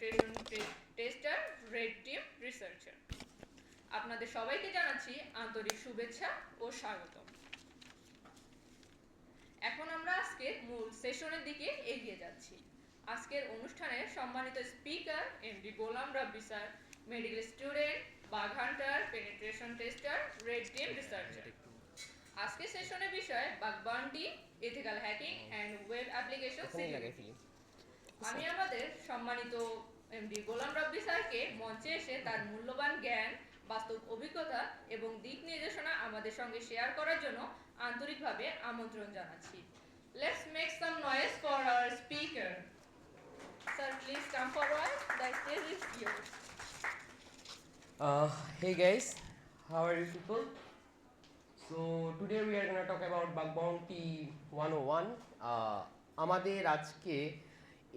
Penetration tester, red team researcher. আপনাদের সবাইকে জানাচ্ছি আন্তরিক শুভেচ্ছা ও স্বাগত। এখন আমরা আজকে মূল সেশনের দিকে এগিয়ে যাচ্ছি। আজকের অনুষ্ঠানের সম্মানিত speaker MD Golam Rabbi sir, medical student, bug hunter, penetration tester, red team researcher. আজকের সেশনের বিষয় bug bounty, ethical hacking and web application security. আমি আমাদের সম্মানিত এমডি গোলাম রাব্বি স্যারকে মঞ্চে এসে তার মূল্যবান জ্ঞান, বাস্তব অভিজ্ঞতা এবং দিক নির্দেশনা আমাদের সঙ্গে শেয়ার করার জন্য আন্তরিকভাবে আমন্ত্রণ জানাচ্ছি। Let's make some noise for our speaker. Sir, please come forward. The stage is yours. Hey guys, how are you people? So today we are going to talk about Bug Bounty 101. আমাদের আজকে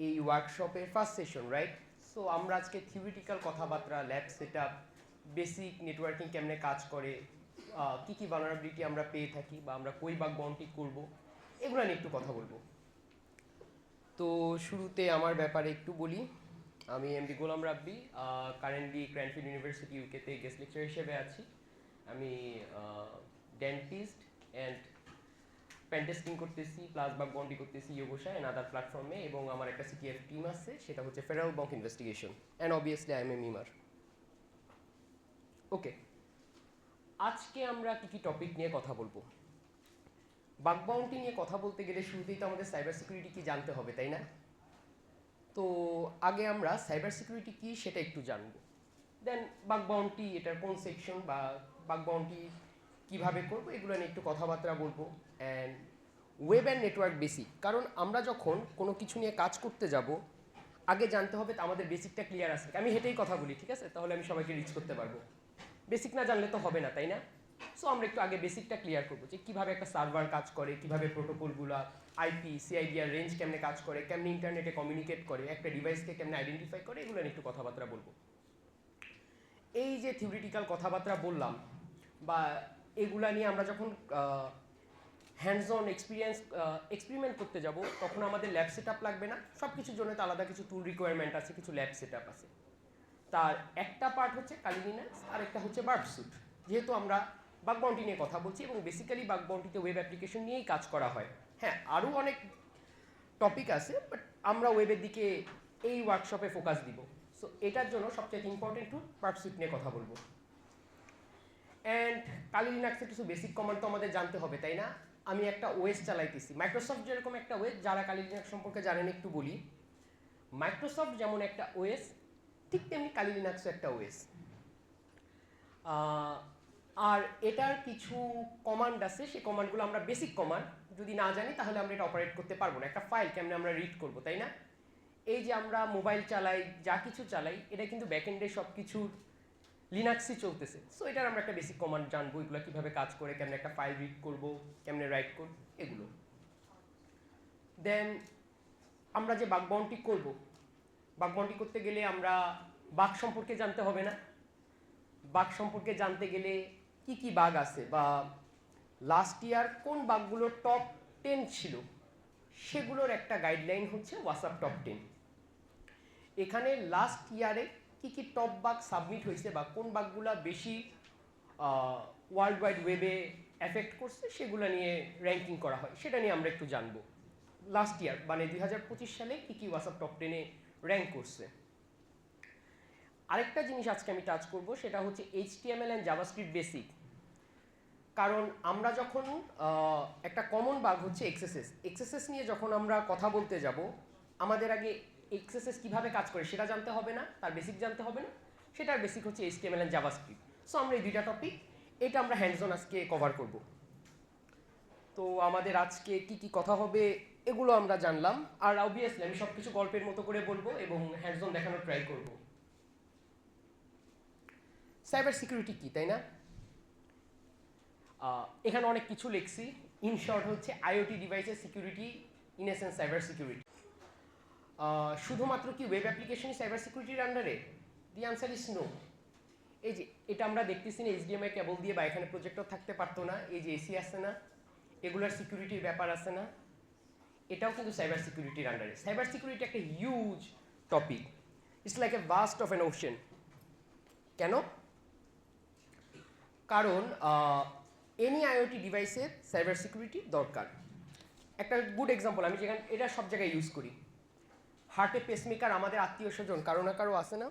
এই ওয়ার্কশপের first session, right? So আমরা আজকে theoretical কথাবার্তা, lab setup, basic networking কেমনে কাজ করে, কি কি ভালনারেবিলিটি আমরা পেয়ে থাকি বা আমরা কই বাগ বাউন্টি করব, এগুলো নিয়ে একটু কথা বলবো। তো শুরুতে আমার ব্যাপারে একটু বলি। আমি এমডি গোলাম রাব্বি, কারেন্টলি ক্র্যানফিল্ড ইউনিভার্সিটি ইউকেতে গেস্ট লেকচার হিসেবে আছি। আমি ডেন্টিস্ট অ্যান্ড পেন টেস্টিং করতেছি, প্লাস বাগ বাউন্টি করতেছি ইয়োগোসা অ্যান্ড আদার প্ল্যাটফর্মে, এবং আমার একটা সিটিএফ টিম আছে, সেটা হচ্ছে federal bank investigation, and obviously I am a memer. Okay, আজকে আমরা কি কি টপিক নিয়ে কথা বলবো? বাগ বাউন্টি নিয়ে কথা বলতে গেলে শুরুতেই তো আমাদের সাইবার সিকিউরিটি কি জানতে হবে, তাই না? তো আগে আমরা সাইবার সিকিউরিটি কি সেটা একটু জানবো, দেন বাগ বাউন্টি এটার কোন সেকশন বা বাগ বাউন্টি কীভাবে করবো এগুলো নিয়ে একটু কথাবার্তা বলবো। And web and network basic, কারণ আমরা যখন কোনো কিছু নিয়ে কাজ করতে যাব আগে জানতে হবে আমাদের বেসিকটা ক্লিয়ার আছে। আমি হেঁটেই কথা বলি, ঠিক আছে? তাহলে আমি সবাইকে রিচ করতে পারবো। বেসিক না জানলে তো হবে না, তাই না? সো আমরা একটু আগে বেসিকটা ক্লিয়ার করবো, যে কীভাবে একটা সার্ভার কাজ করে, কীভাবে প্রোটোকলগুলো, আইপি, সিআইডিআর রেঞ্জ কেমনে কাজ করে, কেমনে ইন্টারনেটে কমিউনিকেট করে, একটা ডিভাইসকে কেমনে আইডেন্টিফাই করে, এগুলো নিয়ে একটু কথাবার্তা বলবো। এই যে থিওরিটিক্যাল কথাবার্তা বললাম, বা এগুলা নিয়ে আমরা যখন হ্যান্ডস অন এক্সপেরিমেন্ট করতে যাব, তখন আমাদের ল্যাব সেট আপ লাগবে না। সব কিছুর জন্য তো আলাদা কিছু টুল রিকোয়ারমেন্ট আছে, কিছু ল্যাব সেট আপ আছে। তার একটা পার্ট হচ্ছে কালি লিনাক্স, আর একটা হচ্ছে বার্ড স্যুট। যেহেতু আমরা বাগ বাউন্টি নিয়ে কথা বলছি এবং বেসিক্যালি বাগ বাউন্টিতে ওয়েব অ্যাপ্লিকেশন নিয়েই কাজ করা হয়। হ্যাঁ, আরও অনেক টপিক আছে, বাট আমরা ওয়েবের দিকে এই ওয়ার্কশপে ফোকাস দিব। সো এটার জন্য সবচেয়ে ইম্পর্টেন্ট টুল বার্ড স্যুট নিয়ে কথা বলবো। অ্যান্ড কালি লিনাক্সের কিছু বেসিক কমান্ড তো আমাদের জানতে হবে, তাই না? আমি একটা ওএস চালাইতেছি, মাইক্রোসফট যেরকম একটা ওএস, যারা কালি লিনাক্স সম্পর্কে জানেন একটু বলি। মাইক্রোসফট যেমন একটা ওএস, ঠিক তেমনি কালি লিনাক্সও একটা ওএস। আর এটার কিছু কমান্ড আছে, সেই কমান্ডগুলো আমরা বেসিক কমান্ড যদি না জানি তাহলে আমরা এটা অপারেট করতে পারবো না। একটা ফাইল কেমনে আমরা রিড করবো, তাই না? এই যে আমরা মোবাইল চালাই, যা কিছু চালাই, এটা কিন্তু ব্যাকএন্ডে সব কিছুর লিনাক্সই চলতেছে। সো এটার আমরা একটা বেসিক কমান্ড জানবো, এগুলো কীভাবে কাজ করে, কেমনে একটা ফাইল রিড করবো, কেমনে রাইট করবো, এগুলো। দেন আমরা যে বাগ বাউন্টি করবো, বাগ বাউন্টি করতে গেলে আমরা বাগ সম্পর্কে জানতে হবে না? বাগ সম্পর্কে জানতে গেলে কি কি বাগ আছে, বা লাস্ট ইয়ার কোন বাগগুলো টপ 10 ছিল, সেগুলোর একটা গাইডলাইন হচ্ছে হোয়াটসঅ্যাপ টপ 10। এখানে লাস্ট ইয়ারে কি কি টপ বাগ সাবমিট হয়েছে বা কোন বাগগুলো বেশি ওয়ার্ল্ড ওয়াইড ওয়েবে এফেক্ট করছে, সেগুলো নিয়ে র্যাঙ্কিং করা হয়, সেটা নিয়ে আমরা একটু জানবো। লাস্ট ইয়ার মানে 2025 সালে কি কি হোয়াটসঅ্যাপ টপ 10-এ র্যাঙ্ক করছে। আরেকটা জিনিস আজকে আমি টাচ করব, সেটা হচ্ছে HTML অ্যান্ড জাভাস্ক্রিপ্ট বেসিক। কারণ আমরা যখন একটা কমন বাগ হচ্ছে এক্সএসএস নিয়ে যখন আমরা কথা বলতে যাব, আমাদের আগে এক্সএসএস কীভাবে কাজ করে সেটা জানতে হবে না, তার বেসিক জানতে হবে না। সেটার বেসিক হচ্ছে HTML অ্যান্ড জাভাস্ক্রিপ্ট। সো আমরা এই দুইটা টপিক, এটা আমরা হ্যান্ডস অন আজকে কভার করব। তো আমাদের আজকে কি কি কথা হবে এগুলো আমরা জানলাম, আর অবভিয়াসলি আমি সব কিছু গল্পের মতো করে বলবো এবং হ্যান্ডস অন দেখানোর ট্রাই করব। সাইবার সিকিউরিটি কি, তাই না? এখানে অনেক কিছু লিখছি। ইন শর্ট হচ্ছে আইওটি ডিভাইসের security, in essence cyber security. শুধুমাত্র কি ওয়েব অ্যাপ্লিকেশনই সাইবার সিকিউরিটির আন্ডারে? The answer is no. এই যে এটা আমরা দেখতেছি না, এইচডিএমআই কেবল দিয়ে বা এখানে প্রজেক্টর থাকতে পারতো না, এই যে এসি আছে না, এগুলোর সিকিউরিটির ব্যাপার আছে না, এটাও কিন্তু সাইবার সিকিউরিটির আন্ডারে। সাইবার সিকিউরিটি একটা huge topic, it's like a vast of an ocean. কেন? কারণ এনি আইওটি ডিভাইসের সাইবার সিকিউরিটি দরকার। একটা গুড এক্সাম্পল, আমি যেখানে এটা সব জায়গায় ইউজ করি, হার্টে পেসমেকার আমাদের আত্মীয় স্বজন কারো না কারো আছে না?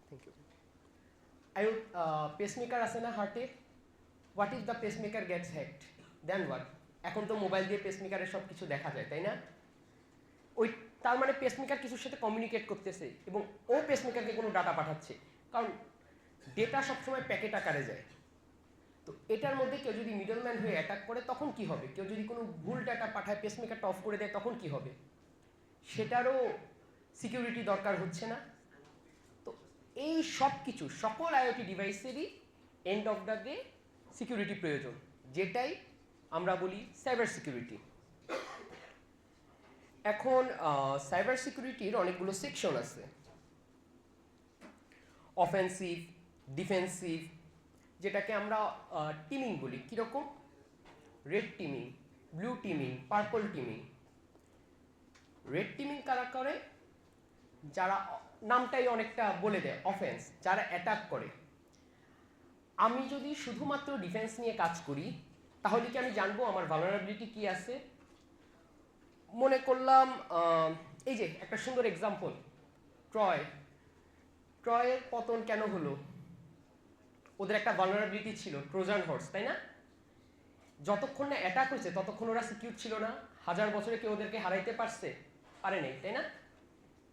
Thank you. পেসমেকার আছে না হার্টে? What if the pacemaker gets hacked, then what? এখন তো মোবাইল দিয়ে পেসমেকারের সব কিছু দেখা যায়, তাই না? ওই তার মানে পেসমেকার কিছুর সাথে কমিউনিকেট করতেছে এবং ও পেসমেকারকে কোনো ডাটা পাঠাচ্ছে, কারণ ডেটা সবসময় প্যাকেট আকারে যায়। তো এটার মধ্যে কেউ যদি মিডলম্যান হয়ে অ্যাটাক করে তখন কি হবে? কেউ যদি কোনো ভুল ডাটা পাঠায়, পেসমেকারটা অফ করে দেয়, তখন কি হবে? সেটারও সিকিউরিটি দরকার হচ্ছে না? তো এই সব কিছু সকল আইওটি ডিভাইসেরই end of the day security প্রয়োজন, যেটাই আমরা বলি সাইবার সিকিউরিটি। এখন সাইবার সিকিউরিটির অনেকগুলো সেকশন আছে, অফেন্সিভ, ডিফেন্সিভ, যেটাকে আমরা টিমিং বলি। কীরকম? Red teaming, blue teaming, purple teaming. Red teaming কারা করে? যারা, নামটাই অনেকটা বলে দেয়, অফেন্স, যারা অ্যাটাক করে। আমি যদি শুধুমাত্র ডিফেন্স নিয়ে কাজ করি তাহলে কি আমি জানবো আমার ভালনারেবিলিটি কি আছে? মনে করলাম এই যে একটা সুন্দর এক্সাম্পল, ট্রয়ের পতন কেন হলো? ওদের একটা ভালনারেবিলিটি ছিল, ট্রোজান হর্স, তাই না? যতক্ষণ না অ্যাটাক হয়েছে ততক্ষণ ওরা সিকিউর ছিল না। 1000 বছরে কেউ ওদেরকে হারাইতে পারছে? পারে নাই, তাই না?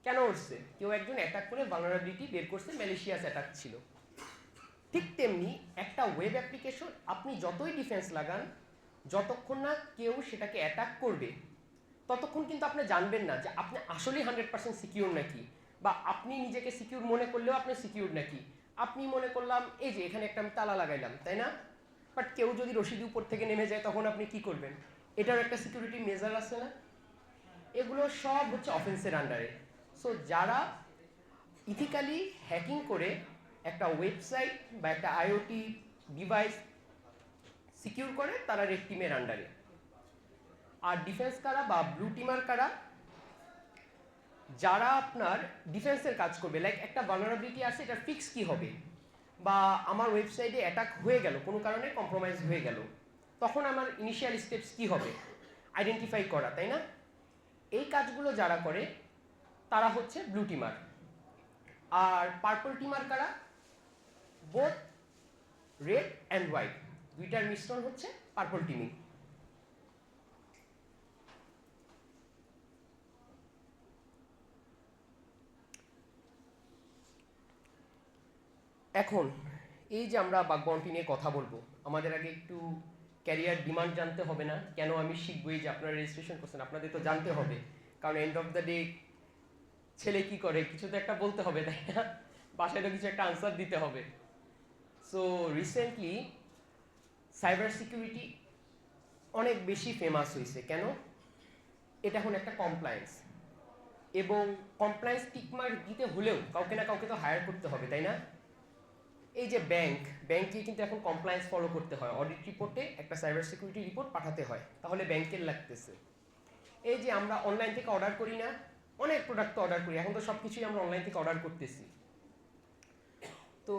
কেন উঠছে? কেউ একজন অ্যাটাক করে ভালনারেবিলিটি বের করছে, ম্যালিশিয়াস অ্যাটাক ছিল। ঠিক তেমনি একটা ওয়েব অ্যাপ্লিকেশন আপনি যতই ডিফেন্স লাগান, যতক্ষণ না কেউ সেটাকে অ্যাটাক করবে ততক্ষণ কিন্তু আপনি জানবেন না যে আপনি আসলেই 100% সিকিউর নাকি, বা আপনি নিজেকে সিকিউর মনে করলেও আপনি সিকিউর নাকি। আপনি মনে করলাম এই যে এখানে একটা আমি তালা লাগাইলাম, তাই না? বাট কেউ যদি রশিদি উপর থেকে নেমে যায় তখন আপনি কি করবেন? এটার একটা সিকিউরিটি মেজার আছে না? এগুলো সব হচ্ছে অফেন্সের আন্ডারে। সো যারা ইথিক্যালি হ্যাকিং করে একটা ওয়েবসাইট বা একটা আইওটি ডিভাইস সিকিউর করে, তারা রেড টিমের আন্ডারে। আর ডিফেন্স কারা বা ব্লু টিমার কারা? যারা আপনার ডিফেন্সের কাজ করবে, লাইক একটা ভালনারেবিলিটি আছে, এটা ফিক্স কি হবে, বা আমার ওয়েবসাইটে অ্যাটাক হয়ে গেল, কোনো কারণে কম্প্রোমাইজ হয়ে গেল, তখন আমার ইনিশিয়াল স্টেপস কি হবে? আইডেন্টিফাই করা, তাই না? এই কাজগুলো যারা করে তারা হচ্ছে ব্লু টিমার। আর পার্পল টিমার কারা? বোথ রেড অ্যান্ড হোয়াইট, দুইটার মিশ্রণ হচ্ছে পার্পল টিমিং। এখন এই যে আমরা বাগ বাউন্টি নিয়ে কথা বলবো, আমাদের আগে একটু ক্যারিয়ার ডিমান্ড জানতে হবে না? কেন আমি শিখবো? এই যে আপনারা রেজিস্ট্রেশন করছেন, আপনাদের তো জানতে হবে, কারণ এন্ড অফ দ্য ডে ছেলে কি করে কিছু তো একটা বলতে হবে, তাই না? বাসায় তো কিছু একটা আনসার দিতে হবে। সো রিসেন্টলি সাইবার সিকিউরিটি অনেক বেশি ফেমাস হয়েছে। কেন? এটা এখন একটা কমপ্লায়েন্স, এবং কমপ্লায়েন্স টিকমার্ক দিতে হলেও কাউকে না কাউকে তো হায়ার করতে হবে, তাই না? এই যে ব্যাংকে কিন্তু এখন কমপ্লায়েন্স ফলো করতে হয়, অডিট রিপোর্টে একটা সাইবার সিকিউরিটি রিপোর্ট পাঠাতে হয়, তাহলে ব্যাংকের লাগতেছে। এই যে আমরা অনলাইন থেকে অর্ডার করি না, অনেক প্রোডাক্ট তো অর্ডার করি, এখন তো সব কিছুই আমরা অনলাইন থেকে অর্ডার করতেছি। তো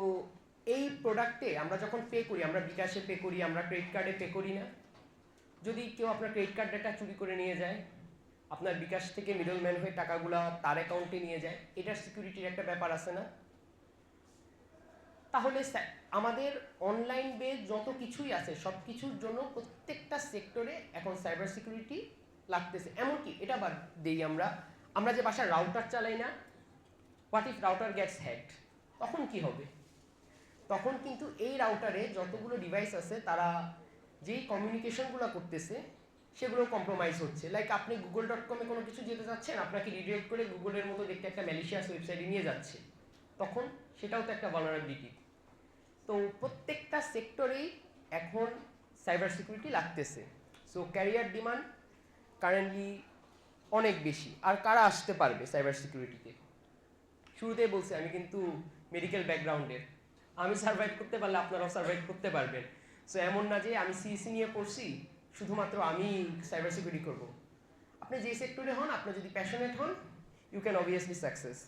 এই প্রোডাক্টে আমরা যখন পে করি, আমরা বিকাশে পে করি, আমরা ক্রেডিট কার্ডে পে করি না? যদি কেউ আপনার ক্রেডিট কার্ড ডেটা চুরি করে নিয়ে যায়, আপনার বিকাশ থেকে মিডলম্যান হয়ে টাকাগুলো তার অ্যাকাউন্টে নিয়ে যায়, এটার সিকিউরিটির একটা ব্যাপার আছে না? তাহলে আমাদের অনলাইন বেস যত কিছুই আছে সব কিছুর জন্য প্রত্যেকটা সেক্টরে এখন সাইবার সিকিউরিটি লাগতেছে। এমনকি এটা বাদ দিই, আমরা যে বাসায় রাউটার চালাই না, what if router gets hacked, তখন কি হবে? তখন কিন্তু এই রাউটারে যতগুলো ডিভাইস আছে তারা যেই কমিউনিকেশনগুলো করতেছে সেগুলো কম্প্রোমাইজ হচ্ছে। লাইক আপনি google.com-এ কোনো কিছু যেতে চাচ্ছেন, আপনাকে রিডিরেক্ট করে গুগলের মতো দেখতে একটা ম্যালিশিয়াস ওয়েবসাইটে নিয়ে যাচ্ছে, তখন সেটাও তো একটা ভালনারেবিলিটি। তো প্রত্যেকটা সেক্টরেই এখন সাইবার সিকিউরিটি লাগতেছে। সো ক্যারিয়ার ডিমান্ড কারেন্টলি অনেক বেশি। আর কারা আসতে পারবে সাইবার সিকিউরিটিতে? শুরুতেই বলছি আমি কিন্তু মেডিকেল ব্যাকগ্রাউন্ডের, আমি সার্ভাইভ করতে পারলে আপনারাও সার্ভাইভ করতে পারবেন। সো এমন না যে আমি সিইসি নিয়ে পড়ছি শুধুমাত্র আমি সাইবার সিকিউরিটি করবো। আপনি যে সেক্টরে হন, আপনি যদি প্যাশনেট হন, you can obviously success.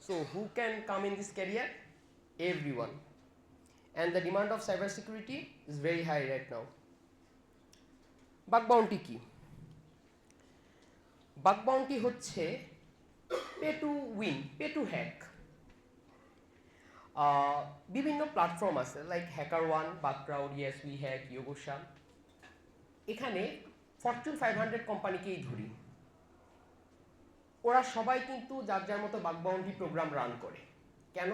So who can come in this career? Everyone. And the demand of cybersecurity is very high right now. Bug bounty কি? বাগ বাউন্টি হচ্ছে pay to win, pay to hack. বিভিন্ন platform আছে like HackerOne, Bugcrowd, yes we hack, Yogosha. এখানে Fortune 500 কোম্পানিকেই ধরি, ওরা সবাই কিন্তু যার যার মতো বাগ বাউন্টি প্রোগ্রাম রান করে। কেন?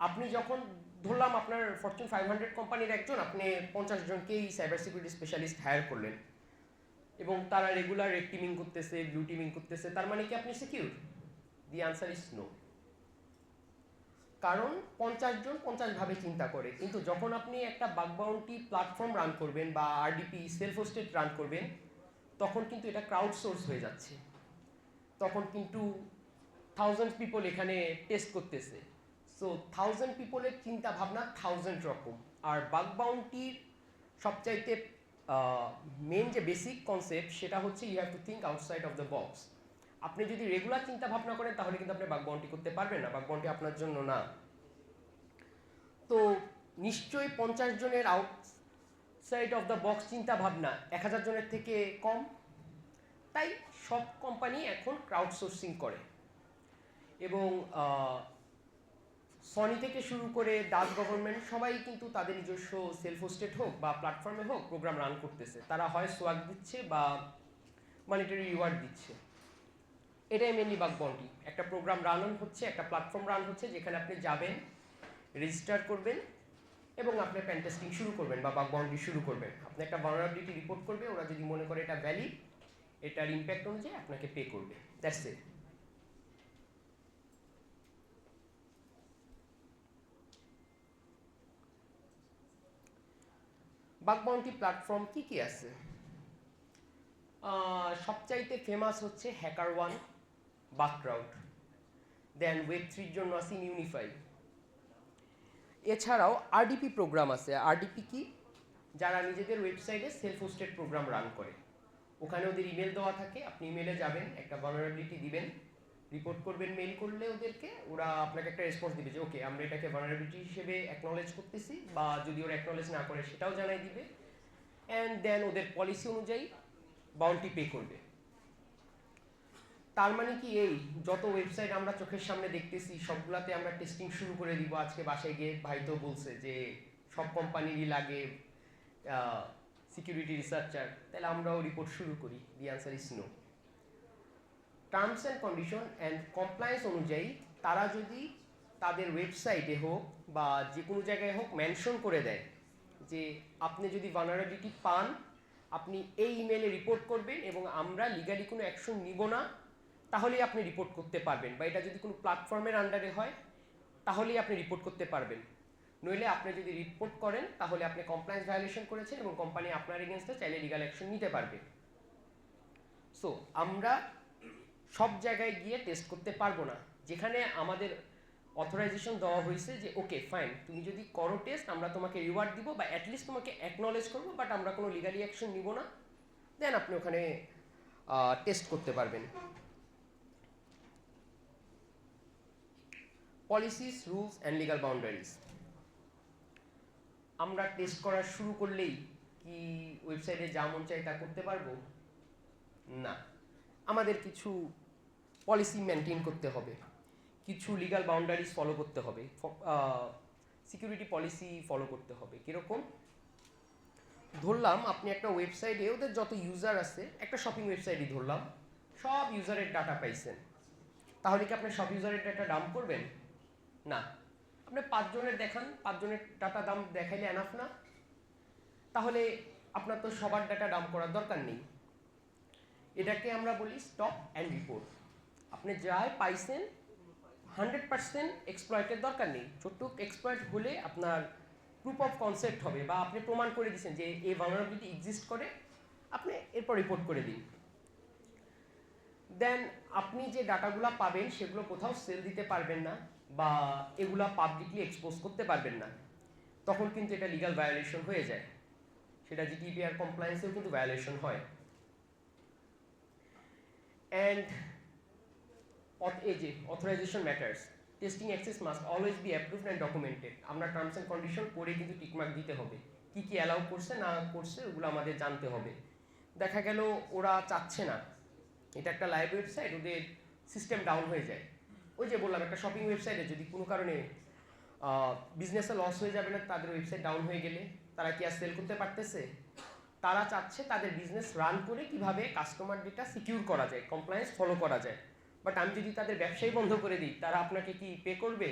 আপনি যখন ধরলাম আপনার ফরচুন 500 কোম্পানির একজন, আপনি 50 জনকেই সাইবার সিকিউরিটি স্পেশালিস্ট হায়ার করলেন এবং তারা রেগুলার রেড টিমিং করতেছে, ব্লু টিমিং করতেছে, তার মানে কি আপনি secure? The answer is no. কারণ 50 জন 50 ভাবে চিন্তা করে, কিন্তু যখন আপনি একটা বাগ বাউন্টি প্ল্যাটফর্ম রান করবেন বা আরডিপি সেলফ হোস্টেড রান করবেন, তখন কিন্তু এটা ক্রাউড সোর্স হয়ে যাচ্ছে। তখন কিন্তু 1000 পিপল এখানে টেস্ট করতেছে। সো 1000 পিপলের চিন্তা ভাবনা 1000 রকম। আর বাগ বাউন্টির সবচাইতে মেন যে বেসিক কনসেপ্ট সেটা হচ্ছে you have to think outside of the box. আপনি যদি রেগুলার চিন্তা ভাবনা করেন তাহলে কিন্তু আপনি বাগ বাউন্টি করতে পারবেন না, বাগ বাউন্টি আপনার জন্য না। তো নিশ্চয়ই 50 জনের আউটসাইড অফ দ্য বক্স চিন্তা ভাবনা 1000 জনের থেকে কম। তাই সব কোম্পানি এখন ক্রাউড সোর্সিং করে এবং সনি থেকে শুরু করে ডাচ গভর্নমেন্ট সবাই কিন্তু তাদের নিজস্ব সেলফ হোস্টেড হোক বা প্ল্যাটফর্মে হোক প্রোগ্রাম রান করতেছে। তারা হয় সোয়াগ দিচ্ছে বা মনিটারি রিওয়ার্ড দিচ্ছে। এটাই মেনলি বাগ বাউন্টি। একটা প্রোগ্রাম রান হচ্ছে, একটা প্ল্যাটফর্ম রান হচ্ছে, যেখানে আপনি যাবেন, রেজিস্টার করবেন এবং আপনি পেন টেস্টিং শুরু করবেন বা বাগ বাউন্টি শুরু করবেন। আপনি একটা ভালনারেবিলিটি রিপোর্ট করবে, ওরা যদি মনে করে এটা ভ্যালিড, এটার ইম্প্যাক্ট অনুযায়ী আপনাকে পে করবে। That's it. Bug bounty platform কি কি আছে? সবচাইতে ফেমাস হচ্ছে হ্যাকার1, বাগক্রাউড। দেন ওয়েব3 জন্য আছে ইউনিফাই। এছাড়াও আরডিপি প্রোগ্রাম আছে। আরডিপি কি? যারা নিজেদের ওয়েবসাইটে সেলফ হোস্টেড প্রোগ্রাম রান করে। ওখানে ওদের ইমেল দেওয়া থাকে, আপনি ইমেলে যাবেন, একটা ভালনারেবিলিটি দিবেন, রিপোর্ট করবেন, মেল করলে ওদেরকে, ওরা আপনাকে একটা রেসপন্স দিবে যে ওকে আমরা এটাকে ভালনারেবিলিটি হিসেবে অ্যাকনলেজ করতেছি, বা যদি ওরা অ্যাকনলেজ না করে সেটাও জানাই দিবে। অ্যান্ড দেন ওদের পলিসি অনুযায়ী বাউন্টি পে করবে। তার মানে কি এই যত ওয়েবসাইট আমরা চোখের সামনে দেখতেছি সবগুলাতে আমরা টেস্টিং শুরু করে দিব? আজকে বাসায় গিয়ে ভাই তো বলছে যে সব কোম্পানিরই লাগে সিকিউরিটি রিসার্চার, তাহলে আমরাও রিপোর্ট শুরু করি? The answer is no. Terms and condition and compliance অনুযায়ী তারা যদি তাদের ওয়েবসাইটে হোক বা যে কোনো জায়গায় হোক মেনশন করে দেয় যে আপনি যদি ভালনারেবিলিটি পান আপনি এই ইমেলে রিপোর্ট করবেন এবং আমরা লিগালি কোনো অ্যাকশন নিব না, তাহলেই আপনি রিপোর্ট করতে পারবেন। বা এটা যদি কোনো প্ল্যাটফর্মের আন্ডারে হয় তাহলেই আপনি রিপোর্ট করতে পারবেন। নইলে আপনি যদি রিপোর্ট করেন তাহলে আপনি কমপ্লায়েন্স ভায়োলেশন করেছেন এবং কোম্পানি আপনার এগেনস্টে চাইলে লিগাল অ্যাকশন নিতে পারবে। সো আমরা সব জায়গায় গিয়ে টেস্ট করতে পারবো না। যেখানে আমাদের অথরাইজেশন দেওয়া হয়েছে যে ওকে ফাইন, তুমি যদি করো টেস্ট আমরা তোমাকে রিওয়ার্ড দিব বা অ্যাটলিস্ট তোমাকে অ্যাকনলেজ করবো, বাট আমরা কোনো লিগালি অ্যাকশন নিব না, দেন আপনি ওখানে টেস্ট করতে পারবেন। Policies, rules and legal boundaries. আমরা টেস্ট করা শুরু করলেই কি ওয়েবসাইটে যা মন চাই তা করতে পারবো? না, আমাদের কিছু পলিসি মেনটেন করতে হবে, কিছু লিগাল বাউন্ডারিজ ফলো করতে হবে, সিকিউরিটি পলিসি ফলো করতে হবে। কীরকম? ধরলাম আপনি একটা ওয়েবসাইটে ওদের যত ইউজার আছে, একটা শপিং ওয়েবসাইটই ধরলাম, সব ইউজারের ডাটা পাইছেন, তাহলে কি আপনি সব ইউজারের ডাটা ডাম্প করবেন? না। আপনি 5 জনের দেখান, 5 জনের ডাটা ডাম্প দেখাইলে এনাফ না? তাহলে আপনার তো সবার ডাটা ডাম্প করার দরকার নেই। এটাকে আমরা বলি স্টপ অ্যান্ড রিপোর্ট। আপনি যাই পাইছেন 100% এক্সপ্লয়েটের দরকার নেই। ছোট্ট এক্সপ্লয়েট হলে আপনার প্রুফ অফ কনসেপ্ট হবে বা আপনি প্রমাণ করে দিচ্ছেন যে এই ভালনারেবিলিটি এক্সিস্ট করে, আপনি এরপর রিপোর্ট করে দিন। দেন আপনি যে ডাটাগুলো পাবেন সেগুলো কোথাও সেল দিতে পারবেন না বা এগুলা পাবলিকলি এক্সপোজ করতে পারবেন না, তখন কিন্তু এটা লিগাল ভায়োলেশন হয়ে যায়। সেটা জিডিপিআর কমপ্লায়েন্সেও কিন্তু ভায়োলেশন হয়। অ্যান্ড এই যে authorisation matters, testing access must always be approved and documented. আমরা টার্মস অ্যান্ড কন্ডিশন পড়ে কিন্তু টিকমার্ক দিতে হবে, কি কি অ্যালাউ করছে না করছে ওগুলো আমাদের জানতে হবে। দেখা গেল ওরা চাচ্ছে না, এটা একটা লাইভ ওয়েবসাইট, ওদের সিস্টেম ডাউন হয়ে যায়। ওই যে বললাম একটা শপিং ওয়েবসাইটে যদি কোনো কারণে বিজনেসে লস হয়ে যাবে না, তাদের ওয়েবসাইট ডাউন হয়ে গেলে তারা কি আর সেল করতে পারতেছে? তারা চাচ্ছে তাদের বিজনেস রান করে কিভাবে কাস্টমার ডেটা সিকিউর করা যায়, কমপ্লায়েন্স ফলো করা যায়। বাট আমি যদি তাদের ব্যবসাই বন্ধ করে দিই, তারা আপনাকে কি পে করবে?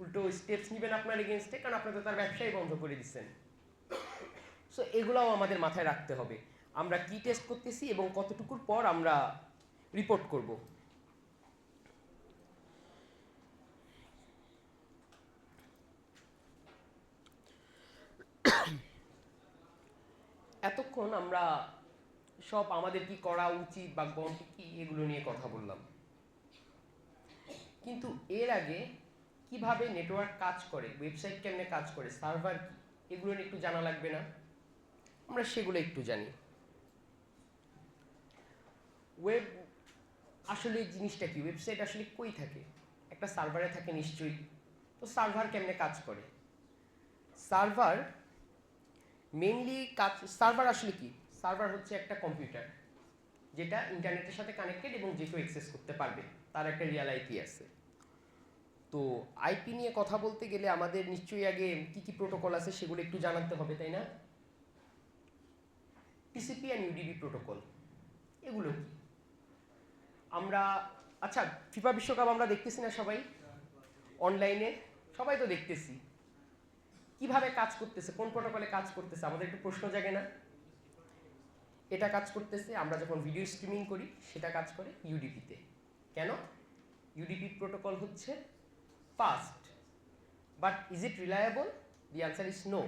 উল্টো স্টেপস নেবেন আপনার এগেনস্টে, কারণ আপনি তো তার ব্যবসাই বন্ধ করে দিচ্ছেন। সো এগুলোও আমাদের মাথায় রাখতে হবে, আমরা কি টেস্ট করতেছি এবং কতটুকুর পর আমরা রিপোর্ট করব। এতক্ষণ আমরা সব আমাদের কি করা উচিত বা বাউন্ডারি কি এগুলো নিয়ে কথা বললাম, কিন্তু এর আগে কিভাবে নেটওয়ার্ক কাজ করে, ওয়েবসাইট কেমনে কাজ করে, সার্ভার কি, এগুলো নিয়ে একটু জানা লাগবে না? আমরা সেগুলো একটু জানি। ওয়েব আসলে জিনিসটা কি, ওয়েবসাইট আসলে কই থাকে? একটা সার্ভারে থাকে নিশ্চয়ই। তো সার্ভার কেমনে কাজ করে? সার্ভার মেইনলি সার্ভার আসলে কি? সার্ভার হচ্ছে একটা কম্পিউটার যেটা ইন্টারনেটের সাথে কানেক্টেড এবং যে কেউ অ্যাক্সেস করতে পারবে, তার একটা রিয়াল আইপি আছে। তো আইপি নিয়ে কথা বলতে গেলে আমাদের নিশ্চয়ই আগে কি কি প্রোটোকল আছে সেগুলো একটু জানাতে হবে, তাই না? টিসিপি অ্যান্ড ইউডিপি প্রোটোকল, এগুলো কি? আমরা আচ্ছা, ফিফা বিশ্বকাপ আমরা দেখতেছি না সবাই অনলাইনে? সবাই তো দেখতেছি। কিভাবে কাজ করতেছে, কোন প্রোটোকলে কাজ করতেছে, আমাদের একটু প্রশ্ন জাগে না? এটা কাজ করতেছে, আমরা যখন ভিডিও স্ট্রিমিং করি সেটা কাজ করে ইউডিপিতে। কেন? ইউডিপি প্রোটোকল হচ্ছে fast, but is it reliable? The answer is no.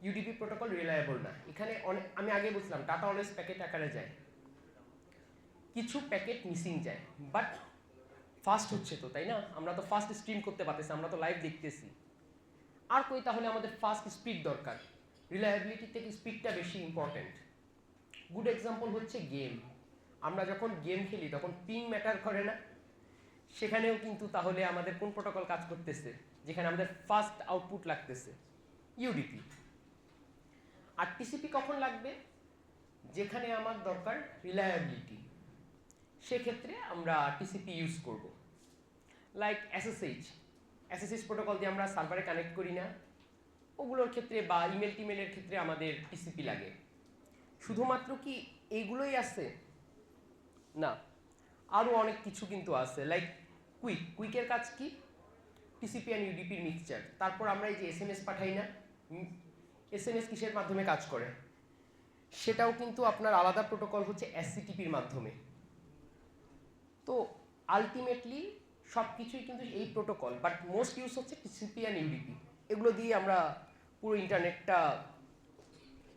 UDP protocol reliable না। এখানে অনেক, আমি আগে বলছিলাম ডাটা অলওয়েজ প্যাকেট আকারে যায়, কিছু প্যাকেট মিসিং যায়, বাট ফাস্ট হচ্ছে তো, তাই না? আমরা তো ফাস্ট স্ট্রিম করতে পারতেছি, আমরা তো লাইভ দেখতেছি। আর কই তাহলে আমাদের ফাস্ট স্পিড দরকার, রিলায়েবিলিটি থেকে স্পিডটা বেশি ইম্পর্ট্যান্ট। গুড এক্সাম্পল হচ্ছে গেম। আমরা যখন গেম খেলি তখন পিং ম্যাটার করে না? সেখানেও কিন্তু তাহলে আমাদের কোন প্রোটোকল কাজ করতেছে যেখানে আমাদের ফাস্ট আউটপুট লাগতেছে? ইউডিপি। আর টিসিপি কখন লাগবে? যেখানে আমার দরকার রিলায়েবিলিটি, সেক্ষেত্রে আমরা টিসিপি ইউজ করব। লাইক এসএসএইচ প্রোটোকল দিয়ে আমরা সার্ভারে কানেক্ট করি না, ওগুলোর ক্ষেত্রে বা ইমেল টিমেলের ক্ষেত্রে আমাদের টিসিপি লাগে। শুধুমাত্র কি এইগুলোই আছে? না, আরও অনেক কিছু কিন্তু আছে। লাইক কুইকের কাজ কি? টিসিপি অ্যান্ড ইউডিপির মিক্সচার। তারপর আমরা এই যে এসএমএস পাঠাই না, এসএমএস কিসের মাধ্যমে কাজ করে? সেটাও কিন্তু আপনার আলাদা প্রোটোকল হচ্ছে এসসিটিপির মাধ্যমে। তো আলটিমেটলি সব কিছুই কিন্তু এই প্রোটোকল, বাট মোস্ট ইউজ হচ্ছে টিসিপি অ্যান্ড ইউডিপি। এগুলো দিয়ে আমরা পুরো ইন্টারনেটটা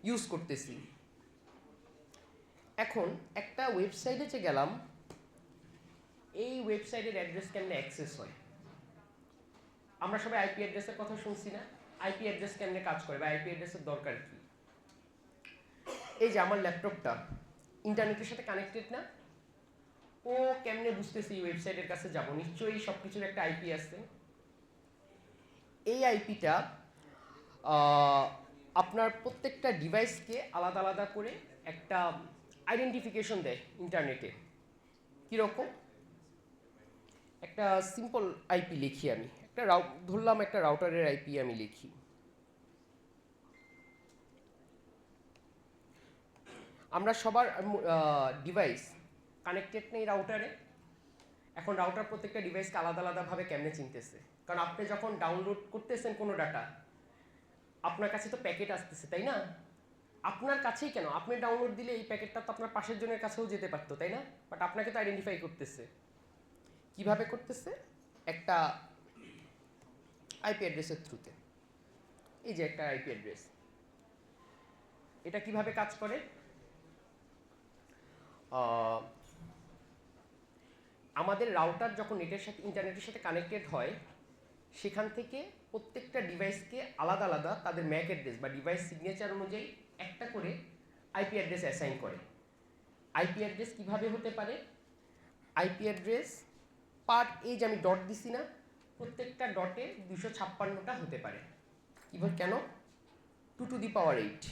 ইউজ করতেছি। এখন একটা ওয়েবসাইটে যে গেলাম, এই ওয়েবসাইটের অ্যাড্রেস কেমনে অ্যাক্সেস হয়? আমরা সবাই আইপি অ্যাড্রেসের কথা শুনছি না? আইপি অ্যাড্রেস কেমনে কাজ করে বা আইপি অ্যাড্রেসের দরকার কি? এই যে আমার ল্যাপটপটা ইন্টারনেটের সাথে কানেক্টেড না, ও কেমনে বুঝতেছে এই ওয়েবসাইটের কাছে যাব? নিশ্চয়ই সব কিছুর একটা আইপি আছে। এই আইপিটা আপনার প্রত্যেকটা ডিভাইসকে আলাদা আলাদা করে একটা আইডেন্টিফিকেশন দেয় ইন্টারনেটে। কীরকম? একটা সিম্পল আইপি লিখি আমি, ধরলাম একটা রাউটারের আইপি আমি লিখি। আমরা সবার ডিভাইস কানেক্টেড নেই রাউটারে। এখন রাউটার প্রত্যেকটা ডিভাইসকে আলাদা আলাদাভাবে কেমনে চিনতেছে? কারণ আপনি যখন ডাউনলোড করতেছেন কোনো ডাটা, আপনার কাছে তো প্যাকেট আসতেছে, তাই না? আপনার কাছেই কেন, আপনি ডাউনলোড দিলে এই প্যাকেটটা তো আপনার পাশের জনের কাছেও যেতে পারতো, তাই না? বাট আপনাকে তো আইডেন্টিফাই করতেছে। কিভাবে করতেছে? একটা আইপি অ্যাড্রেসের থ্রুতে। এই যে একটা আইপি অ্যাড্রেস, এটা কিভাবে কাজ করে? আমাদের রাউটার যখন নেটের সাথে ইন্টারনেটের সাথে কানেক্টেড হয়, সেখান থেকে প্রত্যেকটা ডিভাইসকে আলাদা আলাদা তাদের ম্যাক অ্যাড্রেস বা ডিভাইস সিগনেচার অনুযায়ী একটা করে আইপি অ্যাড্রেস অ্যাসাইন করে। আইপি অ্যাড্রেস কীভাবে হতে পারে? আইপি অ্যাড্রেস পার এই যে আমি ডট দিছি না, প্রত্যেকটা ডটে 256টা হতে পারে। এবার কেন? 2 to the power 8,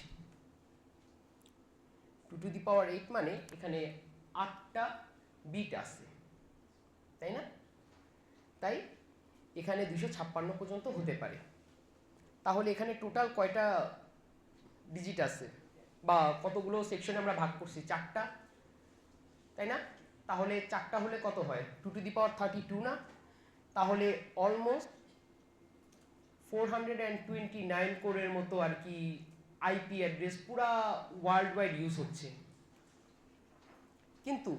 2 to the পাওয়ার 8 মানে এখানে 8টা বিট আছে, তাই না? তাই এখানে 256 পর্যন্ত হতে পারে। তাহলে এখানে টোটাল কয়টা ডিজিট আছে বা কতগুলো সেকশনে আমরা ভাগ করছি? 4টা, তাই না? তাহলে 4টা হলে কত হয়? 2 টু দি পাওয়ার 32 না? তাহলে অলমোস্ট 429 কোরের মতো আর কি আইপি অ্যাড্রেস পুরা ওয়ার্ল্ড ওয়াইড ইউজ হচ্ছে। কিন্তু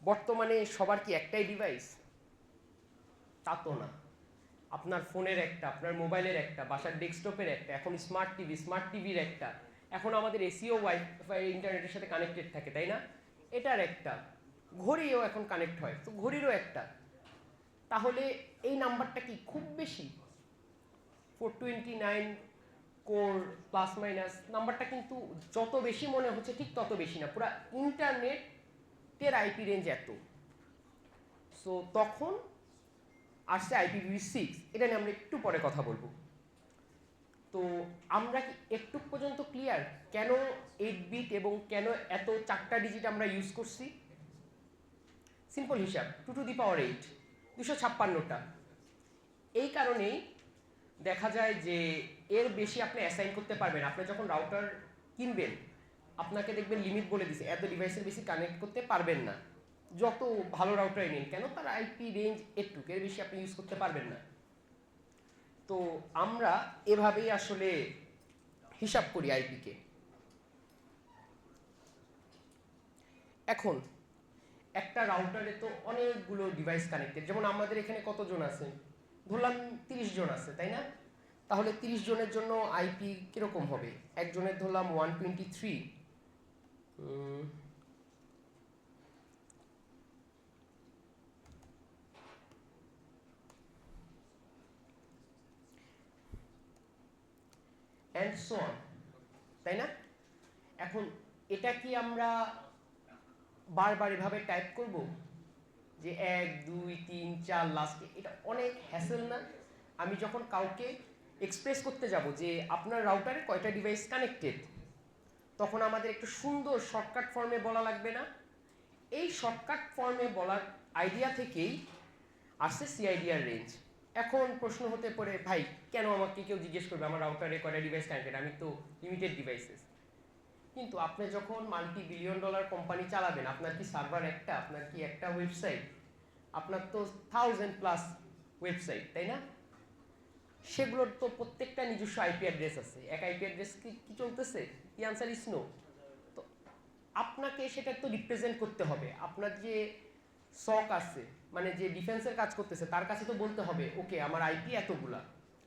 বর্তমানে সবার কি একটাই ডিভাইস? তা তো না। আপনার ফোনের একটা, আপনার মোবাইলের একটা, বাসার ডেস্কটপের একটা, এখন স্মার্ট টিভির একটা, এখন আমাদের এসিও ওয়াইফাই ইন্টারনেটের সাথে কানেক্টেড থাকে, তাই না? এটার একটা, ঘড়িও এখন কানেক্ট হয়, তো ঘড়িরও একটা। তাহলে এই নাম্বারটা কি খুব বেশি? 429 কোর প্লাস মাইনাস নাম্বারটা কিন্তু যত বেশি মনে হচ্ছে ঠিক তত বেশি না। পুরো ইন্টারনেটের আইপি রেঞ্জ এত। সো তখন আসছে IPv6, এটা নিয়ে আমরা একটু পরে কথা বলবো। তো আমরা কি একটু পর্যন্ত ক্লিয়ার কেন 8 বিট এবং কেন এত 4টা ডিজিট আমরা ইউজ করছি? সিম্পল হিসাব, 2 টু দি পাওয়ার 8, 256টা। এই কারণেই দেখা যায় যে এর বেশি আপনি অ্যাসাইন করতে পারবেন। আপনি যখন রাউটার কিনবেন আপনাকে দেখবেন লিমিট বলে দিছে, এত ডিভাইসের বেশি কানেক্ট করতে পারবেন না। যত ভালো রাউটারই নিন কেন, তার আইপি রেঞ্জ এটুকু, এর বেশি আপনি ইউজ করতে পারবেন না। তো আমরা এভাবেই আসলে হিসাব করি আইপিকে। এখন একটা রাউটারে তো অনেকগুলো ডিভাইস কানেক্টেড, যেমন আমাদের এখানে কতজন আছে? ধরলাম 30 জন আছে, তাই না? তাহলে 30 জনের জন্য আইপি কিরকম হবে? একজনের ধরলাম 123, and so on, তাই না? এখন এটা কি আমরা বারবার এভাবে টাইপ করব যে 1 2 3 4 লাস্টে? এটা অনেক হ্যাসেল না? আমি যখন কাউকে এক্সপ্রেস করতে যাব যে আপনার রাউটারে কয়টা ডিভাইস কানেক্টেড, তখন আমাদের একটু সুন্দর শর্টকাট ফর্মে বলা লাগবে না? এই শর্টকাট ফর্মে বলার আইডিয়া থেকেই আসছে সিআইডিআর রেঞ্জ। এখন প্রশ্ন হতে পারে, ভাই কেন আমাকে কেউ জিজ্ঞেস করবে আমার রাউটারে কয়টা ডিভাইস কানেক্টেড? আমি তো লিমিটেড ডিভাইসেস। কিন্তু আপনি যখন মাল্টি বিলিয়ন ডলার কোম্পানি চালাবেন, আপনার কি সার্ভার একটা? আপনার কি একটা ওয়েবসাইট? আপনার তো 1000+ ওয়েবসাইট, তাই না? সেগুলোর তো প্রত্যেকটা নিজস্ব আইপি অ্যাড্রেস আছে। এক আইপি অ্যাড্রেস কি চলতেছে? The answer is no. তো আপনাকে সেটা তো রিপ্রেজেন্ট করতে হবে। আপনার যে সক আছে, মানে যে ডিফেন্সের কাজ করতেছে, তার কাছে তো বলতে হবে ওকে আমার আইপি এতগুলা।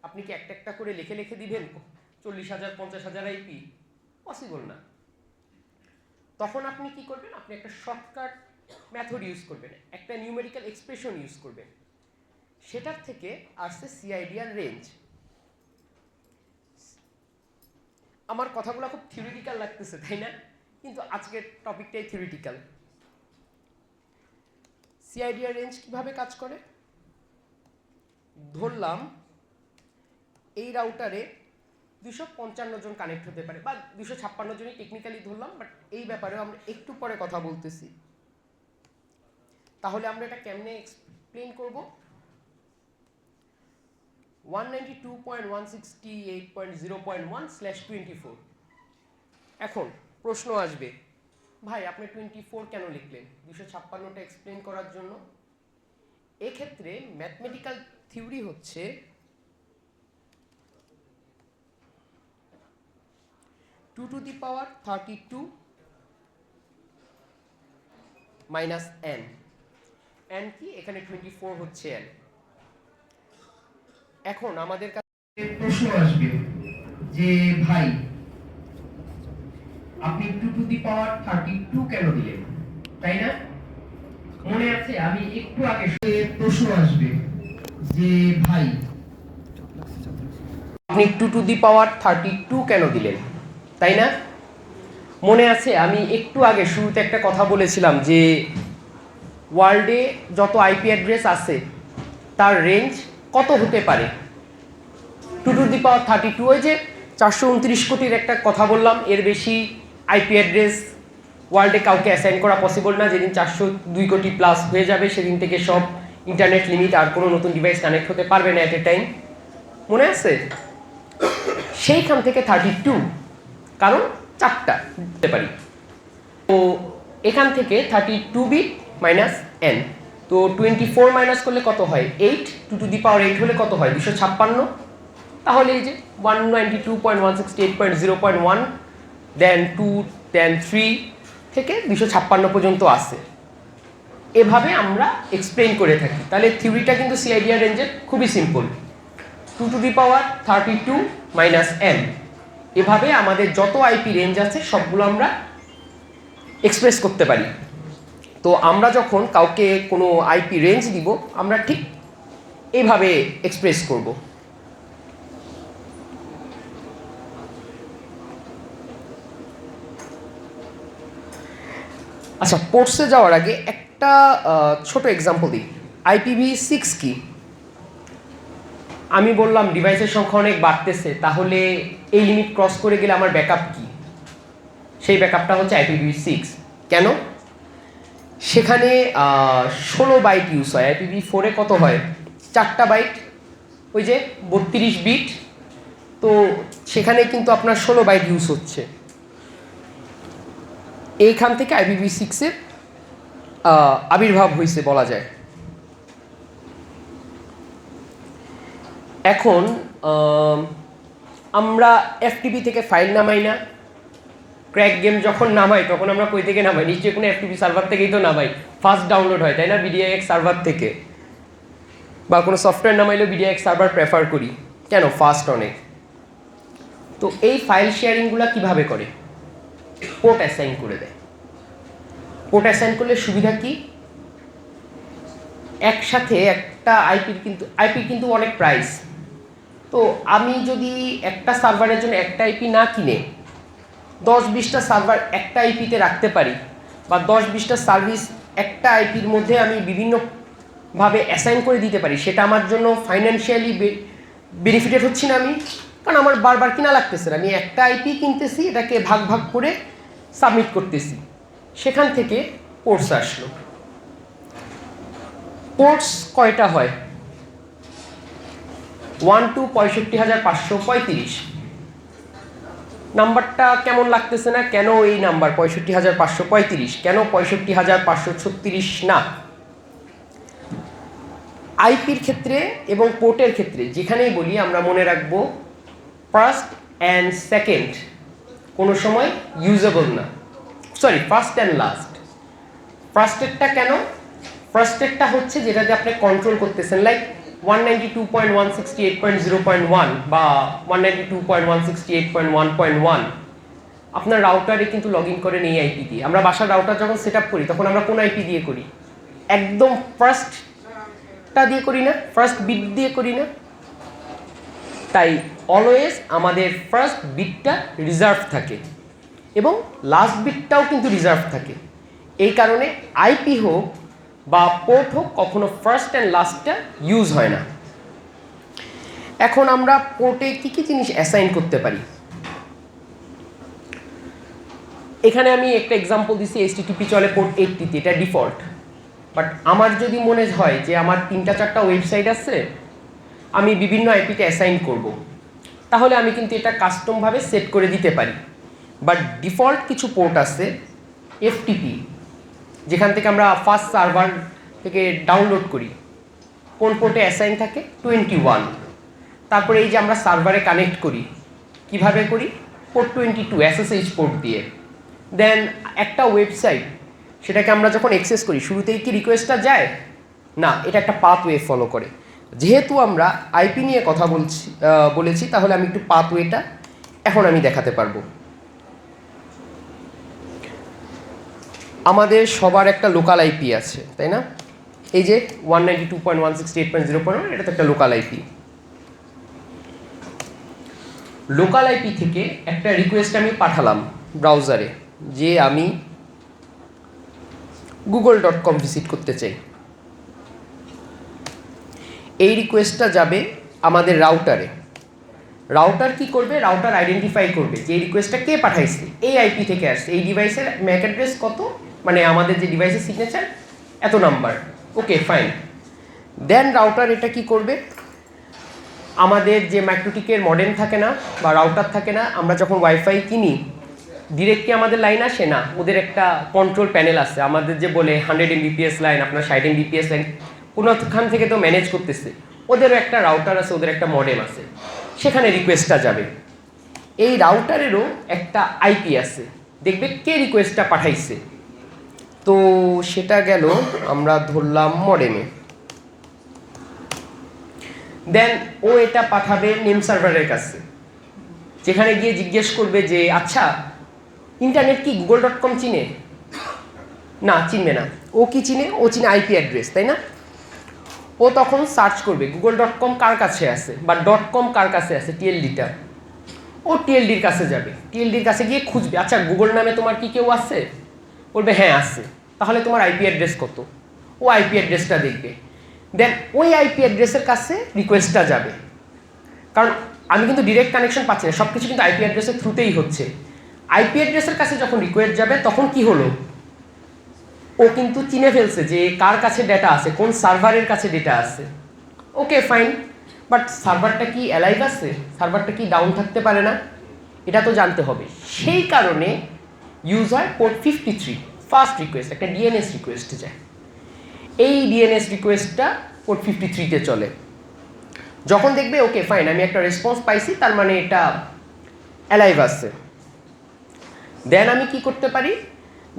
আপনি কি একটা একটা করে লিখে লিখে দিবেন 40,000 50,000 আইপি? পসিবল না। তখন আপনি কি করবেন? আপনি একটা শর্টকাট মেথড ইউজ করবেন, একটা নিউমেরিক্যাল এক্সপ্রেশন ইউজ করবেন। সেটার থেকে আসছে সিআইডিআর রেঞ্জ। আমার কথাগুলো খুব থিওরিটিক্যাল লাগতেছে, তাই না? কিন্তু আজকের টপিকটাই থিওরিটিক্যাল। সিআইডিআর রেঞ্জ কিভাবে কাজ করে? ধরলাম এই রাউটারে 255 জন কানেক্ট হতে পারে, বা 256 জনই টেকনিক্যালি ধরলাম, বাট এই ব্যাপারেও আমরা একটু পরে কথা বলতেছি। তাহলে আমরা এটা কেমনে এক্সপ্লেইন করব? 192.168.0.1/24। এখন প্রশ্ন আসবে, ভাই আপনি 24 কেন লিখলেন? 256টা এক্সপ্লেইন করার জন্য। এক্ষেত্রে ম্যাথমেটিক্যাল থিওরি হচ্ছে 2 to the power 32 minus n। n কি? এখানে 24 হচ্ছে n। এখন আমাদের কাছে প্রশ্ন আসবে যে ভাই আপনি 2 টু দি পাওয়ার 32 কেন দিলেন, তাই না? মনে আছে আমি একটু আগে প্রশ্ন আসবে যে ভাই আপনি 2 টু দি পাওয়ার 32 কেন দিলেন, তাই না? মনে আছে আমি একটু আগে শুরুতে একটা কথা বলেছিলাম যে ওয়ার্ল্ডে যত আইপি অ্যাড্রেস আছে তার রেঞ্জ কত হতে পারে? 2^32, ওই যে 429 কোটির একটা কথা বললাম, এর বেশি আইপি অ্যাড্রেস ওয়ার্ল্ডে কাউকে অ্যাসাইন করা পসিবল না। যেদিন 402 কোটি প্লাস হয়ে যাবে সেদিন থেকে সব ইন্টারনেট লিমিট, আর কোনো নতুন ডিভাইস কানেক্ট হতে পারবে না অ্যাট এ টাইম। মনে আছে? সেইখান থেকে 32, কারণ 4টা দিতে পারি। তো এখান থেকে 32 বিট মাইনাস n, তো 24 মাইনাস করলে কত হয়? 8, 2^8 হলে কত হয়? 256। তাহলে এই যে 192.168.0.1, দেন 2, দেন 3 থেকে 256 পর্যন্ত আসে। এভাবে আমরা এক্সপ্লেইন করে থাকি। তাহলে থিওরিটা কিন্তু সিআইডিআর রেঞ্জের খুবই সিম্পল, 2^32 মাইনাস n। এভাবে আমাদের যত আইপি রেঞ্জ আছে সবগুলো আমরা এক্সপ্রেস করতে পারি। তো আমরা যখন কাউকে কোনো আইপি রেঞ্জ দিব আমরা ঠিক এইভাবে এক্সপ্রেস করব। আচ্ছা, পোর্টসে যাওয়ার আগে একটা ছোট এক্সাম্পল দিই। IPv6 কি? আমি বললাম ডিভাইসের সংখ্যা অনেক বাড়তেছে, তাহলে এই লিমিট ক্রস করে গেলে আমার ব্যাকআপ কি? সেই ব্যাকআপটা হচ্ছে IPv6। কেন? সেখানে 16 বাইট ইউজ হয়। IPv4 কত হয়? 4টা বাইট, ওই যে 32 বিট। তো সেখানে কিন্তু আপনার 16 বাইট ইউজ হচ্ছে। এইখান থেকে IPv6-এর আবির্ভাব হয়েছে বলা যায়। এখন আমরা FTP থেকে ফাইল নামাই না? ক্র্যাক গেম যখন নামাই তখন আমরা কই থেকে নামাই? নিশ্চয়ই কোনো FTP সার্ভার থেকেই তো নামাই। ফার্স্ট ডাউনলোড হয়, তাই না? BDIX সার্ভার থেকে। বা কোনো সফটওয়্যার নামাইলেও BDIX সার্ভার প্রেফার করি। কেন? ফাস্ট অনেক। তো এই ফাইল শেয়ারিংগুলো কিভাবে করে? পোর্ট অ্যাসাইন করে দেয়। পোর্ট অ্যাসাইন করলে সুবিধা কি? একসাথে একটা আইপির কিন্তু অনেক প্রাইস। তো আমি যদি একটা সার্ভারের জন্য একটা আইপি না কিনে 10-20টা সার্ভার একটা আইপিতে রাখতে পারি, বা 10-20টা সার্ভিস একটা আইপির মধ্যে আমি বিভিন্নভাবে অ্যাসাইন করে দিতে পারি, সেটা আমার জন্য ফাইন্যান্সিয়ালি বেনিফিটেড হচ্ছি না আমি, কারণ আমার বারবার কিনা লাগতেছে না। আমি একটা আইপি কিনতেছি, এটাকে ভাগ ভাগ করে সাবমিট করতেছি। সেখান থেকে পোর্টস আসলো। পোর্টস কয়টা হয়? 1 to 65,535। নাম্বারটা কেমন লাগতেছে না? কেন এই নাম্বার 65,535? কেন 65,536 না? আইপির ক্ষেত্রে এবং পোর্টের ক্ষেত্রে যেখানেই বলি আমরা মনে রাখবো ফার্স্ট অ্যান্ড সেকেন্ড কোনো সময় ইউজেবল না। Sorry, first and last. ফার্স্টেরটা কেন? ফার্স্টেরটা হচ্ছে যেটাতে আপনি কন্ট্রোল করতেছেন, লাইক 192.168.0.1 বা 192.168.1.1। আপনার রাউটারে কিন্তু লগ ইন করেন এই আইপি দিয়ে। আমরা বাসার রাউটার যখন সেট আপ করি তখন আমরা কোন আইপি দিয়ে করি? একদম ফার্স্টটা দিয়ে করি না? ফার্স্ট বিট দিয়ে করি না? তাই অলওয়েজ আমাদের ফার্স্ট বিটটা রিজার্ভ থাকে এবং লাস্ট বিটটাও কিন্তু রিজার্ভ থাকে। এই কারণে আইপি হোক বা পোর্ট হোক, কখনো ফার্স্ট অ্যান্ড লাস্টটা ইউজ হয় না। এখন আমরা পোর্টে কী কী জিনিস অ্যাসাইন করতে পারি? এখানে আমি একটা এক্সাম্পল দিছি, HTTP চলে পোর্ট 80-তে, এটা ডিফল্ট। বাট আমার যদি মনে হয় যে আমার 3-4টা ওয়েবসাইট আছে, আমি বিভিন্ন আইপিতে অ্যাসাইন করব, তাহলে আমি কিন্তু এটা কাস্টমভাবে সেট করে দিতে পারি। বাট ডিফল্ট কিছু পোর্ট আছে FTP, যেখান থেকে আমরা ফার্স্ট সার্ভার থেকে ডাউনলোড করি। কোন পোর্টে অ্যাসাইন থাকে? 21। তারপরে এই যে আমরা সার্ভারে কানেক্ট করি, কিভাবে করি? পোর্ট 22 SSH পোর্ট দিয়ে। দেন একটা ওয়েবসাইট, সেটাকে আমরা যখন অ্যাক্সেস করি শুরুতেই কি রিকোয়েস্টটা যায়? না, এটা একটা পাথওয়ে ফলো করে। যেহেতু আমরা আইপি নিয়ে কথা বলেছি, তাহলে আমি একটু পাথওয়েটা এখন আমি দেখাতে পারবো। আমাদের সবার একটা লোকাল আইপি আছে, তাই না? এই যে 192.168.0.1, এটা তো একটা লোকাল আইপি। লোকাল আইপি থেকে একটা রিকোয়েস্ট আমি পাঠালাম ব্রাউজারে যে আমি google.com ভিজিট করতে চাই, এই রিকোয়েস্টটা যাবে আমাদের রাউটারে। রাউটার কি করবে, রাউটার আইডেন্টিফাই করবে যে এই রিকোয়েস্টটা কে পাঠাইছে, এই আইপি থেকে আসছে, এই ডিভাইসের ম্যাক অ্যাড্রেস কত, মানে আমাদের যে ডিভাইসের সিগনেচার এত নাম্বার, ওকে ফাইন। দেন রাউটার এটা কি করবে, আমাদের যে ম্যাকটোটিকের মডেম থাকে না বা রাউটার থাকে না, আমরা যখন ওয়াইফাই কিনি ডিরেক্টলি আমাদের লাইন আসে না, ওদের একটা কন্ট্রোল প্যানেল আছে, আমাদের যে বলে 100 Mbps লাইন, আপনার 60 Mbps লাইন, কোনোখান থেকে তো ম্যানেজ করতেছে, ওদেরও একটা রাউটার আছে, ওদের একটা মডেম আছে, সেখানে রিকোয়েস্টটা যাবে। এই রাউটারেরও একটা আইপি আছে, দেখবে কে রিকোয়েস্টটা পাঠাইছে। তো সেটা গেল, আমরা ধরলাম মডেমে। দেন ও এটা পাঠাবে নেম সার্ভারের কাছে, যেখানে গিয়ে জিজ্ঞেস করবে যে আচ্ছা ইন্টারনেট কি google.com চিনে? না, চিনবে না। ও কি চিনে? ও চিনে আইপি অ্যাড্রেস, তাই না? ও তখন সার্চ করবে google.com কার কাছে আছে বা .com কার কাছে আছে, টিএলডিটা। ও টিএলডির কাছে যাবে, টিএলডির কাছে গিয়ে খুঁজবে আচ্ছা গুগল নামে তোমার কি কেউ আছে? বলবে হ্যাঁ আছে। তাহলে তোমার আইপি অ্যাড্রেস কত? ও আইপি অ্যাড্রেসটা দেখবে। দেন ওই আইপি অ্যাড্রেসের কাছে রিকোয়েস্টটা যাবে, কারণ আমি কিন্তু ডিরেক্ট কানেকশন পাচ্ছি না, সব কিছু কিন্তু আইপি অ্যাড্রেসের থ্রুতেই হচ্ছে। আইপি অ্যাড্রেসের কাছে যখন রিকোয়েস্ট যাবে তখন কি হলো, ও কিন্তু চিনে ফেলছে যে কার কাছে ডেটা আছে, কোন সার্ভারের কাছে ডেটা আছে। ওকে ফাইন, বাট সার্ভারটা কি অ্যালাইভ আছে, সার্ভারটা কি ডাউন থাকতে পারে না, এটা তো জানতে হবে। সেই কারণে ইউজ হয় পোর্ট 53 ফার্স্ট রিকোয়েস্ট, একটা ডিএনএস রিকোয়েস্ট যায়। এই ডিএনএস রিকোয়েস্টটা পোর্ট 53-তে চলে। যখন দেখবে ওকে ফাইন আমি একটা রেসপন্স পাইছি, তার মানে এটা অ্যালাইভ আছে, দেন আমি কি করতে পারি,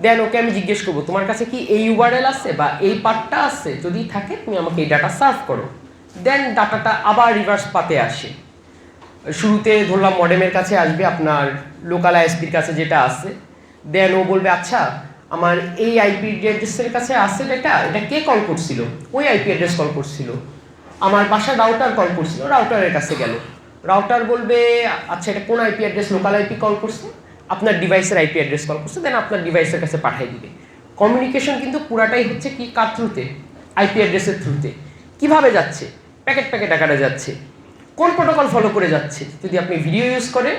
দেন ওকে আমি জিজ্ঞেস করবো তোমার কাছে কি এই ইউআরএল আছে বা এই পার্টটা আছে, যদি থাকে তুমি আমাকে এই ডাটা সার্ভ করো। দেন ডাটাটা আবার রিভার্স পাতে আসে, শুরুতে ধরলাম মডেমের কাছে আসবে, আপনার লোকাল আইএসপির কাছে যেটা আছে। দেন ও বলবে আচ্ছা আমার এই আইপি অ্যাড্রেসের কাছে আছে ডেটা, এটা কে কল করছিল, ওই আইপি অ্যাড্রেস কল করছিল। আমার বাসার রাউটার কল করছিল, রাউটারের কাছে গেল, রাউটার বলবে আচ্ছা এটা কোন IP address, local IP call করছে, আপনার ডিভাইসের আইপি অ্যাড্রেস কল করছে, দেন আপনার ডিভাইসের কাছে পাঠিয়ে দিবে। কমিউনিকেশন কিন্তু পুরাটাই হচ্ছে কি কার থ্রুতে, আইপি অ্যাড্রেসের থ্রুতে। কিভাবে যাচ্ছে, প্যাকেট প্যাকেট আকারে যাচ্ছে, কোন প্রোটোকল ফলো করে যাচ্ছে। যদি আপনি ভিডিও ইউজ করেন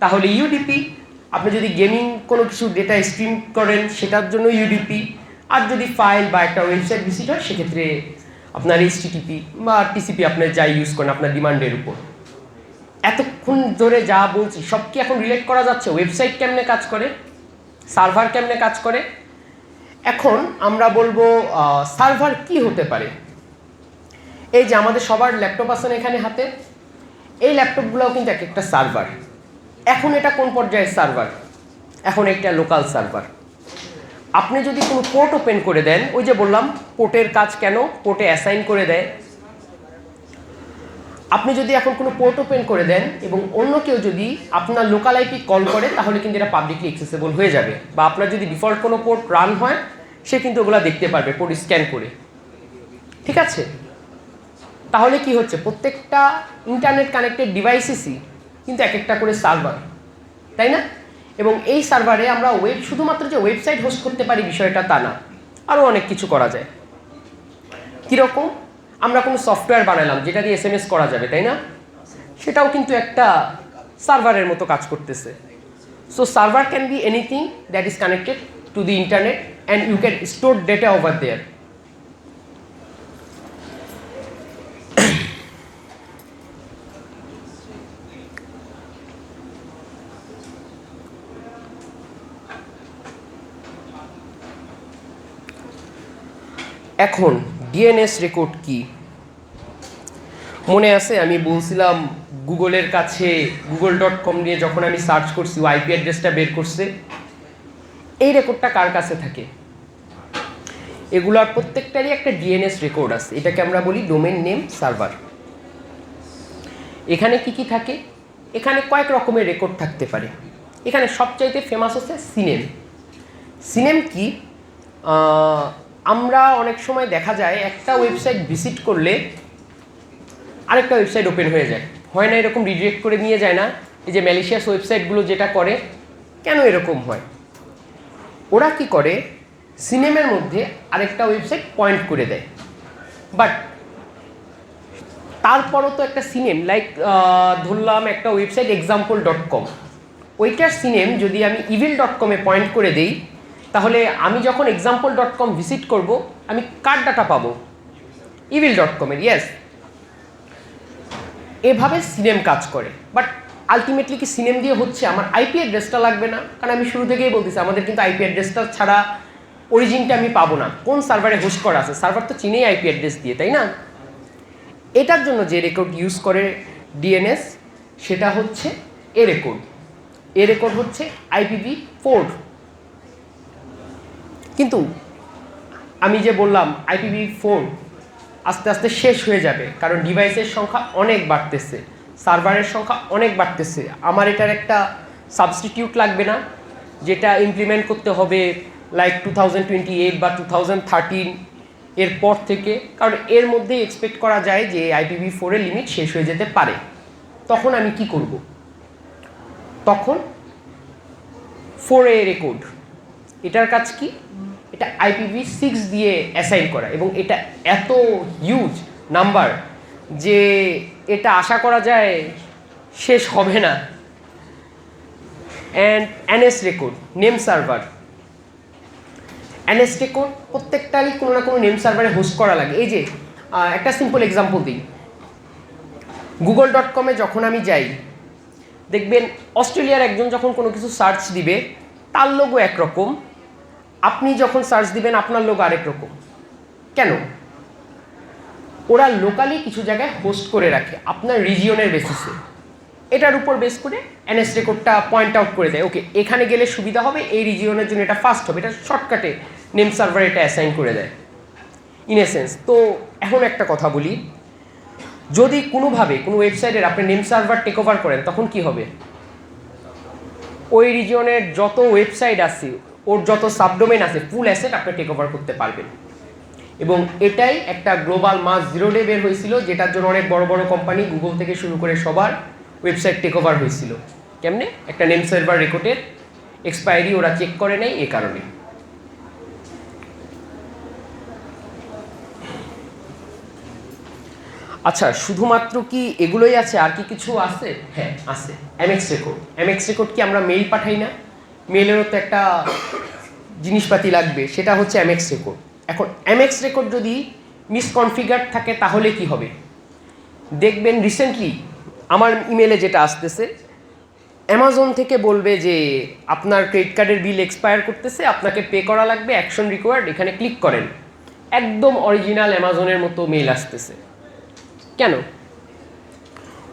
তাহলে ইউডিপি, আপনি যদি গেমিং কোনো কিছু ডেটা স্ট্রিম করেন সেটার জন্য ইউডিপি, আর যদি ফাইল বা একটা ওয়েবসাইট ভিজিট হয় সেক্ষেত্রে আপনার এইচটিটিপি বা টিসিপি আপনার যাই ইউজ করেন আপনার ডিমান্ডের উপর। এতক্ষণ ধরে যা বলছি সব কি এখন রিলেট করা যাচ্ছে, ওয়েবসাইট কেমনে কাজ করে, সার্ভার কেমনে কাজ করে। এখন আমরা বলবো সার্ভার কি হতে পারে। এই যে আমাদের সবার ল্যাপটপ আছে না এখানে হাতে, এই ল্যাপটপগুলোও কিন্তু এক একটা সার্ভার। এখন এটা কোন পর্যায়ের সার্ভার, এখন একটা লোকাল সার্ভার। আপনি যদি কোনো পোর্ট ওপেন করে দেন, ওই যে বললাম পোর্টের কাজ কেন, পোর্টে অ্যাসাইন করে দেয়। আপনি যদি এখন কোনো পোর্ট ওপেন করে দেন এবং অন্য কেউ যদি আপনার লোকাল আইপি কল করে, তাহলে কিন্তু এটা পাবলিকলি অ্যাক্সেসেবল হয়ে যাবে, বা আপনার যদি ডিফল্ট কোনো পোর্ট রান হয় সে কিন্তু ওগুলো দেখতে পারবে পোর্ট স্ক্যান করে, ঠিক আছে। তাহলে কি হচ্ছে, প্রত্যেকটা ইন্টারনেট কানেক্টেড ডিভাইসেসই কিন্তু এক একটা করে সার্ভার, তাই না? এবং এই সার্ভারে আমরা শুধুমাত্র যে ওয়েবসাইট হোস্ট করতে পারি বিষয়টা তা না, আরও অনেক কিছু করা যায়। কীরকম, আমরা কোনো সফটওয়্যার বানালাম যেটা দিয়ে এসএমএস করা যাবে, তাই না? সেটাও কিন্তু একটা সার্ভারের মতো কাজ করতেছে। So server can be anything that is connected to the internet and you can store data over there. এখন ডিএনএস রেকর্ড কি মনে আছে, আমি বলছিলাম গুগলের কাছে google.com নিয়ে যখন আমি সার্চ করছি ও আইপি অ্যাড্রেসটা বের করছে। এই রেকর্ডটা কার কাছে থাকে, এগুলার প্রত্যেকটারই একটা ডিএনএস রেকর্ড আছে, এটাকে আমরা বলি ডোমেইন নেম সার্ভার। এখানে কি কি থাকে, এখানে কয়েক রকমের রেকর্ড থাকতে পারে। এখানে সবচাইতে ফেমাস হচ্ছে সিনেম। সিনেম কি, আমরা অনেক সময় দেখা যায় একটা ওয়েবসাইট ভিজিট করলে আরেকটা ওয়েবসাইট ওপেন হয়ে যায়, হয় না এরকম রিডিরেক্ট করে নিয়ে যায় না, এই যে ম্যালিশিয়াস ওয়েবসাইটগুলো যেটা করে। কেন এরকম হয়, ওরা কি করে, সিনেমের মধ্যে আরেকটা ওয়েবসাইট পয়েন্ট করে দেয়। বাট তারপরও তো একটা সিনেম লাইক ধরলাম একটা ওয়েবসাইট example.com, ওইটার সিনেম যদি আমি evil.com-এ পয়েন্ট করে দেই, তাহলে আমি যখন example.com ভিজিট করব আমি কার ডাটা পাবো? evil.com-এর। ইয়েস, এভাবে সিনেম কাজ করে। বাট আলটিমেটলি কি সিনেম দিয়ে হচ্ছে? আমার আইপি অ্যাড্রেসটা লাগবে না, কারণ আমি শুরু থেকেই বলতেছি আমাদের কিন্তু আইপি অ্যাড্রেসটা ছাড়া অরিজিনটা আমি পাবো না। কোন সার্ভারে হোস্ট করা আছে, সার্ভার তো চিনেই আইপি অ্যাড্রেস দিয়ে, তাই না? এটার জন্য যে রেকর্ড ইউজ করে ডিএনএস, সেটা হচ্ছে এ রেকর্ড। এ রেকর্ড হচ্ছে IPv4। কিন্তু আমি যে বললাম IPv4 আস্তে আস্তে শেষ হয়ে যাবে, কারণ ডিভাইসের সংখ্যা অনেক বাড়তেছে, সার্ভারের সংখ্যা অনেক বাড়তেছে। আমার এটার একটা সাবস্টিটিউট লাগবে না, যেটা ইমপ্লিমেন্ট করতে হবে লাইক 2028 বা 2013 এর পর থেকে, কারণ এর মধ্যেই এক্সপেক্ট করা যায় যে IPv4 এর লিমিট শেষ হয়ে যেতে পারে। তখন আমি কি করব? তখন 4A রেকর্ড, এটার কাজ কি? এটা IPv6 দিয়ে অ্যাসাইন করা, এবং এটা এত হিউজ নাম্বার যে এটা আশা করা যায় শেষ হবে না। And NS record, name server. NS record প্রত্যেকটারই কোনো না কোনো নেম সার্ভারে হোস্ট করা লাগে। এই যে একটা সিম্পল এক্সাম্পল দিই, google.com-এ যখন আমি যাই, দেখবেন অস্ট্রেলিয়ার একজন যখন কোনো কিছু সার্চ দিবে তার লোগো একরকম, আপনি যখন সার্চ দিবেন আপনার লোগো আরেক রকম। কেন? ওরা লোকালি কিছু জায়গায় হোস্ট করে রাখে আপনার রিজিয়নের বেসিসে। এটার উপর বেস করে NS রেকর্ডটা পয়েন্ট আউট করে দেয়, ওকে এখানে গেলে সুবিধা হবে, এই রিজিয়নের জন্য এটা ফাস্ট হবে, এটা শর্টকাটে নেম সার্ভার এটা অ্যাসাইন করে দেয় ইন এসেন্স। তো এখন একটা কথা বলি, যদি কোনোভাবে কোনো ওয়েবসাইটের আপনি নেম সার্ভার টেক ওভার করেন, তখন কি হবে? ওই রিজিয়নের যত ওয়েবসাইট আছে, ওর যত সাবডোমেন আছে, ফুল অ্যাসেট আপনি টেক ওভার করতে পারবেন। এবং এটাই একটা গ্লোবাল মাস 0 ডে বের হয়েছিল, যেটার জন্য অনেক বড় বড় কোম্পানি গুগল থেকে শুরু করে সবার ওয়েবসাইট টেক ওভার হয়েছিল। কেমনে? একটা নেম সার্ভার রেকর্ডের এক্সপায়ারি ওরা চেক করে নেয়, এ কারণে। আচ্ছা, শুধুমাত্র কি এগুলোই আছে, আর কি কিছু আছে? হ্যাঁ আছে, MX রেকর্ড। MX রেকর্ড কি আমরা মেইল পাঠাই না? মেইলেরও তো একটা জিনিসপাতি লাগবে, সেটা হচ্ছে MX রেকর্ড। এখন MX রেকর্ড যদি মিসকনফিগার থাকে তাহলে কি হবে? দেখবেন রিসেন্টলি আমার ইমেলে যেটা আসতেছে, অ্যামাজন থেকে বলবে যে আপনার ক্রেডিট কার্ডের বিল এক্সপায়ার করতেছে, আপনাকে পে করা লাগবে, অ্যাকশন রিকোয়ার্ড, এখানে ক্লিক করেন। একদম অরিজিনাল অ্যামাজনের মতো মেইল আসতেছে। কেন?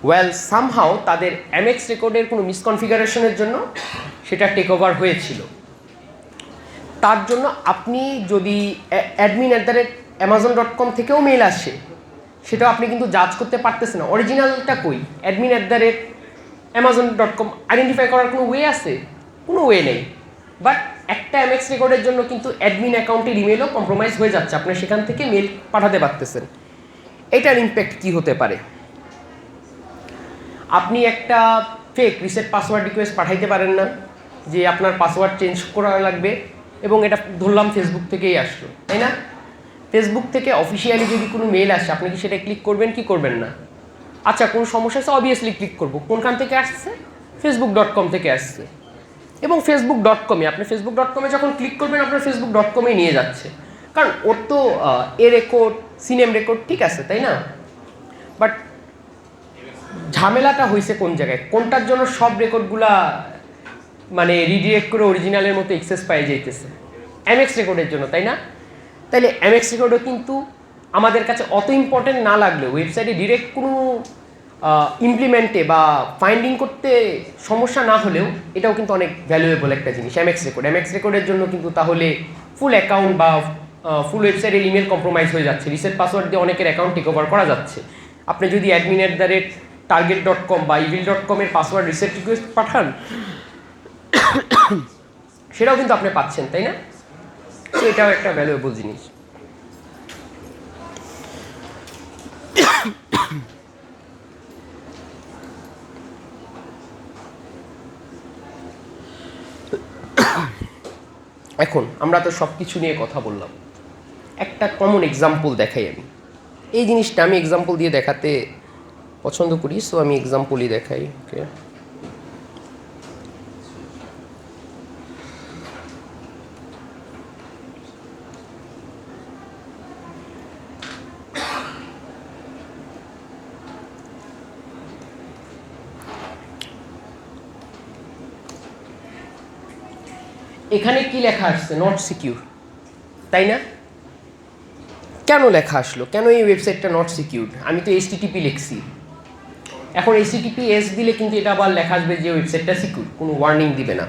ওয়েল, সামহাও তাদের MX রেকর্ডের কোনো মিসকনফিগারেশনের জন্য সেটা টেক ওভার হয়েছিল। তার জন্য আপনি যদি admin@amazon.com থেকেও মেইল আসে, সেটাও আপনি কিন্তু জাজ করতে পারতেছেন না অরিজিনালটা কই। admin@amazon.com আইডেন্টিফাই করার কোনো ওয়ে আছে? কোনো ওয়ে নেই। বাট একটা MX রেকর্ডের জন্য কিন্তু অ্যাডমিন অ্যাকাউন্টের ইমেলও কম্প্রোমাইজ হয়ে যাচ্ছে, আপনি সেখান থেকে মেল পাঠাতে পারতেছেন। এটার ইম্প্যাক্ট কি হতে পারে? আপনি একটা ফেক রিসেট পাসওয়ার্ড রিকোয়েস্ট পাঠাইতে পারেন না, যে আপনার পাসওয়ার্ড চেঞ্জ করা লাগবে, এবং এটা ধরলাম ফেসবুক থেকেই আসলো, তাই না? ফেসবুক থেকে অফিসিয়ালি যদি কোনো মেল আসে, আপনি কি সেটা ক্লিক করবেন কি করবেন না? আচ্ছা, কোনো সমস্যা আছে? অবভিয়াসলি ক্লিক করবো। কোনখান থেকে আসছে? facebook.com থেকে আসছে। এবং facebook.com-এ আপনি facebook.com-এ যখন ক্লিক করবেন, আপনার facebook.com-এ নিয়ে যাচ্ছে, কারণ ওর তো এ রেকর্ড, সিনেম রেকর্ড ঠিক আছে, তাই না? বাট ঝামেলাটা হয়েছে কোন জায়গায়? কোনটার জন্য সব রেকর্ডগুলা মানে রিডিরেক্ট করে অরিজিনালের মতো এক্সেস পাই যাইতেছে? MX রেকর্ডের জন্য, তাই না? তাইলে MX রেকর্ডও কিন্তু আমাদের কাছে অত ইম্পর্টেন্ট না লাগলেও, ওয়েবসাইটে ডিরেক্ট কোনো ইমপ্লিমেন্টে বা ফাইন্ডিং করতে সমস্যা না হলেও, এটাও কিন্তু অনেক ভ্যালুয়েবল একটা জিনিস MX রেকর্ড। MX রেকর্ডের জন্য কিন্তু তাহলে ফুল অ্যাকাউন্ট বা ফুল ওয়েবসাইটের ইমেল কম্প্রোমাইজ হয়ে যাচ্ছে, রিসেট পাসওয়ার্ড দিয়ে অনেকের অ্যাকাউন্ট টেক ওভার করা যাচ্ছে। আপনি যদি admin@target.com বা evil.com-এর পাসওয়ার্ড রিসেট রিকোয়েস্ট পাঠান, সেটাও কিন্তু আপনি পাচ্ছেন, তাই না? তো এটাও একটা ভ্যালুয়েবল জিনিস। এখন আমরা তো সব কিছু নিয়ে কথা বললাম, একটা কমন এক্সাম্পল দেখাই আমি। এই জিনিসটা আমি এক্সাম্পল দিয়ে দেখাতে পছন্দ করি, সো আমি এক্সাম্পলই দেখাই। ওকে, এখানে কি লেখা আসছে? নট সিকিউর, তাই না? কেন লেখা আসলো? কেন এই ওয়েবসাইটটা নট সিকিউর? আমি তো এইচটিটিপি লিখছি। এখন HTTPS দিলে কিন্তু এটা আবার লেখা আসবে যে ওয়েবসাইটটা সিকিউর, কোনো ওয়ার্নিং দিবে না।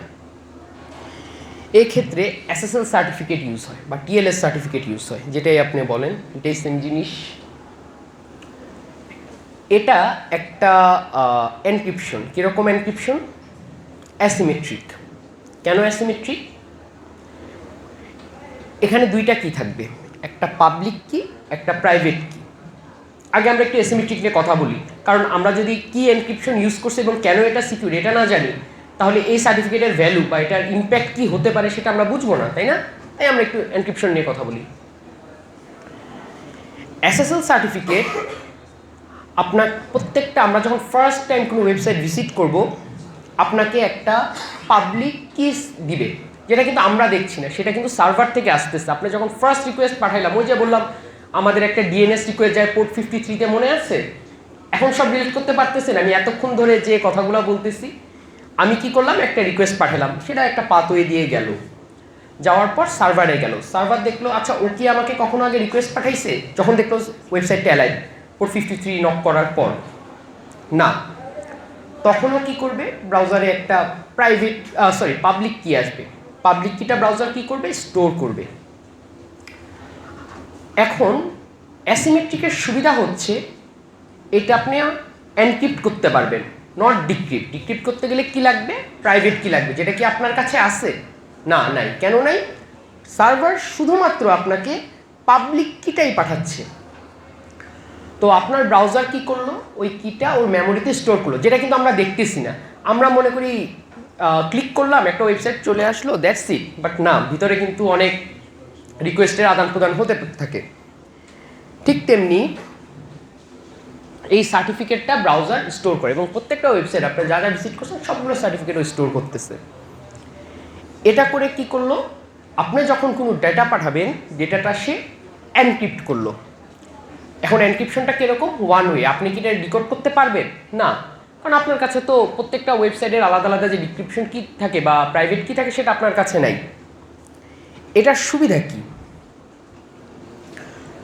এই ক্ষেত্রে SSL সার্টিফিকেট ইউজ হয় বা TLS সার্টিফিকেট ইউজ হয়, যেটাই আপনি বলেন, এটাই সেম জিনিস। এটা একটা এনক্রিপশন। কীরকম এনক্রিপশন? অ্যাসিমেট্রিক। কেন অ্যাসিমেট্রিক? এখানে দুইটা কি থাকবে, একটা পাবলিক কি, একটা প্রাইভেট কি। আগে আমরা একটু অ্যাসিমেট্রিক নিয়ে কথা বলি, কারণ আমরা যদি কি এনক্রিপশন ইউজ করছি এবং কেন এটা সিকিউর এটা না জানি, তাহলে এই সার্টিফিকেটের ভ্যালু বা এটার ইম্প্যাক্ট কি হতে পারে সেটা আমরা বুঝবো না, তাই না? তাই আমরা একটু এনক্রিপশন নিয়ে কথা বলি। SSL সার্টিফিকেট আপনার প্রত্যেকটা, আমরা যখন ফার্স্ট টাইম কোনো ওয়েবসাইট ভিজিট করব, আপনাকে একটা পাবলিক কিস দিবে, যেটা কিন্তু আমরা দেখছি না, সেটা কিন্তু সার্ভার থেকে আসতেছে। আপনি যখন ফার্স্ট রিকোয়েস্ট পাঠাইলাম, ওই যে বললাম আমাদের একটা DNS রিকোয়েস্ট যায় পোর্ট 53-তে, মনে আছে? এখন সব ডিলিট করতে পারতেছেন। আমি এতক্ষণ ধরে যে কথাগুলো বলতেছি, আমি কি করলাম, একটা রিকোয়েস্ট পাঠালাম, সেটা একটা পাথওয়ে দিয়ে গেল, যাওয়ার পর সার্ভারে গেল, সার্ভার দেখলো আচ্ছা ও কি আমাকে কখনো আগে রিকোয়েস্ট পাঠাইছে, যখন দেখলো ওয়েবসাইটটা অ্যালাইভ পোর্ট 53 নক করার পর না, তখনও কি করবে, ব্রাউজারে একটা পাবলিক কি আসবে, পাবলিক কিটা ব্রাউজার কি করবে, স্টোর করবে। এখন অ্যাসিমেট্রিকের সুবিধা হচ্ছে এটা আপনি এনক্রিপ্ট করতে পারবেন, নট ডিক্রিপ্ট। ডিক্রিপ্ট করতে গেলে কি লাগবে, প্রাইভেট কি লাগবে, যেটা কি আপনার কাছে আছে না, নাই। কেন নাই? সার্ভার শুধুমাত্র আপনাকে পাবলিক কিটাই পাঠাচ্ছে। তো আপনার ব্রাউজার কি করলো, ওই কিটা ওর মেমোরিতে স্টোর করলো, যেটা কিন্তু আমরা দেখতেছি না। আমরা মনে করি ক্লিক করলাম, একটা ওয়েবসাইট চলে আসলো, দ্যাটস ইট। বাট না, ভিতরে কিন্তু অনেক রিকোয়েস্টের আদান প্রদান হতে থাকে। ঠিক তেমনি এই সার্টিফিকেটটা ব্রাউজার স্টোর করে, এবং প্রত্যেকটা ওয়েবসাইট আপনি যা যা ভিজিট করছেন সবগুলো সার্টিফিকেটও স্টোর করতেছে। এটা করে কি করলো, আপনি যখন কোনো ডেটা পাঠাবেন, ডেটাটা সে এনক্রিপ্ট করলো। এখন এনক্রিপশনটা কীরকম? One way. আপনি কি এটা ডিকোড করতে পারবেন না, কারণ আপনার কাছে তো প্রত্যেকটা ওয়েবসাইটের আলাদা আলাদা যে ডিক্রিপশন কি থাকে বা প্রাইভেট কি থাকে সেটা আপনার কাছে নাই। এটার সুবিধা কি?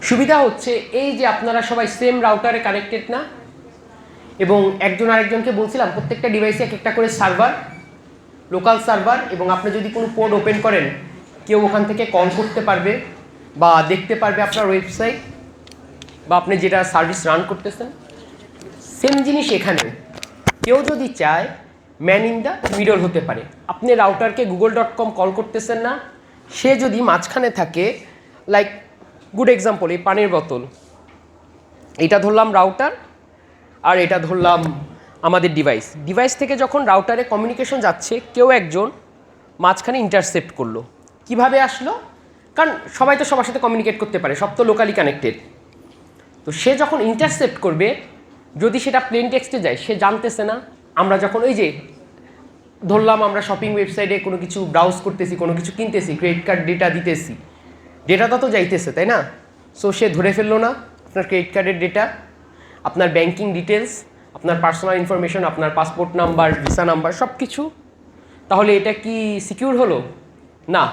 সুবিধা হচ্ছে এই যে আপনারা সবাই সেম রাউটারে কানেক্টেড না, এবং একজন আরেকজনকে বলছিলাম প্রত্যেকটা ডিভাইসে এক একটা করে সার্ভার, লোকাল সার্ভার, এবং আপনি যদি কোনো পোর্ট ওপেন করেন, কেউ ওখান থেকে কল করতে পারবে বা দেখতে পারবে আপনার ওয়েবসাইট বা আপনি যেটা সার্ভিস রান করতেছেন। সেম জিনিস এখানে, কেউ যদি চায় ম্যান ইন দ্য মিডল হতে পারে। আপনি রাউটারকে google.com কল করতেছেন না, সে যদি মাঝখানে থাকে, লাইক গুড এক্সাম্পল, এই পানির বোতল, এটা ধরলাম রাউটার আর এটা ধরলাম আমাদের ডিভাইস থেকে যখন রাউটারে কমিউনিকেশন যাচ্ছে, কেউ একজন মাঝখানে ইন্টারসেপ্ট করলো। কিভাবে আসলো? কারণ সবাই তো সবার সাথে কমিউনিকেট করতে পারে, সব তো লোকালি কানেক্টেড। তো সে যখন ইন্টারসেপ্ট করবে, যদি সেটা প্লেন টেক্সটে যায়, সে জানতেছে না। আমরা যখন ওই যে ধরলাম আমরা শপিং ওয়েবসাইটে কোনো কিছু ব্রাউজ করতেছি, কোনো কিছু কিনতেছি, ক্রেডিট কার্ড ডেটা দিতেছি, ডেটাটা তো যাইতেছে, তাই না? সো সে ধরে ফেললো না আপনার ক্রেডিট কার্ডের ডেটা, আপনার ব্যাংকিং ডিটেলস, আপনার পার্সোনাল ইনফরমেশন, আপনার পাসপোর্ট নাম্বার, ভিসা নাম্বার, সব কিছু। তাহলে এটা কি সিকিউর হলো? না।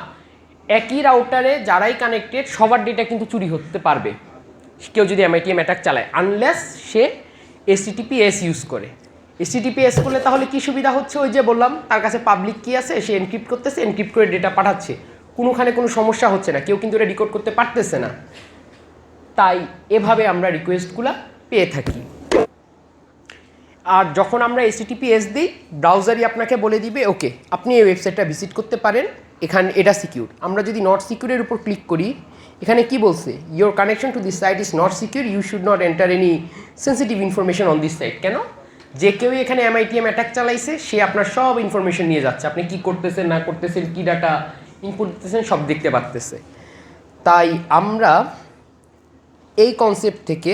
একই রাউটারে যারাই কানেক্টেড সবার ডেটা কিন্তু চুরি হতে পারবে, কেউ যদি MITM অ্যাটাক চালায়, আনলেস সে HTTPS ইউজ করে। HTTPS করলে তাহলে কি সুবিধা হচ্ছে, ওই যে বললাম তার কাছে পাবলিক কি আছে, সে এনক্রিপ্ট করতেছে, এনক্রিপ্ট করে ডেটা পাঠাচ্ছে, কোনোখানে কোনো সমস্যা হচ্ছে না, কেউ কিন্তু এটা ডিকোড করতে পারতেছে না। তাই এভাবে আমরা রিকোয়েস্টগুলো পেয়ে থাকি। আর যখন আমরা HTTPS দিই, ব্রাউজারই আপনাকে বলে দিবে ওকে আপনি এই ওয়েবসাইটটা ভিজিট করতে পারেন, এখানে এটা সিকিউর। আমরা যদি নট সিকিউরের উপর ক্লিক করি, এখানে কি বলছে, your connection to this site is not secure, you should not enter any sensitive information on this site. কেন? যে কেউই এখানে MITM অ্যাটাক চালাইছে, সে আপনার সব ইনফরমেশন নিয়ে যাচ্ছে, আপনি কি করতেছেন না করতেছেন, কি ডাটা ইনপুট দিতেছেন সব দেখতে পারতেছে। তাই আমরা এই কনসেপ্ট থেকে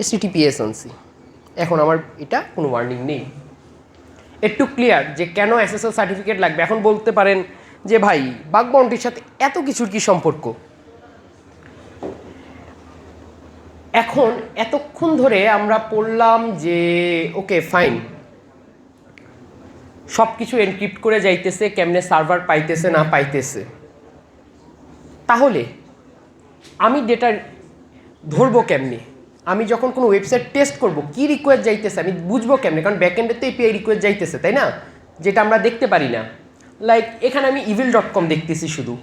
HTTPS আনছি। এখন আমার এটা কোনো ওয়ার্নিং নেই, একটু ক্লিয়ার যে কেন SSL সার্টিফিকেট লাগবে। এখন বলতে পারেন যে ভাই বাগ বাউন্টির সাথে এত কিছুর কি সম্পর্ক। এখন এতক্ষণ ধরে আমরা পড়লাম যে ওকে ফাইন, সব কিছু এনক্রিপ্ট করে যাইতেছে, কেমনে সার্ভার পাইতেছে না পাইতেছে। তাহলে আমি ডেটা ধরবো কেমনে? আমি যখন কোনো ওয়েবসাইট টেস্ট করব কি রিকোয়েস্ট যাইতেছে আমি বুঝবো কেমনে? কারণ ব্যাকএন্ডে তো এপিআই রিকোয়েস্ট যাইতেছে, তাই না, যেটা আমরা দেখতে পারি না। লাইক এখানে আমি evil.com দেখতেছি শুধু,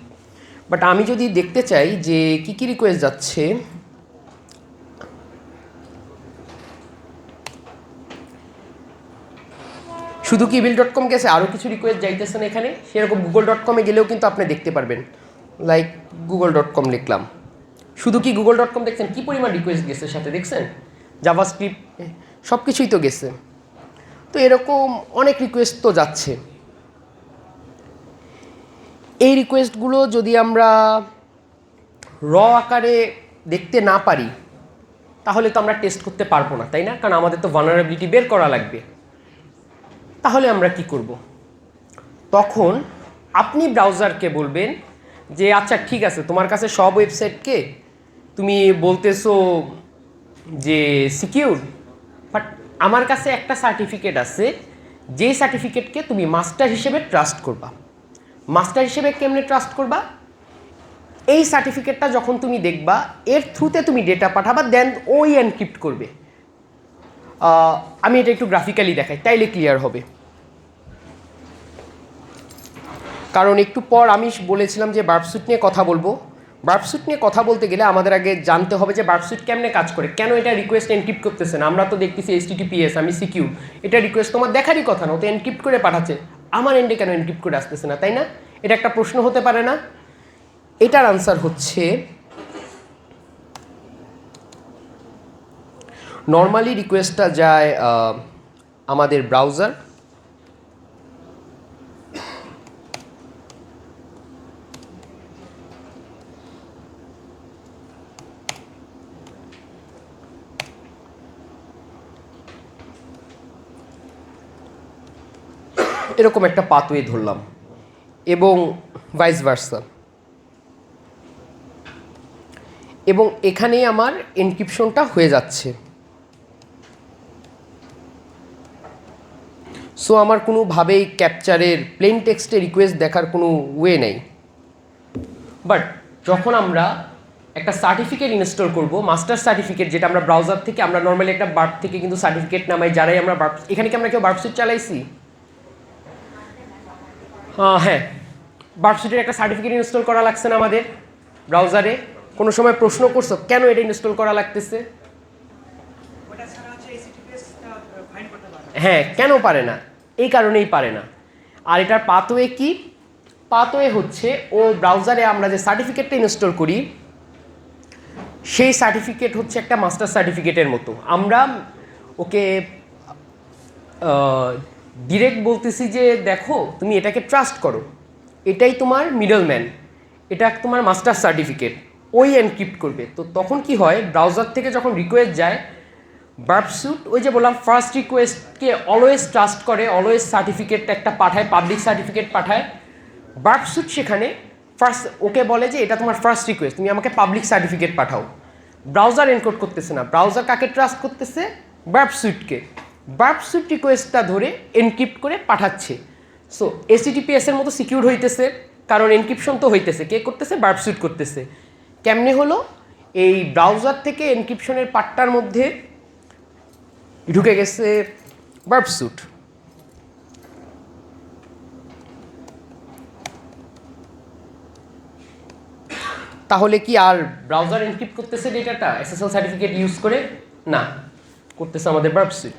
বাট আমি যদি দেখতে চাই যে কি রিকোয়েস্ট যাচ্ছে, শুধু কি evil.com গেছে, আরও কিছু রিকোয়েস্ট যাইতেছে না এখানে, সেরকম google.com গেলেও কিন্তু আপনি দেখতে পারবেন। লাইক google.com লিখলাম, শুধু কি google.com দেখছেন কি পরিমাণ রিকোয়েস্ট গেছে সাথে, দেখছেন জাভাস্ক্রিপ্ট সব কিছুই তো গেছে। তো এরকম অনেক রিকোয়েস্ট তো যাচ্ছে। এই রিকোয়েস্টগুলো যদি আমরা র আকারে দেখতে না পারি তাহলে তো আমরা টেস্ট করতে পারবো না, তাই না? কারণ আমাদের তো ভালনারেবিলিটি বের করা লাগবে। তাহলে আমরা কি করব? তখন আপনি ব্রাউজারকে বলবেন যে আচ্ছা ঠিক আছে, তোমার কাছে সব ওয়েবসাইটকে তুমি বলতেছো যে সিকিউর, বাট আমার কাছে একটা সার্টিফিকেট আছে, যে সার্টিফিকেটকে তুমি মাস্টার হিসেবে ট্রাস্ট করবা। মাস্টার হিসেবে কেমনে ট্রাস্ট করবা? এই সার্টিফিকেটটা যখন তুমি দেখবা, এর থ্রুতে তুমি ডেটা পাঠাবা, দেন ওই এনক্রিপ্ট করবে। আমি এটা একটু গ্রাফিক্যালি দেখাই, তাইলে ক্লিয়ার হবে। কারণ একটু পর আমি বলেছিলাম যে বার্বস্যুট নিয়ে কথা বলবো। বার্বস্যুট নিয়ে কথা বলতে গেলে আমাদের আগে জানতে হবে যে বার্বস্যুট কেমনে কাজ করে, কেন এটা রিকোয়েস্ট এনক্রিপ্ট করতেছে না। আমরা তো দেখতেছি HTTPS, আমি সিকিউর, এটা রিকোয়েস্ট তোমার দেখারই কথা না, ও তো এনক্রিপ্ট করে পাঠাচ্ছে, আমার এন্ডে কেন এনক্রিপ্ট করে আসতেছে না, তাই না? এটা একটা প্রশ্ন হতে পারে না? এটার আনসার হচ্ছে নর্মালি রিকোয়েস্টটা যায় আমাদের ব্রাউজার, এরকম একটা পাথওয়ে ধরলাম, এবং ভাইস ভার্সা, এবং এখানেই আমার এনক্রিপশনটা হয়ে যাচ্ছে। সো আমার কোনোভাবেই ক্যাপচারের প্লেন টেক্সটে রিকোয়েস্ট দেখার কোনো ওয়ে নেই। বাট যখন আমরা একটা সার্টিফিকেট ইনস্টল করব, মাস্টার সার্টিফিকেট, যেটা আমরা ব্রাউজার থেকে, আমরা নর্মালি একটা বার্ব থেকে কিন্তু সার্টিফিকেট নামাই, যারাই আমরা বার্ব, এখানে কি আমরা কেউ বার্বস্যুট চালাইছি? হ্যাঁ, বার্বস্যুটের একটা সার্টিফিকেট ইনস্টল করা লাগছে না আমাদের ব্রাউজারে? কোনো সময় প্রশ্ন করছো কেন এটা ইনস্টল করা লাগতেছে? হ্যাঁ, কেন পারে না? এই কারণেই পারে না। আর এটার পাথওয়ে কি? পাথওয়ে হচ্ছে ও ব্রাউজারে আমরা যে সার্টিফিকেটটা ইনস্টল করি, সেই সার্টিফিকেট হচ্ছে একটা মাস্টার সার্টিফিকেটের মতো। আমরা ওকে ডিরেক্ট বলতেছি যে দেখো তুমি এটাকে ট্রাস্ট করো, এটাই তোমার মিডলম্যান, এটা তোমার মাস্টার সার্টিফিকেট, ওই এনক্রিপ্ট করবে। তো তখন কি হয়, ব্রাউজার থেকে যখন রিকোয়েস্ট যায়, বার্বস্যুট ওই যে বললাম ফার্স্ট রিকোয়েস্টকে অলওয়েজ ট্রাস্ট করে, অলওয়েজ সার্টিফিকেট একটা পাঠায়, পাবলিক সার্টিফিকেট পাঠায়। বার্বস্যুট সেখানে ফার্স্ট ওকে বলে যে এটা তোমার ফার্স্ট রিকোয়েস্ট, তুমি আমাকে পাবলিক সার্টিফিকেট পাঠাও। ব্রাউজার এনকোড করতেছে না, ব্রাউজার কাকে ট্রাস্ট করতেছে? বার্বস্যুটকে। বার্বস্যুট রিকোয়েস্টটা ধরে এনক্রিপ্ট করে পাঠাচ্ছে। সো HTTPS এর মতো সিকিউর হইতেছে, কারণ এনক্রিপশন তো হইতেছে, কে করতেছে? বার্বস্যুট করতেছে। কেমনে হলো? এই ব্রাউজার থেকে এনক্রিপশনের পার্টটার মধ্যে ঢুকে গেছে বার্বস্যুট। তাহলে কি আর ব্রাউজার এনক্রিপ্ট করতেছে ডেটাটা SSL সার্টিফিকেট ইউজ করে? না, করতেছে আমাদের বার্বস্যুট।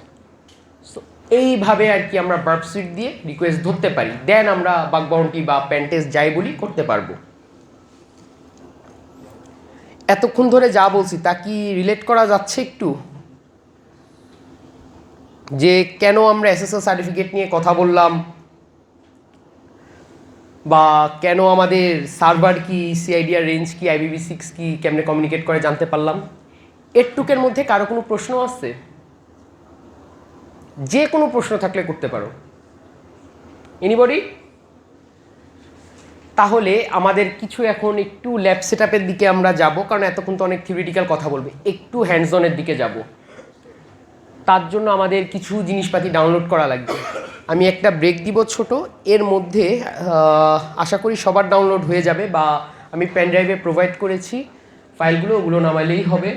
সো এইভাবে আর কি আমরা বার্বস্যুট দিয়ে রিকোয়েস্ট ধরতে পারি, দেন আমরা বাগ বাউন্টি বা পেনটেস্ট যাই বলি করতে পারবো। এতক্ষণ ধরে যা বলছি তা কি রিলেট করা যাচ্ছে একটু? যে কেন আমরা SSL সার্টিফিকেট নিয়ে কথা বললাম? বা কেন আমাদের সার্ভার কি, সিআইডিআর রেঞ্জ কি, IPv6 কি, কেমনে কমিউনিকেট করে জানতে পারলাম। এরটুকের মধ্যে কারো কোনো প্রশ্ন আছে? যে কোনো প্রশ্ন থাকলে করতে পারো। এনিবডি? তাহলে আমাদের কিছু এখন একটু ল্যাব সেটআপের দিকে আমরা যাব, কারণ এতক্ষণ তো অনেক থিওরিটিক্যাল কথা বলবে, একটু হ্যান্ডস অনের দিকে যাব। তার জন্য আমাদের কিছু জিনিসপাতি ডাউনলোড করা লাগবে। আমি একটা ব্রেক দিব ছোট, এর মধ্যে আশা করি সবার ডাউনলোড হয়ে যাবে, বা আমি পেন ড্রাইভে প্রোভাইড করেছি ফাইলগুলো, ওগুলো নামাইলেই হবে।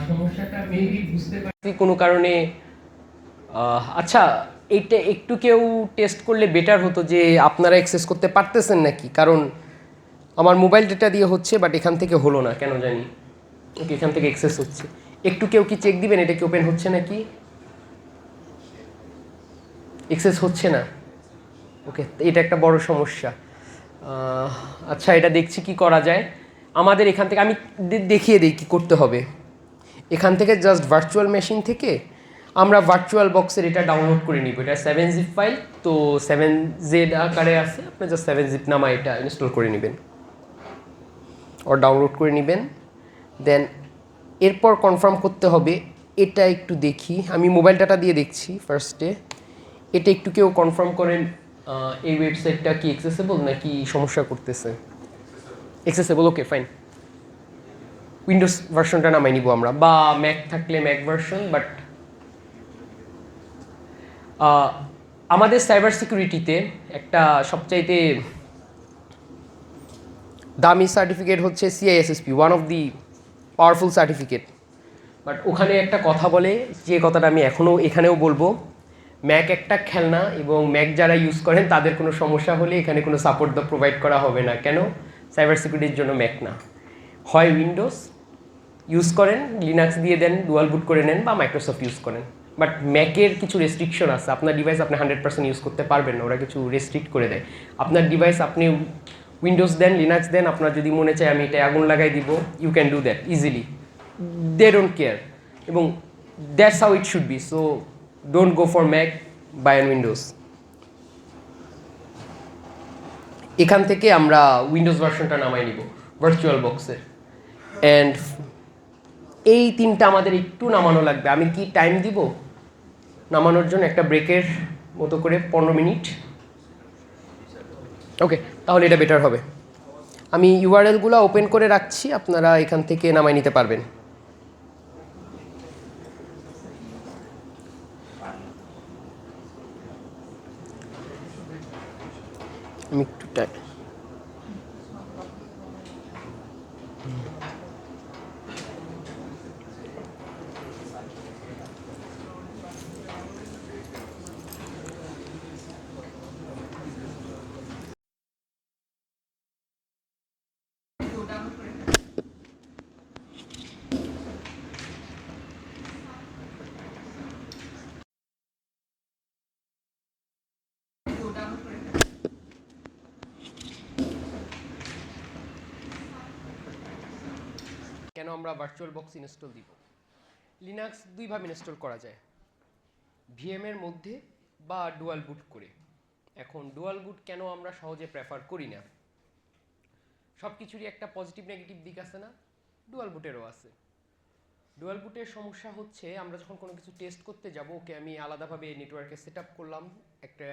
সমস্যাটা মেবি বুঝতে পারছি কোনো কারণে। আচ্ছা, এইটা একটু কেউ টেস্ট করলে বেটার হতো যে আপনারা অ্যাক্সেস করতে পারতেছেন নাকি, কারণ আমার মোবাইল ডেটা দিয়ে হচ্ছে, বাট এখান থেকে হলো না কেন জানি। ওকে, এখান থেকে অ্যাক্সেস হচ্ছে। একটু কেউ কি চেক দিবেন এটা কি ওপেন হচ্ছে নাকি? অ্যাক্সেস হচ্ছে না। ওকে, এটা একটা বড় সমস্যা। আচ্ছা, এটা দেখছি কি করা যায়। আমাদের এখান থেকে আমি দেখিয়ে দিই কী করতে হবে। এখান থেকে জাস্ট ভার্চুয়াল মেশিন থেকে আমরা ভার্চুয়াল বক্সের এটা ডাউনলোড করে নিব। এটা 7zip ফাইল, তো 7z আকারে আছে, আপনি জাস্ট 7zip নামা এটা ইনস্টল করে নেবেন ওর ডাউনলোড করে নেবেন। দেন এরপর কনফার্ম করতে হবে। এটা একটু দেখি, আমি মোবাইল ডাটা দিয়ে দেখছি ফার্স্টে। এটা একটু কেউ কনফার্ম করেন এই ওয়েবসাইটটা কি অ্যাক্সেসেবল নাকি সমস্যা করতেছে। Accessible, okay fine. উইন্ডোজ ভার্সনটা নামাই নিব আমরা, বা ম্যাক থাকলে ম্যাক ভার্সন। বাট আমাদের সাইবার সিকিউরিটিতে একটা সবচাইতে দামি সার্টিফিকেট হচ্ছে CISSP, one of the powerful certificate. But ওখানে একটা কথা বলে, যে কথাটা আমি এখানেও বলবো, ম্যাক একটা খেলনা, এবং ম্যাক যারা ইউজ করেন তাদের কোনো সমস্যা হলে এখানে কোনো সাপোর্ট প্রোভাইড করা হবে না। কেন? সাইবার সিকিউরিটির জন্য ম্যাক না, হয় উইন্ডোজ ইউজ করেন, লিনাক্স দিয়ে দেন, ডুয়াল বুট করে নেন, বা মাইক্রোসফট ইউজ করেন। বাট ম্যাকের কিছু রেস্ট্রিকশন আছে, আপনার ডিভাইস আপনি 100% ইউজ করতে পারবেন না, ওরা কিছু রেস্ট্রিক্ট করে দেয়। আপনার ডিভাইস আপনি উইন্ডোজ দেন, লিনাক্স দেন, আপনার যদি মনে চায় আমি এটা আগুন লাগাই দিব, you can do that easily. They don't care, এবং that's how it should be. So don't go for Mac, buy an Windows. এখান থেকে আমরা উইন্ডোজ ভার্সনটা নামাই নিব ভার্চুয়াল বক্সের। অ্যান্ড এই তিনটা আমাদের একটু নামানো লাগবে। আমি কি টাইম দিব নামানোর জন্য? একটা ব্রেকের মতো করে 15 মিনিট। ওকে, তাহলে এটা বেটার হবে। আমি ইউআরএলগুলো ওপেন করে রাখছি, আপনারা এখান থেকে নামাই নিতে পারবেন। আমি একটু টাইম কেন আমরা ভার্চুয়াল বক্স ইনস্টল দিব? লিনাক্স দুইভাবে ইনস্টল করা যায়, ভিএমের মধ্যে বা ডুয়াল বুট করে। এখন ডুয়াল বুট কেন আমরা সহজে প্রেফার করি না? সব কিছুরই একটা পজিটিভ নেগেটিভ দিক আছে না? ডুয়াল বুটেরও আছে। ডুয়াল বুটের সমস্যা হচ্ছে, আমরা যখন কোনো কিছু টেস্ট করতে যাব, ওকে আমি আলাদাভাবে নেটওয়ার্কে সেট আপ করলাম, একটা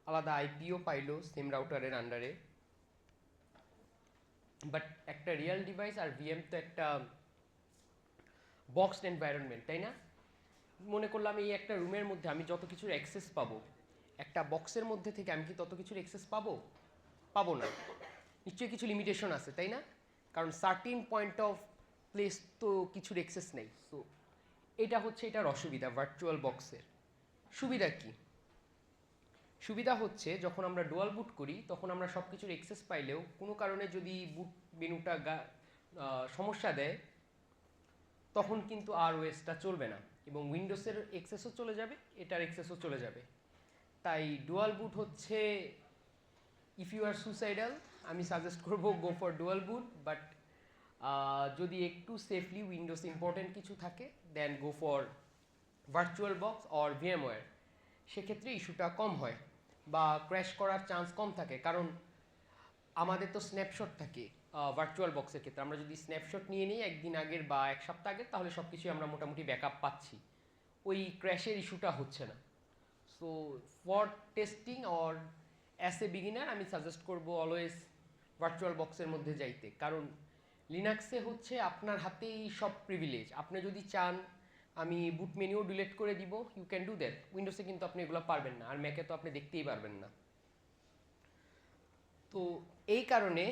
আলাদা আইপিও পাইলো সেম রাউটারের আন্ডারে, বাট একটা রিয়েল ডিভাইস আর ভিএম তো একটা বক্সড এনভায়রনমেন্ট, তাই না? মনে করলাম এই একটা রুমের মধ্যে আমি যত কিছুর অ্যাক্সেস পাবো, একটা বক্সের মধ্যে থেকে আমি কি তত কিছুর অ্যাক্সেস পাবো? পাবো না। নিশ্চয়ই কিছু লিমিটেশন আছে, তাই না? কারণ সার্টিন পয়েন্ট অফ প্লেস তো কিছুর অ্যাক্সেস নেই। সো এটা হচ্ছে এটার অসুবিধা ভার্চুয়াল বক্সের। সুবিধা কি? সুবিধা হচ্ছে যখন আমরা ডুয়াল বুট করি তখন আমরা সব কিছুর অ্যাক্সেস পাইলেও কোনো কারণে যদি বুট মেনুটা সমস্যা দেয়, তখন কিন্তু আর ওএসটা চলবে না, এবং উইন্ডোজের অ্যাক্সেসও চলে যাবে, এটার অ্যাক্সেসও চলে যাবে। তাই ডুয়াল বুট হচ্ছে, ইফ ইউ আর সুসাইডাল, আমি সাজেস্ট করবো go for dual boot. But যদি একটু সেফলি উইন্ডোজ ইম্পর্টেন্ট কিছু থাকে, then go for virtual box or VMware. সেক্ষেত্রে ইস্যুটা কম হয় বা ক্র্যাশ করার চান্স কম থাকে, কারণ আমাদের তো স্ন্যাপশট থাকে ভার্চুয়াল বক্সের ক্ষেত্রে। আমরা যদি স্ন্যাপশট নিয়ে নিই একদিন আগের বা এক সপ্তাহ আগের, তাহলে সব কিছুই আমরা মোটামুটি ব্যাকআপ পাচ্ছি, ওই ক্র্যাশের ইস্যুটা হচ্ছে না। So for testing or as a beginner আমি সাজেস্ট করবো অলওয়েজ ভার্চুয়াল বক্সের মধ্যে যাইতে, কারণ লিনাক্সে হচ্ছে আপনার হাতেই সব প্রিভিলেজ। আপনি যদি চান আমি বুট মেনুও ডিলিট করে দিব, ইউ ক্যান ডু দ্যাট। উইন্ডোজে কিন্তু আপনি এগুলো পারবেন না, আর ম্যাকে তো আপনি দেখতেই পারবেন না। তো এই কারণে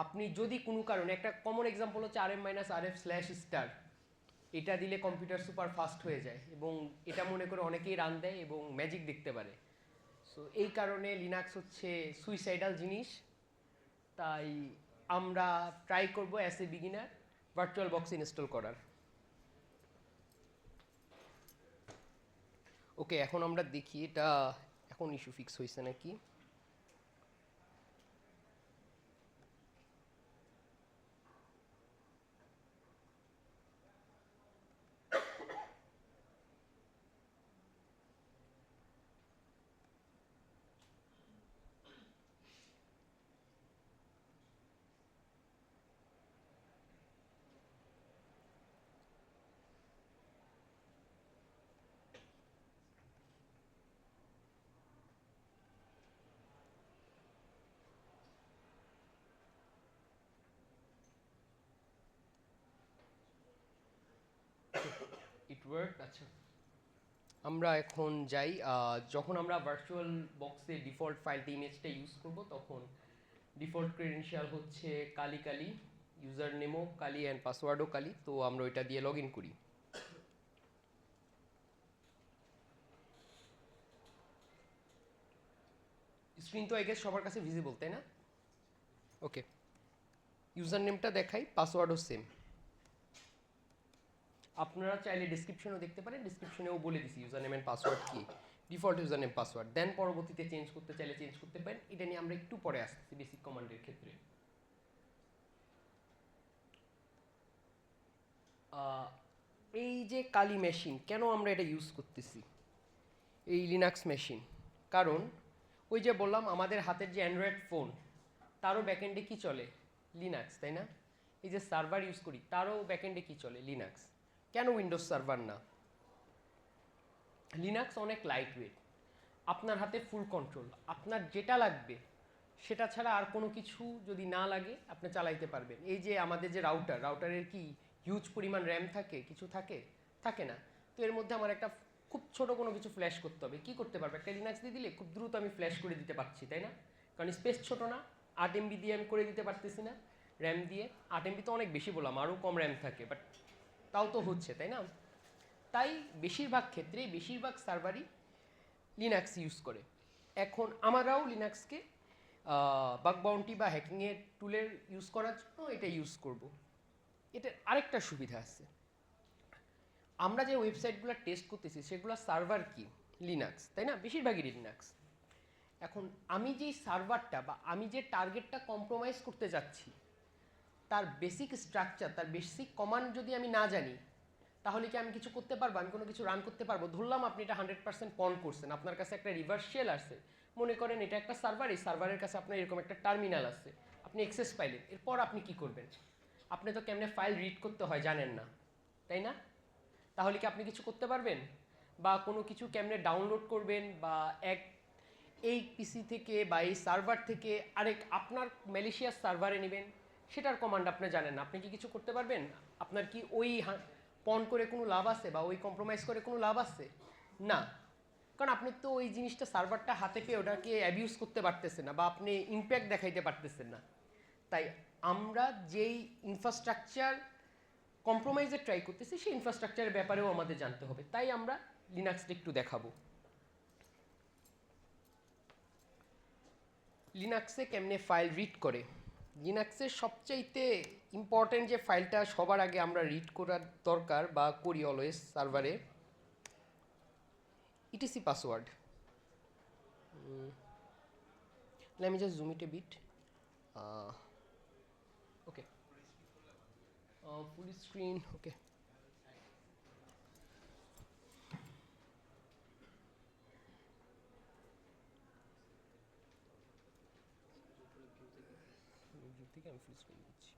আপনি যদি কোনো কারণে, একটা কমন এক্সাম্পল হচ্ছে rm-rf/স্টার, এটা দিলে কম্পিউটার সুপার ফাস্ট হয়ে যায় এবং এটা মনে করে অনেকেই রান দেয় এবং ম্যাজিক দেখতে পারে। সো এই কারণে লিনাক্স হচ্ছে সুইসাইডাল জিনিস। তাই আমরা ট্রাই করবো as a beginner virtual box install করার। ওকে, এখন আমরা দেখি এটা এখন ইস্যু ফিক্স হয়েছে নাকি। It work. আচ্ছা, আমরা এখন যাই। যখন আমরা ভার্চুয়াল বক্সে ডিফল্ট ফাইলটা ইমেজটা ইউজ করব, তখন ডিফল্ট ক্রেডেনশিয়াল হচ্ছে কালি কালি, ইউজার নেমও কালি অ্যান্ড পাসওয়ার্ডও কালি। তো আমরা ওইটা দিয়ে লগ ইন করি। স্ক্রিন তো আই গেস সবার কাছে ভিজিবল, তাই না? ওকে, ইউজার নেমটা দেখাই, পাসওয়ার্ডও সেম। আপনারা চাইলে ডিসক্রিপশনও দেখতে পারেন, ডিসক্রিপশনেও বলে দিছি ইউজার নেম অ্যান্ড পাসওয়ার্ড কি, ডিফল্ট ইউজার নেম পাসওয়ার্ড। দেন পরবর্তীতে চেঞ্জ করতে চাইলে চেঞ্জ করতে পারেন। এটা নিয়ে আমরা একটু পরে আসতেছি বেসিক কমান্ডের ক্ষেত্রে। এই যে কালি মেশিন, কেন আমরা এটা ইউজ করতেছি এই লিনাক্স মেশিন? কারণ ওই যে বললাম আমাদের হাতের যে অ্যান্ড্রয়েড ফোন, তারও ব্যাকএন্ডে কি চলে? লিনাক্স, তাই না? এই যে সার্ভার ইউজ করি, তারও ব্যাকএন্ডে কি চলে? লিনাক্স। কেন উইন্ডোজ সার্ভার না? লিনাক্স অনেক লাইট ওয়েট, আপনার হাতে ফুল কন্ট্রোল, আপনার যেটা লাগবে সেটা ছাড়া আর কোনো কিছু যদি না লাগে আপনি চালাইতে পারবেন। এই যে আমাদের যে রাউটারের কি হিউজ পরিমাণ র্যাম থাকে? কিছু থাকে? থাকে না। তো এর মধ্যে আমার একটা খুব ছোট কোনো কিছু ফ্ল্যাশ করতে হবে, কি করতে পারবে? একটা লিনাক্স দিয়ে দিলে খুব দ্রুত আমি ফ্ল্যাশ করে দিতে পারছি, তাই না? কারণ স্পেস ছোট না, 8 MB দিয়ে আমি করে দিতে পারতেছি না র্যাম দিয়ে। 8 MB তো অনেক বেশি বললাম, আরও কম র্যাম থাকে, বাট তাও তো হচ্ছে, তাই না? তাই বেশিরভাগ ক্ষেত্রেই বেশিরভাগ সার্ভারই লিনাক্স ইউজ করে। এখন আমরাও লিনাক্সকে বাগ বাউন্টি বা হ্যাকিংয়ের টুলের ইউজ করার জন্য এটা ইউজ করব। এটার আরেকটা সুবিধা আছে, আমরা যে ওয়েবসাইটগুলো টেস্ট করতেছি সেগুলো সার্ভার কি? লিনাক্স, তাই না? বেশিরভাগই লিনাক্স। এখন আমি যেই সার্ভারটা বা আমি যে টার্গেটটা কম্প্রোমাইজ করতে যাচ্ছি, তার বেসিক স্ট্রাকচার, তার বেসিক কমান্ড যদি আমি না জানি, তাহলে কি আমি কিছু করতে পারবো? আমি কোনো কিছু রান করতে পারবো? ধরলাম আপনি এটা 100% পন করছেন, আপনার কাছে একটা রিভার্স শেল আসছে, মনে করেন এটা একটা সার্ভার, এই সার্ভারের কাছে আপনার এরকম একটা টার্মিনাল আছে, আপনি অ্যাক্সেস পাইলেন, এরপর আপনি কি করবেন? আপনি তো কেমনে ফাইল রিড করতে হয় জানেন না, তাই না? তাহলে কি আপনি কিছু করতে পারবেন? বা কোনো কিছু কেমনে ডাউনলোড করবেন, বা এই পিসি থেকে বা এই সার্ভার থেকে আরেক আপনার ম্যালিশিয়াস সার্ভারে নেবেন, সেটার কমান্ড আপনি জানেন না, আপনি কি কিছু করতে পারবেন? আপনার কি ওই পন করে কোনো লাভ আছে বা ওই কম্প্রোমাইজ করে কোনো লাভ আছে? না, কারণ আপনি তো ওই জিনিসটা সার্ভারটা হাতে পেয়ে ওটাকে অ্যাবিউজ করতে পারতেছেন না বা আপনি ইম্প্যাক্ট দেখাইতে পারতেছেন না। তাই আমরা যেই ইনফ্রাস্ট্রাকচার কম্প্রোমাইজে ট্রাই করতেছি সেই ইনফ্রাস্ট্রাকচারের ব্যাপারেও আমাদের জানতে হবে। তাই আমরা লিনাক্সটা একটু দেখাবো। লিনাক্সে কেমনে ফাইল রিড করে। লিনাক্সের সবচাইতে ইম্পর্টেন্ট যে ফাইলটা সবার আগে আমরা রিড করার দরকার বা করি অলওয়েজ সার্ভারে, etc password. let me just zoom it a bit. Okay, full screen. Okay, থেকে আমি ফুল স্ক্রিন দিচ্ছি।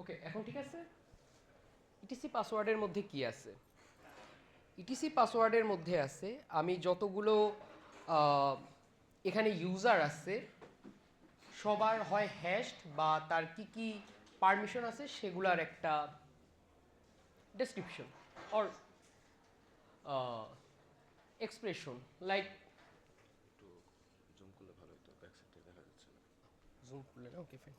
ওকে, এখন ঠিক আছে। ইটিসি পাসওয়ার্ডের মধ্যে কি আছে? ইটিসি পাসওয়ার্ডের মধ্যে আছে আমি যতগুলো এখানে ইউজার আছে সবার হয় হ্যাশড বা তার কি কি পারমিশন আছে সেগুলার একটা ডেসক্রিপশন অর এক্সপ্রেশন লাইক একটু জুম করলে ভালো হতো, ব্যাক সাইডে দেখা যাচ্ছে না। জুম করলে না, okay fine.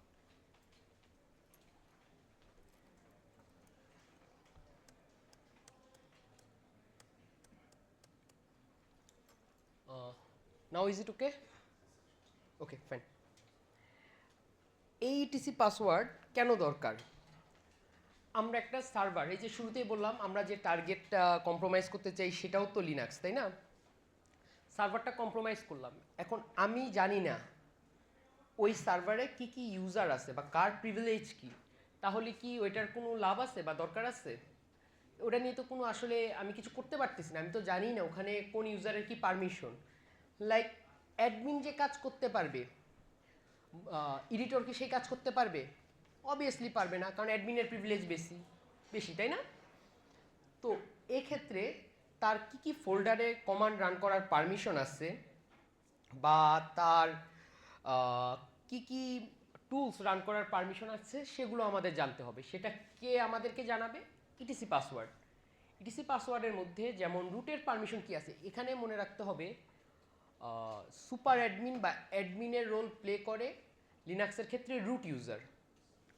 Now is it okay? Okay fine. এই ইটিসি পাসওয়ার্ড কেন দরকার? আমরা একটা সার্ভার, এই যে শুরুতেই বললাম আমরা যে টার্গেটটা কম্প্রোমাইজ করতে চাই সেটাও তো লিনাক্স, তাই না? সার্ভারটা কম্প্রোমাইজ করলাম, এখন আমি জানি না ওই সার্ভারে কি কি ইউজার আছে বা কার প্রিভিলেজ কি, তাহলে কি ওইটার কোনো লাভ আছে বা দরকার আছে? ওটা নিয়ে তো কোনো আসলে আমি কিছু করতে পারতেছি না, আমি তো জানি না ওখানে কোন ইউজারের কি পারমিশন। লাইক অ্যাডমিন যে কাজ করতে পারবে, এডিটর কি সেই কাজ করতে পারবে? অবভিয়াসলি পারবে না, কারণ অ্যাডমিনের প্রিভিলেজ বেশি, তাই না? তো এক্ষেত্রে তার কি কি ফোল্ডারে কমান্ড রান করার পারমিশন আছে বা তার কি কি টুলস রান করার পারমিশন আছে সেগুলো আমাদের জানতে হবে। সেটা কে আমাদেরকে জানাবে? Etc password. ইটিসি পাসওয়ার্ডের মধ্যে যেমন রুটের পারমিশন কি আছে, এখানে মনে রাখতে হবে সুপার অ্যাডমিন বা অ্যাডমিনের রোল প্লে করে লিনাক্সের ক্ষেত্রে রুট ইউজার।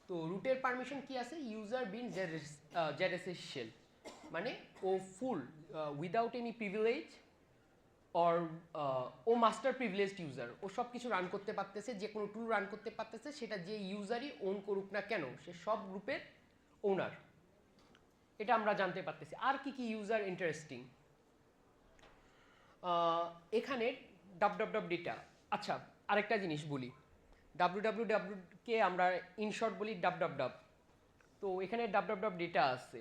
তো রুটের পারমিশন কি আছে? ইউজার বিন জেডএসএস শেল, মানে ও full without any privilege or ও মাস্টার প্রিভিলেজড ইউজার, ও সব কিছু রান করতে পারতেছে, যে কোনো টুল রান করতে পারতেছে, সেটা যে ইউজারই ওন করুক না কেন সে সব গ্রুপের ওনার। এটা আমরা জানতে পারতেছি। আর কি কি ইউজার ইন্টারেস্টিং এখানে www ডেটা। আচ্ছা, আরেকটা জিনিস বলি, www কে আমরা ইনশর্ট বলি www। তো এখানে www ডেটা আছে,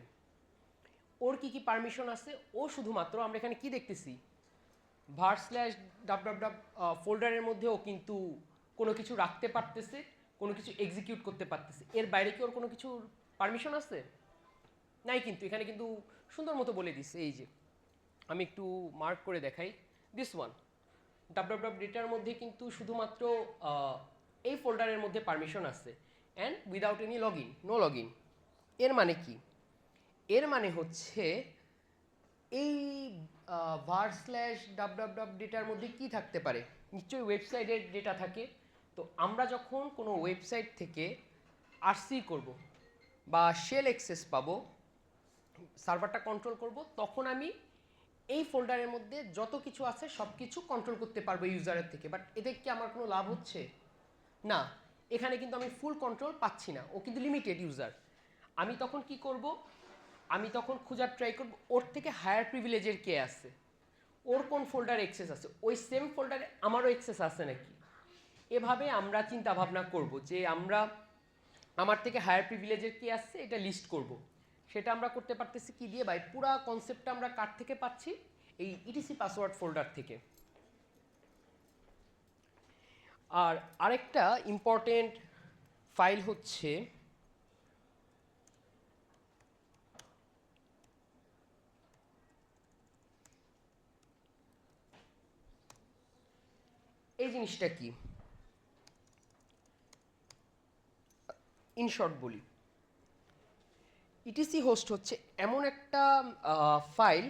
ওর কি কি পারমিশন আছে? ও শুধুমাত্র আমরা এখানে কি দেখতেছি, /www ফোল্ডারের মধ্যেও কিন্তু কোনো কিছু রাখতে পারতেছে, কোনো কিছু এক্সিকিউট করতে পারতেছে। এর বাইরে কি ওর কোনো কিছু পারমিশন আছে? নাই। কিন্তু এখানে কিন্তু সুন্দর মতো বলে দিচ্ছে, এই যে আমি একটু মার্ক করে দেখাই, দিস ওয়ান www ডেটার মধ্যে কিন্তু শুধুমাত্র এই ফোল্ডারের মধ্যে পারমিশন আছে and without any log in, no log in. এর মানে কি? এর মানে হচ্ছে এই /www ডেটার মধ্যে কি থাকতে পারে? নিশ্চয়ই ওয়েবসাইটের ডেটা থাকে। তো আমরা যখন কোনো ওয়েবসাইট থেকে আরসি করব বা শেল অ্যাক্সেস পাবো, সার্ভারটা কন্ট্রোল করব, তখন আমি এই ফোল্ডারের মধ্যে যত কিছু আছে সব কিছু কন্ট্রোল করতে পারবো ইউজারের থেকে। বাট এতে কি আমার কোনো লাভ হচ্ছে? না, এখানে কিন্তু আমি ফুল কন্ট্রোল পাচ্ছি না, ও কিন্তু লিমিটেড ইউজার। আমি তখন কি করব? আমি তখন খোঁজার ট্রাই করব ওর থেকে হায়ার প্রিভিলেজের কে আছে, ওর কোন ফোল্ডার অ্যাক্সেস আছে, ওই সেম ফোল্ডারে আমারও অ্যাক্সেস আছে নাকি। এভাবে আমরা চিন্তা ভাবনা করব যে আমরা আমার থেকে হায়ার প্রিভিলেজের কে আসছে এটা লিস্ট করব। সেটা আমরা করতে পারতেছি কি দিয়ে? ভাই পুরা কনসেপ্টটা আমরা কার থেকে পাচ্ছি? এই ইটিসি পাসওয়ার্ড ফোল্ডার থেকে। আর আরেকটা ইম্পর্টেন্ট ফাইল হচ্ছে এই জিনিসটা কি, ইনশর্ট বলি। ইটিসি হোস্ট হচ্ছে এমন একটা ফাইল,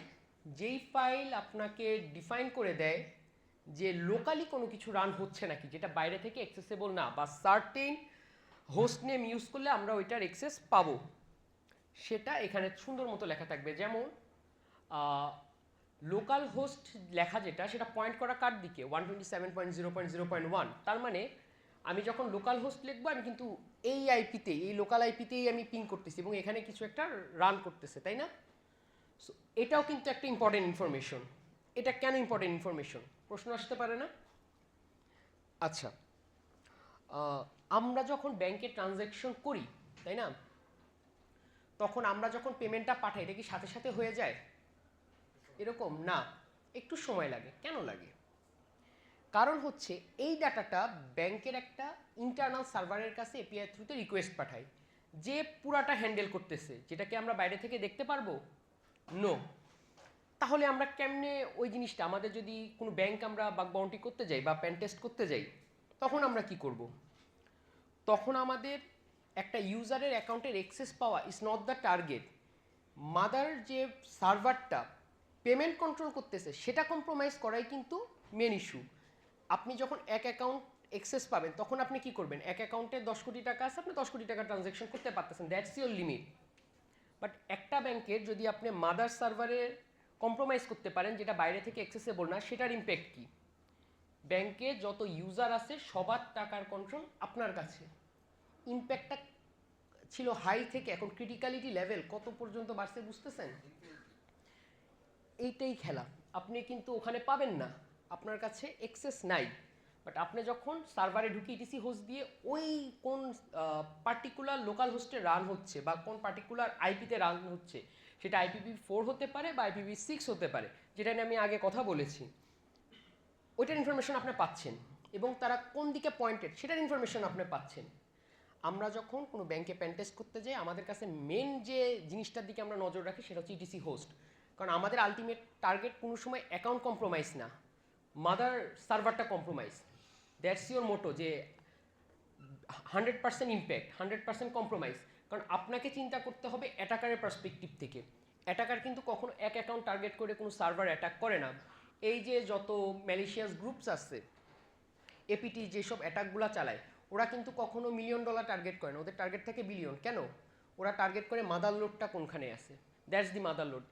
যেই ফাইল আপনাকে ডিফাইন করে দেয় যে লোকালি কোনো কিছু রান হচ্ছে নাকি, যেটা বাইরে থেকে অ্যাক্সেসেবল না, বা সার্টেন হোস্ট নেম ইউজ করলে আমরা ওইটার অ্যাক্সেস পাবো, সেটা এখানে সুন্দর মতো লেখা থাকবে। যেমন লোকাল হোস্ট লেখা যেটা, সেটা পয়েন্ট করা কার দিকে? 127.0.0.1। তার মানে আমি যখন লোকাল হোস্ট লিখবো আমি কিন্তু এই আইপিতে, এই লোকাল আইপিতেই আমি পিং করতেছি এবং এখানে কিছু একটা রান করতেছে, তাই না? সো এটাও কিন্তু একটা ইম্পর্টেন্ট ইনফরমেশন। এটা কেন ইম্পর্টেন্ট ইনফরমেশন প্রশ্ন আসতে পারে না? আচ্ছা, আমরা যখন ব্যাংকে ট্রানজ্যাকশন করি, তাই না, তখন আমরা যখন পেমেন্টটা পাঠাই এটা কি সাথে সাথে হয়ে যায়? এরকম না, একটু সময় লাগে। কেন লাগে? কারণ হচ্ছে এই ডাটাটা ব্যাংকের একটা ইন্টারনাল সার্ভারের কাছে এপিআই থ্রুতে রিকোয়েস্ট পাঠায়, যে পুরাটা হ্যান্ডেল করতেছে, যেটাকে আমরা বাইরে থেকে দেখতে পারবো? নো। তাহলে আমরা কেমনে ওই জিনিসটা, আমাদের যদি কোনো ব্যাংক আমরা বাগ বাউন্টি করতে যাই বা পেন টেস্ট করতে যাই, তখন আমরা কি করব? তখন আমাদের একটা ইউজারের অ্যাকাউন্টের অ্যাক্সেস পাওয়া is not the target. Mother যে সার্ভারটা পেমেন্ট কন্ট্রোল করতেছে সেটা কম্প্রোমাইজ করাই কিন্তু মেন ইস্যু। আপনি যখন এক অ্যাকাউন্ট অ্যাক্সেস পাবেন তখন আপনি কি করবেন? এক অ্যাকাউন্টে 10 কোটি টাকা আছে, আপনি 10 কোটি টাকা ট্রানজ্যাকশন করতে পারতেছেন, দ্যাটস ইউর লিমিট। বাট একটা ব্যাংকের যদি আপনি মাদার সার্ভারের কম্প্রোমাইজ করতে পারেন, যেটা বাইরে থেকে অ্যাক্সেসেবল না, সেটার ইম্প্যাক্ট কি? ব্যাংকে যত ইউজার আছে সবার টাকার কন্ট্রোল আপনার কাছে। ইম্প্যাক্টটা ছিল হাই থেকে এখন ক্রিটিক্যালিটি লেভেল কত পর্যন্ত বাড়ছে বুঝতেছেন? এইটাই খেলা। আপনি কিন্তু ওখানে পাবেন না, আপনার কাছে অ্যাক্সেস নাই। বাট আপনি যখন সার্ভারে ঢুকে ইটিসি হোস্ট দিয়ে ওই কোন পার্টিকুলার লোকাল হোস্টে রান হচ্ছে বা কোন পার্টিকুলার আইপিতে রান হচ্ছে, সেটা IPv4 হতে পারে বা IPv6 হতে পারে, যেটা নিয়ে আমি আগে কথা বলেছি, ওইটার ইনফরমেশন আপনি পাচ্ছেন এবং তারা কোন দিকে পয়েন্টেড সেটার ইনফরমেশন আপনি পাচ্ছেন। আমরা যখন কোনো ব্যাংকে পেন টেস্ট করতে যাই, আমাদের কাছে মেন যে জিনিসটার দিকে আমরা নজর রাখি সেটা হচ্ছে ইটিসি হোস্ট। কারণ আমাদের আলটিমেট টার্গেট কোনো সময় অ্যাকাউন্ট কম্প্রোমাইজ না, মাদার সার্ভারটা কম্প্রোমাইজ। দ্যাটস ইউর মোটো, যে 100% ইম্প্যাক্ট, 100% কম্প্রোমাইজ। কারণ আপনাকে চিন্তা করতে হবে অ্যাটাকারের পার্সপেক্টিভ থেকে। অ্যাটাকার কিন্তু কখনো এক অ্যাকাউন্ট টার্গেট করে কোনো সার্ভার অ্যাটাক করে না। এই যে যত ম্যালিশিয়াস গ্রুপস আছে, এপিটি যেসব অ্যাটাকগুলো চালায়, ওরা কিন্তু কখনো $1,000,000 টার্গেট করে না, ওদের টার্গেট থাকে বিলিয়ন। কেন? ওরা টার্গেট করে মাদার লোডটা কোনখানে আছে, দ্যাটস দি মাদার লোড।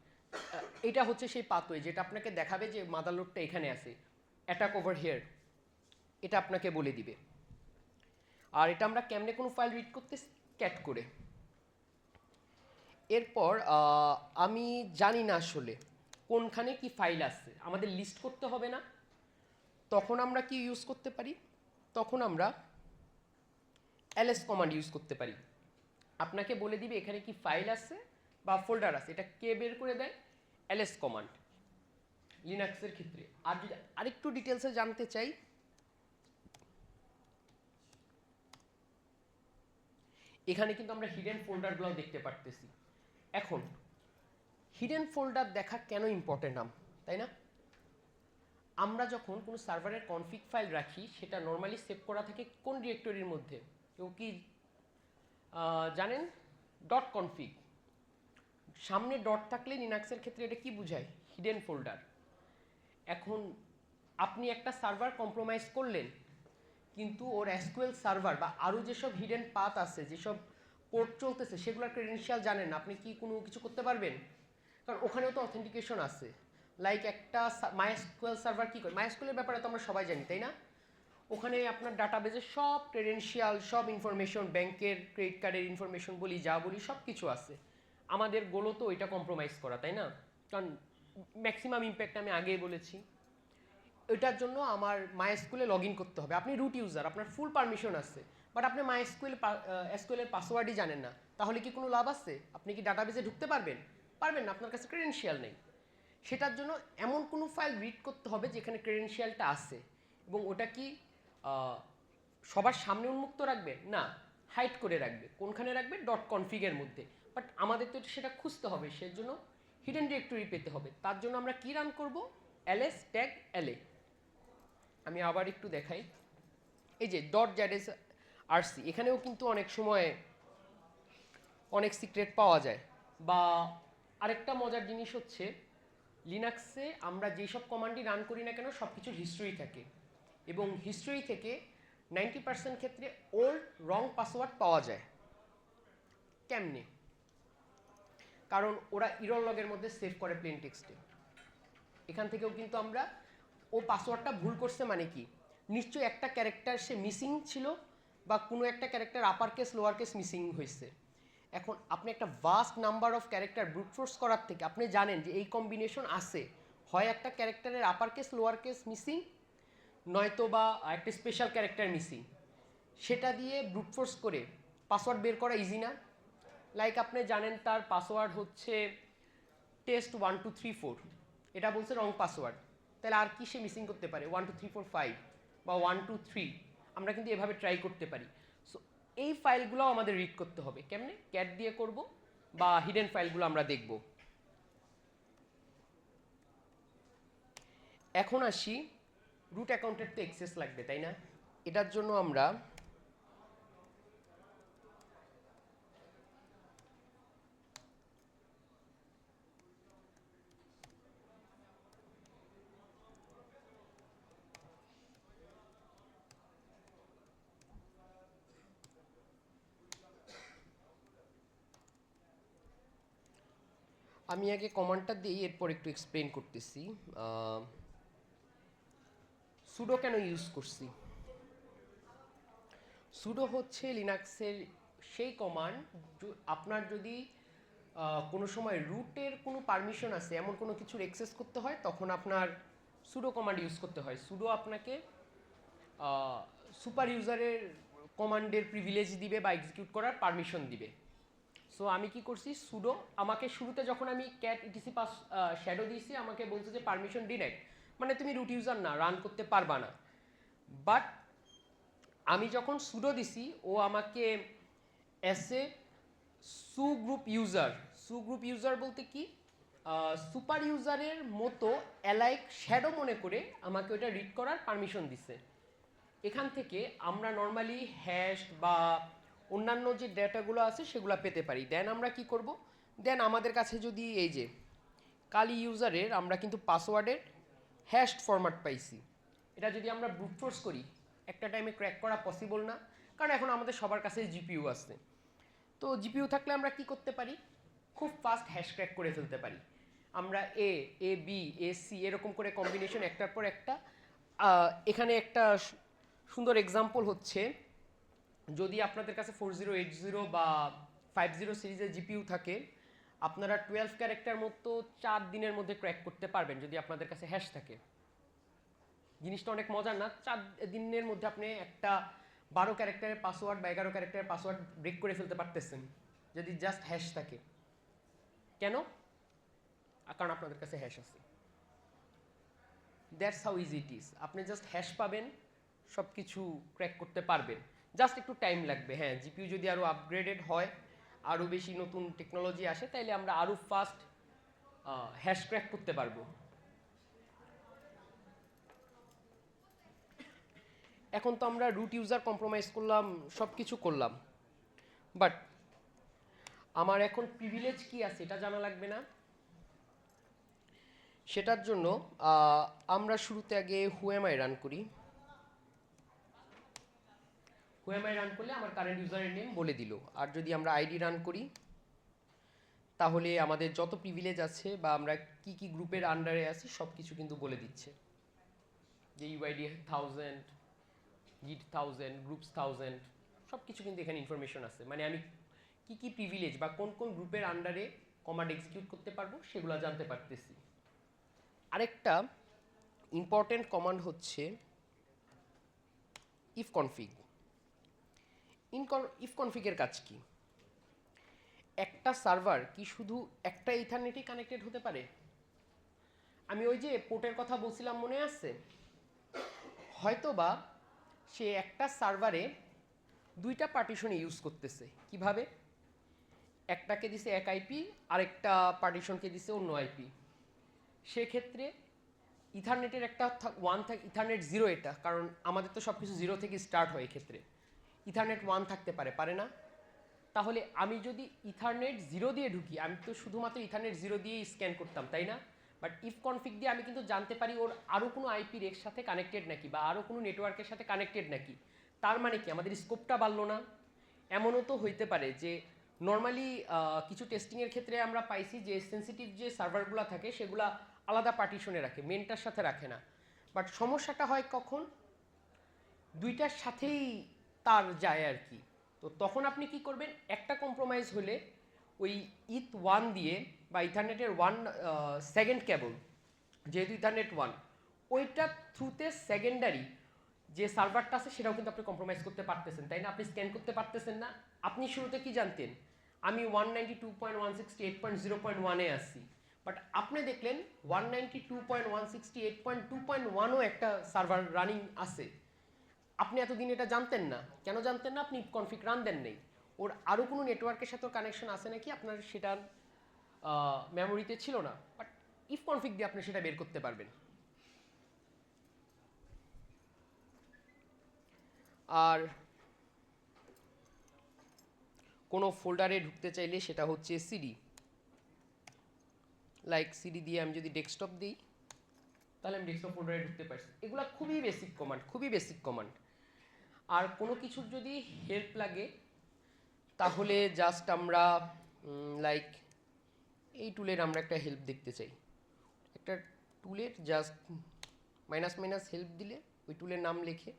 এটা হচ্ছে সেই পাথওয়ে যেটা আপনাকে দেখাবে যে মাদার লোডটা এখানে আছে, অ্যাটাক ওভার হিয়ার, এটা আপনাকে বলে দিবে। আর এটা আমরা কেমনে কোনো ফাইল রিড করতে? ক্যাট করে। এরপর আমি জানি না আসলে কোনখানে কি ফাইল আছে, আমাদের লিস্ট করতে হবে না, তখন আমরা কি ইউজ করতে পারি? তখন আমরা ls কমান্ড ইউজ করতে পারি। আপনাকে বলে দিবে এখানে কি ফাইল আছে বা ফোল্ডার আছে, এটা কে বের করে দেয়? ls কমান্ড, লিনাক্সের ক্ষেত্রে। আর যদি আরেকটু ডিটেলসে জানতে চাই, এখানে কিন্তু আমরা হিডেন ফোল্ডারগুলো দেখতে পারতেছি। এখন হিডেন ফোল্ডার দেখা কেন ইম্পর্টেন্ট তাই না? আমরা যখন কোনো সার্ভারের কনফিগ ফাইল রাখি, সেটা নর্মালি সেভ করা থাকে কোন ডিরেক্টরির মধ্যে? কেউ কি জানেন? Dot config. সামনে ডট থাকলে লিনাক্সের ক্ষেত্রে এটা কি বোঝায়? Hidden folder. এখন আপনি একটা সার্ভার কম্প্রোমাইজ করলেন, কিন্তু ওর এসকিউএল সার্ভার বা আরও যেসব হিডেন পাথ আছে, যেসব পোর্ট চলতেছে, সেগুলোর ক্রেডেনশিয়াল জানেন না, আপনি কি কোনো কিছু করতে পারবেন? কারণ ওখানেও তো অথেন্টিকেশন আছে। লাইক একটা মাইএসকিউএল সার্ভার কী করে? মাইএসকিউএলের ব্যাপারে তো আমরা সবাই জানি, তাই না? ওখানে আপনার ডাটাবেজের সব ক্রেডেনশিয়াল, সব ইনফরমেশন, ব্যাংকের ক্রেডিট কার্ডের ইনফরমেশন বলি, যা বলি, সব কিছু আছে। আমাদের গোলও তো ওইটা কম্প্রোমাইজ করা, তাই না? কারণ ম্যাক্সিমাম ইম্প্যাক্ট আমি আগেই বলেছি। ওইটার জন্য আমার মাইএসকিউএলে লগ ইন করতে হবে। আপনি রুট ইউজার, আপনার ফুল পারমিশন আছে, বাট আপনি এসকিউএলের পাসওয়ার্ডই জানেন না, তাহলে কি কোনো লাভ আছে? আপনি কি ডাটাবেজে ঢুকতে পারবেন? পারবেন না, আপনার কাছে ক্রেডেনশিয়াল নেই। সেটার জন্য এমন কোনো ফাইল রিড করতে হবে যেখানে ক্রেডেনশিয়ালটা আছে, এবং ওটা কি সবার সামনে উন্মুক্ত রাখবে না, হাইড করে রাখবে। কোনখানে রাখবে? ডট কনফিগের মধ্যে। বাট আমাদের তো সেটা খুঁজতে হবে, সেজন্য হিডেন ডিরেক্টরি পেতে হবে। তার জন্য আমরা কি রান করব? ls tag la। আমি আবার একটু দেখাই, এই যে .zsrc, এখানেও কিন্তু অনেক সময় অনেক সিক্রেট পাওয়া যায়। বা আরেকটা মজার জিনিস হচ্ছে, লিনাক্সে আমরা যেসব কমান্ডই রান করি না কেন, সব কিছুর হিস্ট্রি থাকে, এবং হিস্ট্রি থেকে 90% ক্ষেত্রে ওল্ড রং পাসওয়ার্ড পাওয়া যায়। কেমনে? কারণ ওরা ইরর লগের মধ্যে সেভ করে প্লেন টেক্সটে। এখান থেকেও কিন্তু আমরা, ও পাসওয়ার্ডটা ভুল করছে মানে কি, নিশ্চয়ই একটা ক্যারেক্টার সে মিসিং ছিল, বা কোনো একটা character upper case lower case missing হয়েছে। এখন আপনি একটা vast number of character brute force করার থেকে আপনি জানেন যে এই কম্বিনেশন আছে, হয় একটা ক্যারেক্টারের আপার কেস লোয়ার কেস মিসিং, নয়তো বা একটা স্পেশাল ক্যারেক্টার মিসিং, সেটা দিয়ে ব্রুট ফোর্স করে পাসওয়ার্ড বের করা ইজি না? লাইক আপনি জানেন তার পাসওয়ার্ড হচ্ছে test1234, এটা বলছে রং পাসওয়ার্ড, তাহলে আর কি সে মিসিং করতে পারে 1 2 3 4 5 বা 1 2 3 আমরা কিন্তু এভাবে ট্রাই করতে পারি। সো এই ফাইলগুলো আমাদের রিড করতে হবে কেমনে, ক্যাট দিয়ে করব বা হিডেন ফাইলগুলো আমরা দেখব। এখন আসি রুট অ্যাকাউন্টের তো অ্যাক্সেস লাগবে তাই না, এটার জন্য আমরা আমি আগে কমান্ডটা দিই এরপর একটু এক্সপ্লেন করতেছি সুডো কেন ইউজ করছি। সুডো হচ্ছে লিনাক্সের সেই কমান্ড আপনার যদি কোনো সময় রুটের কোনো পারমিশন আছে এমন কোনো কিছুর অ্যাক্সেস করতে হয় তখন আপনার সুডো কমান্ড ইউজ করতে হয়। সুডো আপনাকে সুপার ইউজারের কমান্ডের প্রিভিলেজ দিবে বা এক্সিকিউট করার পারমিশন দিবে। সো আমি কি করছি, সুডো আমাকে শুরুতে যখন আমি ক্যাট ইটিসি পাস শ্যাডো দিয়েছি আমাকে বলছে যে পারমিশন ডিনাইড, মানে তুমি রুট ইউজার না, রান করতে পারবা না। বাট আমি যখন সুডো দিছি ও আমাকে এস এ গ্রুপ ইউজার বলতে কি সুপার ইউজারের মতো অ্যালাইক শ্যাডো মনে করে আমাকে ওটা রিড করার পারমিশন দিছে। এখান থেকে আমরা নর্মালি হ্যাশ বা অন্যান্য যে ডেটাগুলো আছে সেগুলো পেতে পারি। দেন আমরা কি করব, দেন আমাদের কাছে যদি এই যে কালি ইউজারের আমরা কিন্তু পাসওয়ার্ডের হ্যাশড ফরম্যাট পাইছি, এটা যদি আমরা ব্রুট ফোর্স করি একটা টাইমে ক্র্যাক করা পসিবল না, কারণ এখন আমাদের সবার কাছে জিপিইউ আছে। তো জিপিইউ থাকলে আমরা কি করতে পারি, খুব ফাস্ট হ্যাশ ক্র্যাক করে ফেলতে পারি। আমরা এ বি এ সি এরকম করে কম্বিনেশন একটার পর একটা। এখানে একটা সুন্দর এক্সাম্পল হচ্ছে, যদি আপনাদের কাছে 4080 বা 50 সিরিজের জিপিইউ থাকে আপনারা 12 ক্যারেক্টার মতো 4 দিনের মধ্যে ক্র্যাক করতে পারবেন যদি আপনাদের কাছে হ্যাশ থাকে। জিনিসটা অনেক মজার না, 4 দিনের মধ্যে আপনি একটা 12 ক্যারেক্টারের পাসওয়ার্ড বা 11 ক্যারেক্টারের পাসওয়ার্ড ব্রেক করে ফেলতে পারতেছেন যদি জাস্ট হ্যাশ থাকে। কেন? কারণ আপনাদের কাছে হ্যাশ আছে। That's how easy it is. আপনি জাস্ট হ্যাশ পাবেন, সব কিছু ক্র্যাক করতে পারবেন, জাস্ট একটু টাইম লাগবে। হ্যাঁ, জিপিইউ যদি আরও আপগ্রেডেড হয়, আরও বেশি নতুন টেকনোলজি আসে, তাইলে আমরা আরও ফাস্ট হ্যাশ ক্র্যাক করতে পারবো। এখন তো আমরা রুট ইউজার কম্প্রোমাইজ করলাম, সব কিছু করলাম, বাট আমার এখন প্রিভিলেজ কি আছে এটা জানা লাগবে না। সেটার জন্য আমরা শুরুতে আগে হুএমআই রান করি। হুএমআই রান করলে আমার কারেন্ট ইউজারের নেম বলে দিল, আর যদি আমরা আইডি রান করি তাহলে আমাদের যত প্রিভিলেজ আছে বা আমরা কি কি গ্রুপের আন্ডারে আছি সব কিছু কিন্তু বলে দিচ্ছে, যে ইউআইডি 1000, গিট 1000, গ্রুপস 1000, সব কিছু কিন্তু এখানে ইনফরমেশন আছে। মানে আমি কি কি প্রিভিলেজ বা কোন কোন গ্রুপের আন্ডারে কমান্ড এক্সিকিউট করতে পারবো সেগুলো জানতে পারতেছি। আরেকটা ইম্পর্টেন্ট কমান্ড হচ্ছে ইফ কনফিগ। ইফ কনফিগের কাজ কি? একটা সার্ভার কি শুধু একটা ইথারনেটই কানেক্টেড হতে পারে? আমি ওই যে পোর্টের কথা বলছিলাম মনে আছে, হয়তোবা সে একটা সার্ভারে দুইটা পার্টিশন ইউজ করতেছে। কিভাবে? একটাকে দিছে এক আইপি, আরেকটা পার্টিশনকে দিছে অন্য আইপি। সেক্ষেত্রে ইথারনেটের একটা ওয়ান থাকে, ইথারনেট জিরো, এটা কারণ আমাদের তো সব কিছু জিরো থেকে স্টার্ট হয়, এক্ষেত্রে ইথারনেট ওয়ান থাকতে পারে, পারে না? তাহলে আমি যদি ইথারনেট জিরো দিয়ে ঢুকি, আমি তো শুধুমাত্র ইথারনেট জিরো দিয়েই স্ক্যান করতাম, তাই না? বাট ইফ কনফিগ দিয়ে আমি কিন্তু জানতে পারি ওর আরও কোনো আইপির এর সাথে কানেক্টেড নাকি বা আরও কোনো নেটওয়ার্কের সাথে কানেক্টেড নাকি। তার মানে কি আমাদের স্কোপটা বাড়লো না? এমনও তো হইতে পারে যে নর্মালি কিছু টেস্টিংয়ের ক্ষেত্রে আমরা পাইছি যে সেন্সিটিভ যে সার্ভারগুলো থাকে সেগুলো আলাদা পার্টিশনে রাখে, মেনটার সাথে রাখে না। বাট সমস্যাটা হয় কখন? দুইটার সাথেই তার যায় আর কি। তো তখন আপনি কি করবেন, একটা কম্প্রোমাইজ হলে ওই ইথ ওয়ান দিয়ে বা ইথারনেটের ওয়ান সেকেন্ড কেবল, যেহেতু ইথারনেট ওয়ান, ওইটার থ্রুতে সেকেন্ডারি যে সার্ভারটা আছে সেটাও কিন্তু আপনি কম্প্রোমাইজ করতে পারতেছেন, তাই না? আপনি স্ক্যান করতে পারতেছেন না। আপনি শুরুতে কি জানতেন, আমি 192.168.0.1-এ আসি, বাট আপনি দেখলেন 192.168.2.1ও একটা সার্ভার রানিং আছে। আপনি এতদিন এটা জানতেন না। কেন জানতেন না? আপনি কনফিগ রান দেন নেই। ওর আরও কোনো নেটওয়ার্কের সাথে কানেকশন আছে নাকি আপনার সেটা মেমোরিতে ছিল না, বাট ইফ কনফিগ দিয়ে আপনি সেটা বের করতে পারবেন। আর কোনো ফোল্ডারে ঢুকতে চাইলে সেটা হচ্ছে সিডি, লাইক সিডি দিয়ে আমি যদি ডেস্কটপ দিই তাহলে আমি ডেস্কটপ ফোল্ডারে ঢুকতে পারছি। এগুলো খুবই বেসিক কমান্ড, খুবই বেসিক কমান্ড। আর কোনো কিছুর যদি হেল্প লাগে তাহলে জাস্ট আমরা লাইক এই টুলের আমরা একটা হেল্প দেখতে চাই। একটা টুলের জাস্ট মাইনাস হেল্প দিলে ওই টুলের নাম লিখে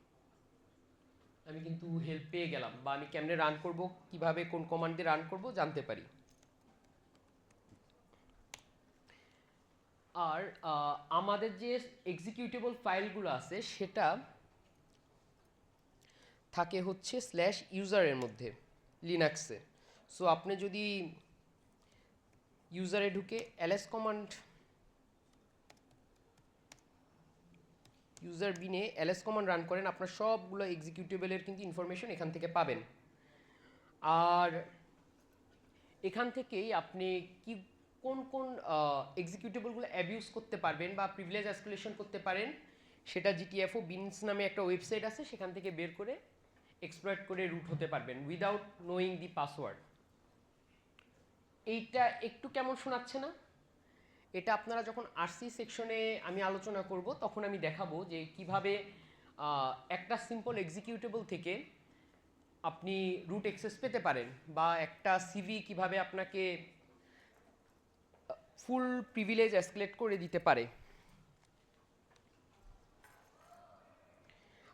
আমি কিন্তু হেল্প পেয়ে গেলাম, বা আমি কেমনে রান করব, কিভাবে কোন কমান্ড দিয়ে রান করব জানতে পারি। আর আমাদের যে এক্সিকিউটেবল ফাইলগুলো আছে সেটা থাকে হচ্ছে /ইউজারের মধ্যে লিনাক্সে। সো আপনি যদি ইউজারে ঢুকে ls কমান্ড ইউজার বিনে ls কমান্ড রান করেন, আপনার সবগুলো এক্সিকিউটেবলের কিন্তু ইনফরমেশন এখান থেকে পাবেন। আর এখান থেকেই আপনি কি কোন কোন এক্সিকিউটেবলগুলো অ্যাবিউজ করতে পারবেন বা প্রিভিলেজ এসকেলেশন করতে পারেন সেটা GTFO বিনস নামে একটা ওয়েবসাইট আছে, সেখান থেকে বের করে এক্সপ্লয়েট করে রুট হতে পারবেন উইদাউট নোয়িং দি পাসওয়ার্ড। এইটা একটু কেমন শোনাচ্ছে না? এটা আপনারা যখন RC সেকশনে আমি আলোচনা করব তখন আমি দেখাবো যে কিভাবে একটা সিম্পল এক্সিকিউটেবল থেকে আপনি রুট অ্যাক্সেস পেতে পারেন, বা একটা সিভি কিভাবে আপনাকে ফুল প্রিভিলেজ এসকেলেট করে দিতে পারে।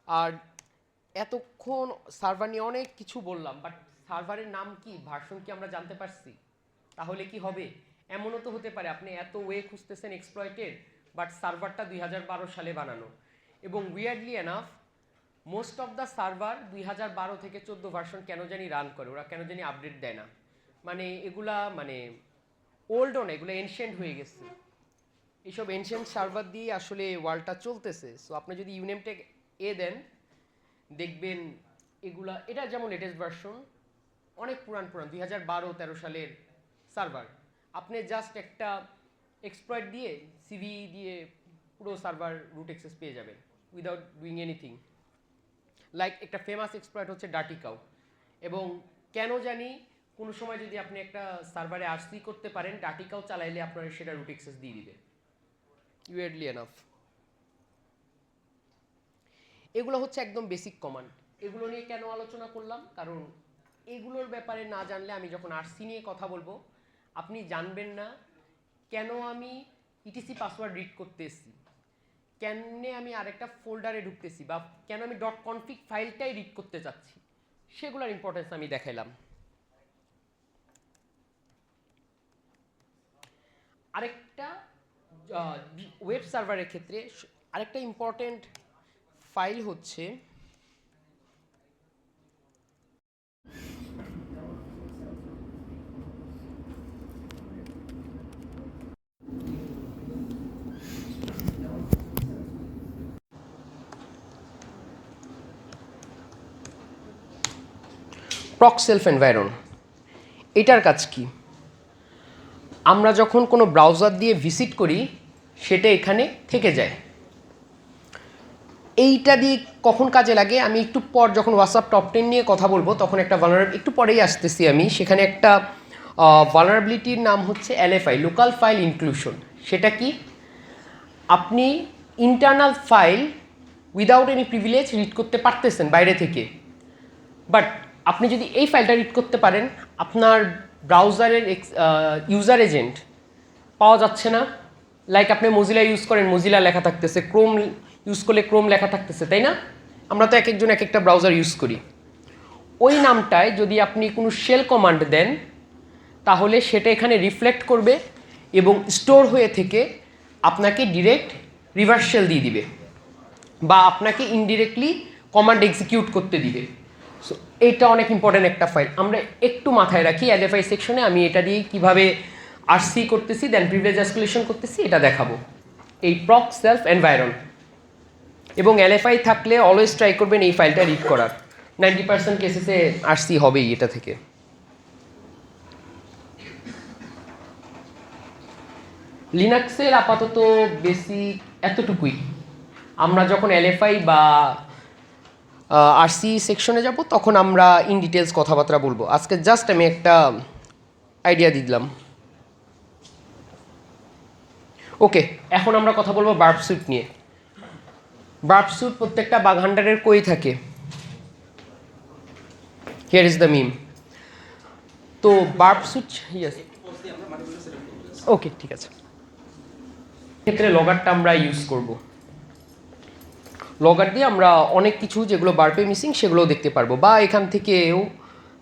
আর এতক্ষণ সার্ভার নিয়ে অনেক কিছু বললাম, বাট সার্ভারের নাম কি, ভার্সন কি আমরা জানতে পারছি? তাহলে কি হবে? এমনও তো হতে পারে আপনি এত ওয়ে খুঁজতেছেন এক্সপ্লয়েটের, বাট সার্ভারটা 2012 সালে বানানো, এবং weirdly enough most of the server 2012 থেকে 14 ভার্সন কেন জানি রান করে, ওরা কেন জানি আপডেট দেয় না। মানে এগুলা মানে ওল্ডও না, এগুলো এনশিয়েন্ট হয়ে গেছে। এইসব এনশিয়েন্ট সার্ভার দিয়ে আসলে ওয়ার্ল্ডটা চলতেছে। সো আপনি যদি ইউনেমটেক দেন দেখবেন এগুলা, এটা যেমন লেটেস্ট ভার্সন, অনেক পুরান 2012-13 সালের সার্ভার। আপনি জাস্ট একটা এক্সপ্লয়েট দিয়ে সিভি দিয়ে পুরো সার্ভার রুট অ্যাক্সেস পেয়ে যাবেন উইদাউট ডুইং এনিথিং। লাইক একটা ফেমাস এক্সপ্লয়েট হচ্ছে ডার্টি কাউ, এবং কেন জানি কোনো সময় যদি আপনি একটা সার্ভারে RC করতে পারেন, ডার্টি কাউ চালাইলে আপনার সেটা রুট অ্যাক্সেস দিয়ে দিবে উইয়ার্ডলি এনাফ। এগুলো হচ্ছে একদম বেসিক কমান্ড। এগুলো নিয়ে কেন আলোচনা করলাম? কারণ এগুলোর ব্যাপারে না জানলে আমি যখন RC নিয়ে কথা বলবো আপনি জানবেন না কেন আমি ETC পাসওয়ার্ড রিড করতেছি, কেন আমি আরেকটা ফোল্ডারে ঢুকতেছি, বা কেন আমি .config ফাইলটাই রিড করতে চাচ্ছি, সেগুলোর ইম্পর্টেন্স আমি দেখাইলাম। আরেকটা ওয়েব সার্ভারের ক্ষেত্রে আরেকটা ইম্পর্টেন্ট ফাইল হচ্ছে প্রক্স সেলফ এনভায়রন। এটার কাজ কি? আমরা যখন কোনো ব্রাউজার দিয়ে ভিজিট করি সেটা এখানে থেকে যায়। এইটা দিয়ে কখন কাজে লাগে আমি একটু পর যখন হোয়াটসঅ্যাপ টপ 10 নিয়ে কথা বলবো তখন একটা ভালনারেবিলিটি, একটু পরেই আসতেছি আমি, সেখানে একটা ভালনারেবিলিটির নাম হচ্ছে LFI, লোকাল ফাইল ইনক্লুশন। সেটা কি? আপনি internal file without any privilege read করতে পারতেছেন বাইরে থেকে, বাট আপনি যদি এই ফাইলটা রিড করতে পারেন আপনার ব্রাউজারের ইউজার এজেন্ট পাওয়া যাচ্ছে না। লাইক আপনি মজিলা ইউজ করেন, মজিলা লেখা থাকতেছে, ক্রোম ইউজ করলে ক্রোম লেখা থাকতেছে, তাই না? আমরা তো এক একজন এক একটা ব্রাউজার ইউজ করি। ওই নামটায় যদি আপনি কোনো শেল কমান্ড দেন তাহলে সেটা এখানে রিফ্লেক্ট করবে এবং স্টোর হয়ে থেকে আপনাকে ডিরেক্ট রিভার্স শেল দিয়ে দিবে, বা আপনাকে ইনডিরেক্টলি কমান্ড এক্সিকিউট করতে দিবে। সো এটা অনেক ইম্পর্টেন্ট একটা ফাইল, আমরা একটু মাথায় রাখি। LFI সেকশনে আমি এটা দিয়ে কীভাবে আরসি করতেছি, দেন প্রিভিলেজ এসকুলেশন করতেছি, এটা দেখাবো। এই প্রক সেলফ এনভায়রন এবং এলএফআই থাকলে অলওয়েজ ট্রাই করবেন এই ফাইলটা রিড করার। 90% কেসেসে আরসি হবেই এটা থেকে। লিনাক্সের আপাতত বেসিক এতটুকুই। আমরা যখন এলএফআই বা আরসি সেকশনে যাব তখন আমরা ইন ডিটেলস কথাবার্তা বলবো। আজকে জাস্ট আমি একটা আইডিয়া দিলাম। ওকে, এখন আমরা কথা বলবো বার্ব স্যুট নিয়ে। বার্ব স্যুট প্রত্যেকটা বাগ হান্টারের কই থাকে? হিয়ার ইজ দ্য মিম। তো বার্ব স্যুট, ইয়েস, ওকে, ঠিক আছে। ক্ষেত্রে লগারটা আমরা ইউজ করব। লগার দিয়ে আমরা অনেক কিছু যেগুলো বার্পে মিসিং সেগুলোও দেখতে পারবো, বা এখান থেকেও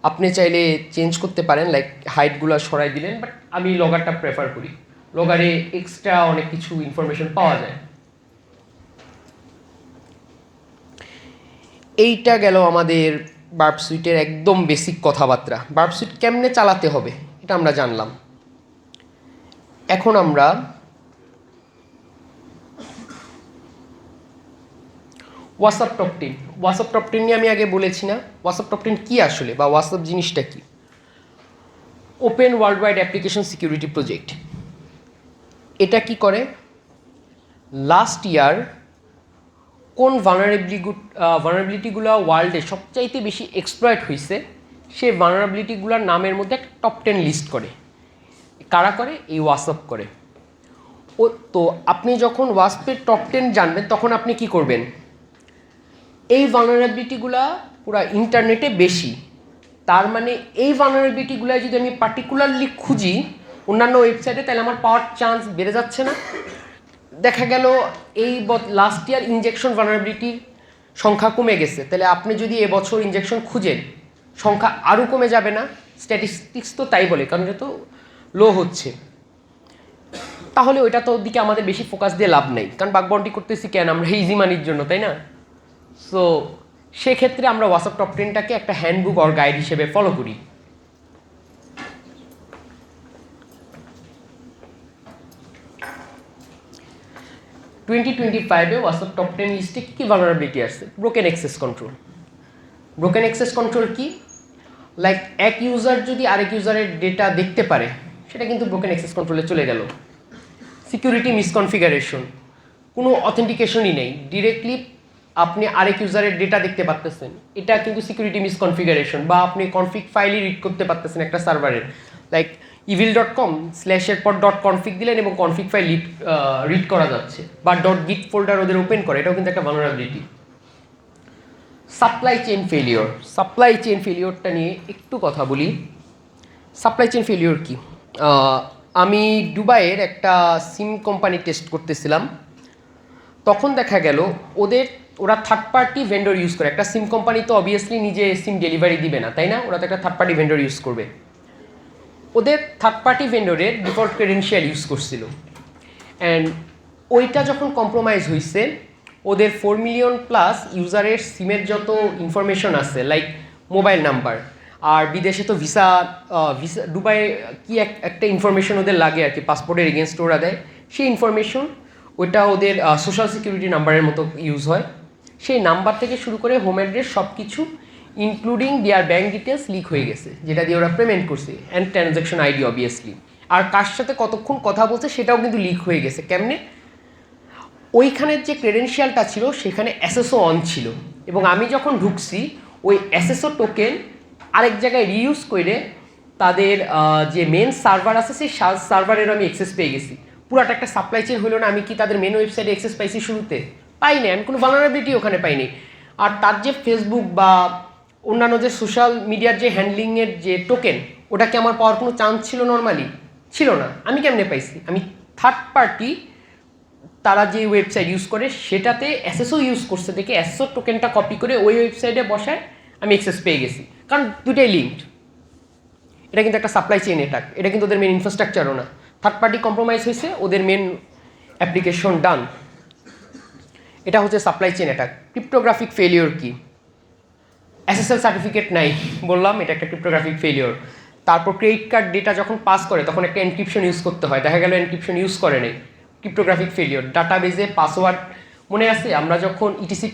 আপনি চাইলে চেঞ্জ করতে পারেন, লাইক হাইটগুলো সরাই দিলেন, বাট আমি লগারটা প্রেফার করি। লগারে এক্সট্রা অনেক কিছু ইনফরমেশন পাওয়া যায়। এইটা গেল আমাদের বার্ব সুইটের একদম বেসিক কথাবার্তা। বার্ব সুইট কেমনে চালাতে হবে এটা আমরা জানলাম। এখন আমরা হোয়াটসঅ্যাপ টপ 10, হোয়াটসঅ্যাপ টপ 10 নিয়ে আমি আগে বলেছি না? হোয়াটসঅ্যাপ টপ 10 কী আসলে, বা হোয়াটসঅ্যাপ জিনিসটা কি? Open world wide application security project. এটা কি করে? লাস্ট ইয়ার কোন ভালনারেবিলিটিগুলো ওয়ার্ল্ডে সবচাইতে বেশি এক্সপ্লয়েট হয়েছে সেই ভালনারেবিলিটিগুলোর নামের মধ্যে একটা টপ 10 লিস্ট করে। কারা করে? এই হোয়াটসঅ্যাপ করে। ও তো আপনি যখন ওয়াসপের টপ 10 জানবেন তখন আপনি কি করবেন? এই ভালনারেবিলিটিগুলা পুরো ইন্টারনেটে বেশি, তার মানে এই ভালনারেবিলিটিগুলো যদি আমি পার্টিকুলারলি খুঁজি অন্যান্য ওয়েবসাইটে, তাহলে আমার পাওয়ার চান্স বেড়ে যাচ্ছে না? দেখা গেল এই লাস্ট ইয়ার ইনজেকশন ভালনারেবিলিটির সংখ্যা কমে গেছে, তাহলে আপনি যদি এবছর ইনজেকশন খুঁজেন সংখ্যা আরও কমে যাবে না? স্ট্যাটিস্টিক্স তো তাই বলে, কারণ এটা তো লো হচ্ছে। তাহলে ওইটা তো দিকে আমাদের বেশি ফোকাস দিয়ে লাভ নেই, কারণ বাগ বাউন্টি করতেছি কেন? আমরা ইজি মানির জন্য, তাই না? সো সেক্ষেত্রে আমরা হোয়াটসঅ্যাপ টপ 10টাকে একটা হ্যান্ডবুক অর গাইড হিসেবে ফলো করি। হোয়াটসঅ্যাপ টপ 10 লিস্টে কী ভালনারেবিলিটি আছে? Broken access control. Broken access control কি? লাইক এক ইউজার যদি আরেক ইউজারের ডেটা দেখতে পারে, সেটা কিন্তু ব্রোকেন অ্যাক্সেস কন্ট্রোলে চলে গেল। সিকিউরিটি মিসকনফিগারেশন, কোনো অথেন্টিকেশনই নেই, ডিরেক্টলি আপনি আরেক ইউজারের ডেটা দেখতে পারতেছেন, এটা কিন্তু সিকিউরিটি মিসকনফিগারেশন। বা আপনি কনফিগ ফাইলই রিড করতে পারতেছেন একটা সার্ভারের, লাইক evil.com স্ল্যাশের পর .config দিলেন এবং কনফিগ ফাইল রিড করা যাচ্ছে, বা .git ফোল্ডার ওদের ওপেন করে, এটাও কিন্তু একটা vulnerability. Supply chain failure. Supply chain ফেলিওরটা নিয়ে একটু কথা বলি। সাপ্লাই চেইন ফেলিওর কি? আমি দুবাইয়ের একটা সিম কোম্পানি টেস্ট করতেছিলাম, তখন দেখা গেল ওরা থার্ড পার্টি ভেন্ডর ইউজ করে। একটা সিম কোম্পানি তো অবভিয়াসলি নিজে সিম ডেলিভারি দিবে না, তাই না? ওরা তো একটা থার্ড পার্টি ভেন্ডর ইউজ করবে। ওদের থার্ড পার্টি ভেন্ডরের ডিফল্ট ক্রেডেনশিয়াল ইউজ করছিল, অ্যান্ড ওইটা যখন কম্প্রোমাইজ হয়েছে, ওদের 4 মিলিয়ন প্লাস ইউজারের সিমের যত ইনফরমেশন আছে, লাইক মোবাইল নাম্বার, আর বিদেশে তো ভিসা দুবাই কি একটা ইনফরমেশন ওদের লাগে আর কি, পাসপোর্টের এগেনস্ট ওরা দেয়, সেই ইনফরমেশন ওইটা ওদের সোশ্যাল সিকিউরিটি নাম্বারের মতো ইউজ হয়। সেই নাম্বার থেকে শুরু করে হোম অ্যাড্রেস সব কিছু ইনক্লুডিং দেয়ার ব্যাঙ্ক ডিটেলস লিক হয়ে গেছে, যেটা দিয়ে ওরা পেমেন্ট করছে, অ্যান্ড ট্রানজ্যাকশন আইডি অবভিয়াসলি, আর কার সাথে কতক্ষণ কথা বলছে সেটাও কিন্তু লিক হয়ে গেছে। কেমনে? ওইখানের যে ক্রেডেনশিয়ালটা ছিল সেখানে এসএসও অন ছিল, এবং আমি যখন ঢুকছি ওই এসএসও টোকেন আরেক জায়গায় রিইউজ করে তাদের যে মেন সার্ভার আছে সেই সার্ভারের আমি অ্যাক্সেস পেয়ে গেছি। পুরাটা একটা সাপ্লাই চেইন হলো না? আমি কি তাদের মেন ওয়েবসাইটে অ্যাক্সেস পাইছি? শুরুতে পাইনি, আমি কোনো ভালনারেবিলিটি ওখানে পাইনি। আর তার যে ফেসবুক বা অন্যান্য যে সোশ্যাল মিডিয়ার যে হ্যান্ডলিংয়ের যে টোকেন, ওটাকে আমার পাওয়ার কোনো চান্স ছিল? নর্মালি ছিল না। আমি কেমনে পাইছি? আমি থার্ড পার্টি তারা যে ওয়েবসাইট ইউজ করে সেটাতে এসএসও ইউজ করছে দেখে এসএসও টোকেনটা কপি করে ওই ওয়েবসাইটে বসায় আমি অ্যাক্সেস পেয়ে গেছি, কারণ দুটাই লিঙ্কড। এটা কিন্তু একটা সাপ্লাই চেইন অ্যাটাক, এটা কিন্তু ওদের মেন ইনফ্রাস্ট্রাকচারও না। থার্ড পার্টি কম্প্রোমাইজ হয়েছে, ওদের মেন অ্যাপ্লিকেশন ডান। এটা হচ্ছে supply chain attack. Cryptographic failure কি? এসএসএল সার্টিফিকেট নাই, বললাম এটা একটা ক্রিপ্টোগ্রাফিক ফেলিওর। তারপর ক্রেডিট কার্ড ডেটা যখন পাস করে তখন একটা এনক্রিপশন ইউজ করতে হয়, দেখা গেল এনক্রিপশন ইউজ করে নেই, ক্রিপ্টোগ্রাফিক ফেলিওর। ডাটাবেজে পাসওয়ার্ড মনে আছে আমরা যখন ইটিসি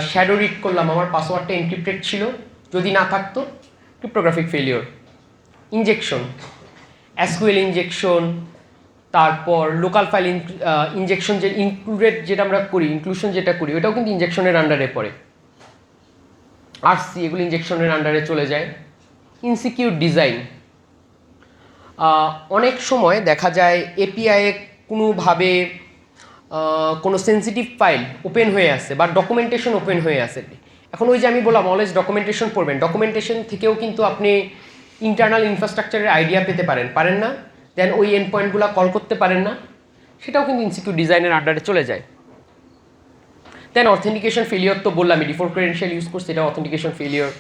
শ্যাডো রিড করলাম আমার পাসওয়ার্ডটা এনক্রিপ্টেড ছিল, যদি না থাকতো cryptographic failure. Injection, SQL injection, তারপর লোকাল ফাইল ইনজেকশন, যে ইনক্লুডেড যেটা আমরা করি, ইনক্লুশন যেটা করি ওটাও কিন্তু ইনজেকশনের আন্ডারে পড়ে। আরসি এগুলো ইনজেকশনের আন্ডারে চলে যায়। ইনসিকিউর ডিজাইন, অনেক সময় দেখা যায় এপিআইয়ে কোনোভাবে কোনো সেন্সিটিভ ফাইল ওপেন হয়ে আসে বা ডকুমেন্টেশন ওপেন হয়ে আসে। এখন ওই যে আমি বললাম অলওয়েজ ডকুমেন্টেশন পড়বেন, ডকুমেন্টেশন থেকেও কিন্তু আপনি ইন্টারনাল ইনফ্রাস্ট্রাকচারের আইডিয়া পেতে পারেন না, দেন ওই এন্ড পয়েন্টগুলো কল করতে পারেন না, সেটাও কিন্তু ইনসিকিউর ডিজাইনের আন্ডারে চলে যায়। দেন অথেন্টিকেশন ফেলিওর তো বললাম, ডিফল্ট ক্রেডেনশিয়াল ইউজ করছে, এটা authentication failure.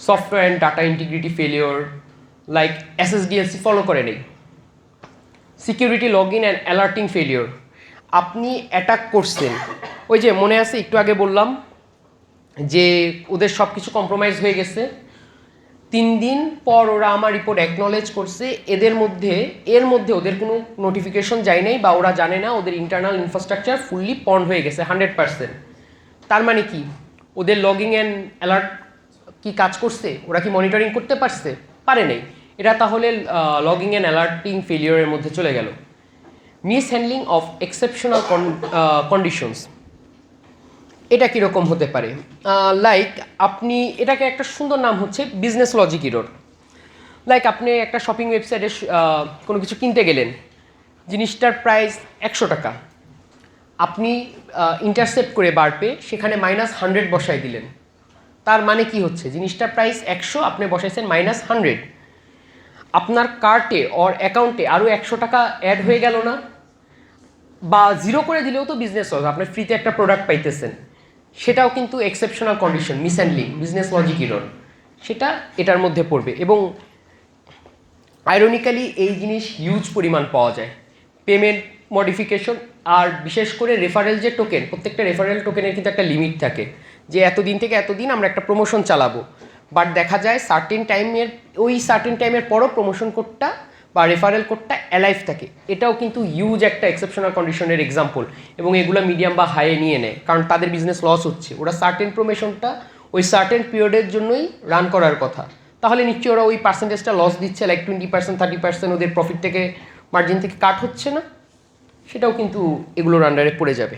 Software and data integrity failure, like SSDLC follow করে নেই। Security logging and alerting failure, আপনি অ্যাটাক করছেন, ওই যে মনে আছে একটু আগে বললাম যে ওদের সব কিছু কম্প্রোমাইজ হয়ে গেছে, 3 দিন পর ওরা আমার রিপোর্ট অ্যাকনলেজ করছে, এর মধ্যে ওদের কোনো নোটিফিকেশন যায় নাই বা ওরা জানে না ওদের ইন্টারনাল ইনফ্রাস্ট্রাকচার ফুললি পন্ড হয়ে গেছে 100%। তার মানে কি ওদের লগিং অ্যান্ড অ্যালার্ট কি কাজ করছে, ওরা কি মনিটরিং করতে পারে নাই, এটা তাহলে লগিং অ্যান্ড অ্যালার্টিং ফেলিওরের মধ্যে চলে গেল। Miss handling of exceptional conditions, এটা কীরকম হতে পারে, লাইক আপনি এটাকে একটা সুন্দর নাম হচ্ছে বিজনেস লজিক ইরর। লাইক আপনি একটা শপিং ওয়েবসাইটে কোনো কিছু কিনতে গেলেন, জিনিসটার প্রাইস 100 টাকা, আপনি ইন্টারসেপ্ট করে বাড়পে সেখানে -100 বসাই দিলেন। তার মানে কি হচ্ছে, জিনিসটার প্রাইস 100, আপনি বসাইছেন -100, আপনার কার্টে অর অ্যাকাউন্টে আরও 100 টাকা অ্যাড হয়ে গেল না? বা 0 করে দিলেও তো বিজনেস লস, আপনি ফ্রিতে একটা প্রোডাক্ট পাইতেছেন, সেটাও কিন্তু exceptional condition, miss handling, business logic error, সেটা এটার মধ্যে পড়বে। এবং আইরনিক্যালি এই জিনিস হিউজ পরিমাণ পাওয়া যায়, পেমেন্ট মডিফিকেশন, আর বিশেষ করে রেফারেল যে টোকেন, প্রত্যেকটা রেফারেল টোকেনের কিন্তু একটা লিমিট থাকে যে এতদিন থেকে এতদিন আমরা একটা প্রমোশন চালাবো, বাট দেখা যায় সার্টেন টাইমের পরও প্রমোশন কোডটা বা রেফারেল কোডটা অ্যালাইভ থাকে, এটাও কিন্তু হিউজ একটা এক্সেপশনাল কন্ডিশনের এক্সাম্পল। এবং এগুলো মিডিয়াম বা হাইয়ে নিয়ে নেয়, কারণ তাদের বিজনেস লস হচ্ছে, ওরা সার্টেন প্রমোশনটা ওই সার্টেন পিরিয়ডের জন্যই রান করার কথা, তাহলে নিশ্চয়ই ওরা ওই পার্সেন্টেজটা লস দিচ্ছে, লাইক 20%, 30% ওদের প্রফিট থেকে, মার্জিন থেকে কাট হচ্ছে না, সেটাও কিন্তু এগুলোর আন্ডারে পড়ে যাবে।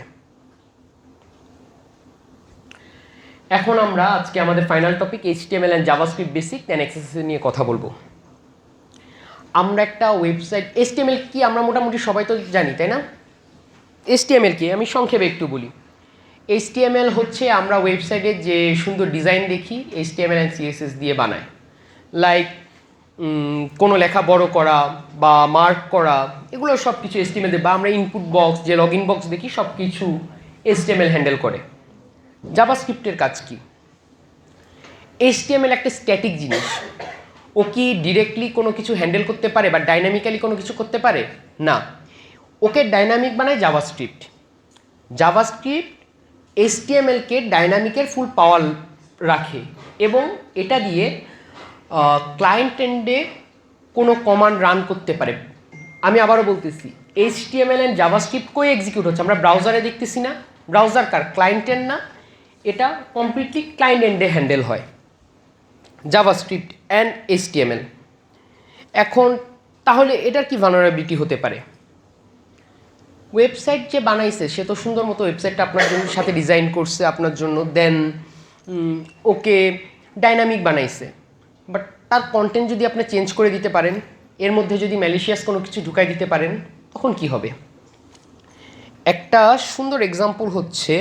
এখন আমরা আজকে আমাদের final topic HTML and JavaScript basic and accessories নিয়ে কথা বলবো। আমরা একটা ওয়েবসাইট, HTML কি আমরা মোটামুটি সবাই তো জানি, তাই না? HTML কি আমি সংক্ষেপে একটু বলি। HTML হচ্ছে আমরা ওয়েবসাইটে যে সুন্দর ডিজাইন দেখি HTML অ্যান্ড CSS দিয়ে বানায়, লাইক কোনো লেখা বড় করা বা মার্ক করা, এগুলো সব কিছু HTML দিয়ে, বা আমরা ইনপুট বক্স যে লগ ইন বক্স দেখি সব কিছু HTML হ্যান্ডেল করে। জাভাস্ক্রিপ্টের কাজ কি? HTML একটা স্ট্যাটিক জিনিস, ও কি ডিরেক্টলি কোনো কিছু হ্যান্ডেল করতে পারে বা ডাইনামিক্যালি কোনো কিছু করতে পারে না, ওকে ডাইনামিক বানায় জাভাস্ক্রিপ্ট। HTML-কে ডাইনামিকের ফুল পাওয়ার রাখে এবং এটা দিয়ে ক্লায়েন্ট এন্ডে কোনো কমান্ড রান করতে পারে। আমি আবারও বলতেছি, HTML অ্যান্ড জাভাস্ক্রিপ্ট কই এক্সিকিউট হচ্ছে, আমরা ব্রাউজারে দেখতেছি না, ব্রাউজার কার, ক্লায়েন্টের না, এটা কমপ্লিটলি ক্লায়েন্ট এন্ডে হ্যান্ডেল হয় জাভাস্ক্রিপ্ট অ্যান্ড HTML। এখন তাহলে এটার কি ভালনারেবিলিটি হতে পারে? ওয়েবসাইট যে বানাইছে সে তো সুন্দর মতো ওয়েবসাইটটা আপনার জন্য সাথে ডিজাইন করছে আপনার জন্য, দেন ওকে ডাইনামিক বানাইছে, বাট তার কন্টেন্ট যদি আপনি চেঞ্জ করে দিতে পারেন, এর মধ্যে যদি ম্যালিশিয়াস কোনো কিছু ঢুকাই দিতে পারেন, তখন কি হবে? একটা সুন্দর এক্সাম্পল হচ্ছে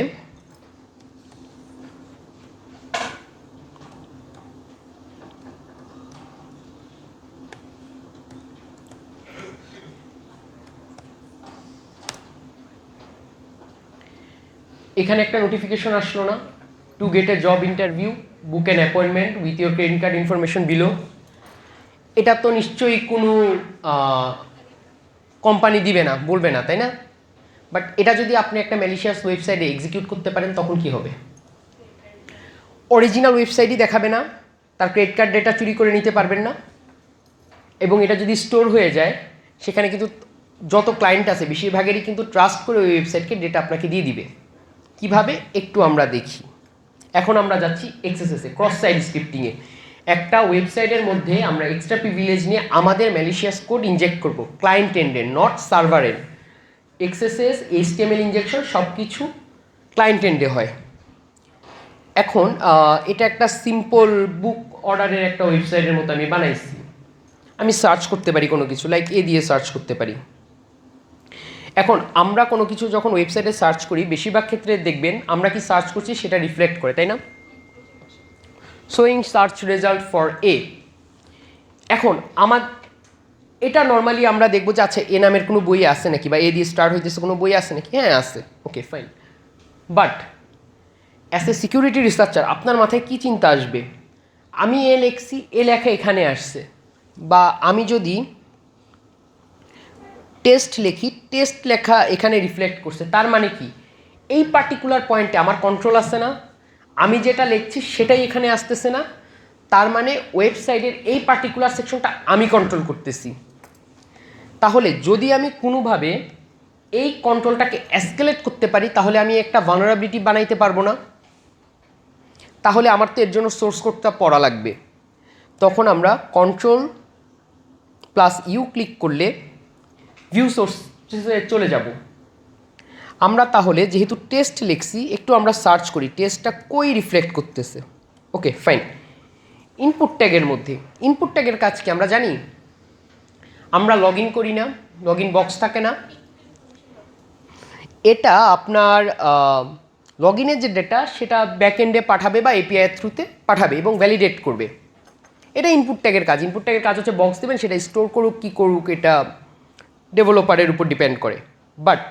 এখানে একটা নোটিফিকেশন আসলো না, to get A job interview, book an appointment with your credit card information below. এটা তো নিশ্চয়ই কোনো কোম্পানি দিবে না, বলবে না, তাই না? বাট এটা যদি আপনি একটা ম্যালিশিয়াস ওয়েবসাইটে এক্সিকিউট করতে পারেন, তখন কি হবে? অরিজিনাল ওয়েবসাইটই দেখাবে না, তার ক্রেডিট কার্ড ডেটা চুরি করে নিতে পারবেন না, এবং এটা যদি স্টোর হয়ে যায় সেখানে কিন্তু যত ক্লায়েন্ট আছে বেশিরভাগেরই কিন্তু ট্রাস্ট করে ওই ওয়েবসাইটকে ডেটা আপনাকে দিয়ে দিবে। কিভাবে একটু আমরা দেখি। এখন আমরা যাচ্ছি এক্সএসএসে, ক্রস সাইট স্ক্রিপ্টিংয়ে। একটা ওয়েবসাইটের মধ্যে আমরা এক্সট্রা প্রিভিলেজ নিয়ে আমাদের ম্যালিশিয়াস কোড ইনজেক্ট করব, ক্লায়েন্ট এন্ডের, নট সার্ভারের। এক্সএসএস, এইচটিএমএল ইনজেকশন সব কিছু ক্লায়েন্ট এন্ডে হয়। এখন এটা একটা সিম্পল বুক অর্ডারের একটা ওয়েবসাইটের মতো আমি বানাইছি। আমি সার্চ করতে পারি কোনো কিছু, লাইক এ দিয়ে সার্চ করতে পারি। এখন আমরা কোনো কিছু যখন ওয়েবসাইটে সার্চ করি বেশিরভাগ ক্ষেত্রে দেখবেন আমরা কি সার্চ করছি সেটা রিফ্লেক্ট করে, তাই না? Showing search result for a. এখন এটা নর্মালি আমরা দেখবো যে আচ্ছা এ নামের কোনো বই আছে নাকি, বা এ দিয়ে স্টার্ট হইতেছে কোনো বই আছে নাকি। হ্যাঁ আছে, okay fine. But as a security researcher আপনার মাথায় কী চিন্তা আসবে, আমি এ লেখছি, এ লেখা এখানে আসছে, বা আমি যদি টেস্ট লিখি, টেস্ট লেখা এখানে রিফ্লেক্ট করছে, তার মানে কি এই পার্টিকুলার পয়েন্টে আমার কন্ট্রোল আছে না, আমি যেটা লিখছি সেটাই এখানে আসতেছে না, তার মানে ওয়েবসাইটের এই পার্টিকুলার সেকশনটা আমি কন্ট্রোল করতেছি। তাহলে যদি আমি কোনোভাবে এই কন্ট্রোলটাকে এসকেলেট করতে পারি তাহলে আমি একটা ভালনারেবিলিটি বানাইতে পারবো না, তাহলে আমার তো এর জন্য সোর্স কোডটা পড়া লাগবে। তখন আমরা কন্ট্রোল প্লাস ইউ ক্লিক করলে ভিউ সোর্সে চলে যাব। আমরা তাহলে যেহেতু টেস্ট লিখছি একটু আমরা সার্চ করি টেস্টটা কই রিফ্লেক্ট করতেছে। Okay fine. ইনপুট ট্যাগের মধ্যে, ইনপুট ট্যাগের কাজ কি আমরা জানি? আমরা লগ ইন করি না, লগ ইন বক্স থাকে না, এটা আপনার লগ ইনের যে ডেটা সেটা ব্যাকএন্ডে পাঠাবে বা এপিআই থ্রুতে পাঠাবে এবং ভ্যালিডেট করবে। এটা ইনপুট ট্যাগের কাজ। ইনপুট ট্যাগের কাজ হচ্ছে বক্স দেবেন, সেটা স্টোর করুক কি করুক এটা ডেভেলপারের উপর ডিপেন্ড করে। বাট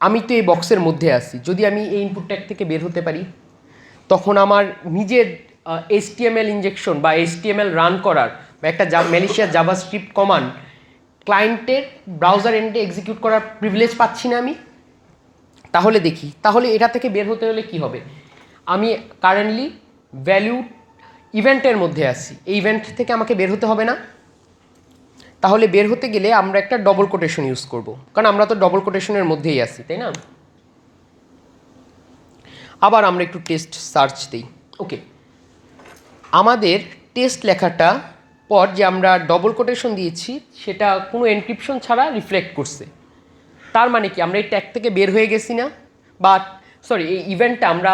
আমি তো এই বক্সের মধ্যে আছি, যদি আমি এই ইনপুট ট্যাগ থেকে বের হতে পারি তখন আমার নিজের এইচটিএমএল ইনজেকশন বা এইচটিএমএল রান করার বা একটা ম্যালিশিয়াস জাভাস্ক্রিপ্ট কমান্ড ক্লায়েন্টের ব্রাউজার এন্ডে এক্সিকিউট করার প্রিভিলেজ পাচ্ছি না আমি। তাহলে দেখি, তাহলে এটা থেকে বের হতে হলে কি হবে? আমি কারেন্টলি ভ্যালু ইভেন্টের মধ্যে আছি, এই ইভেন্ট থেকে আমাকে বের হতে হবে না। তাহলে বের হতে গেলে আমরা একটা ডবল কোটেশন ইউজ করব, কারণ আমরা তো ডবল কোটেশনের মধ্যেই আছি, তাই না? আবার আমরা একটু টেস্ট সার্চ দিই। ওকে, আমাদের টেস্ট লেখাটা পর যে আমরা ডবল কোটেশন দিয়েছি সেটা কোনো এনক্রিপশন ছাড়া রিফ্লেক্ট করছে। তার মানে কি আমরা এই ট্যাগ থেকে বের হয়ে গেছি না, বা সরি এই ইভেন্টটা আমরা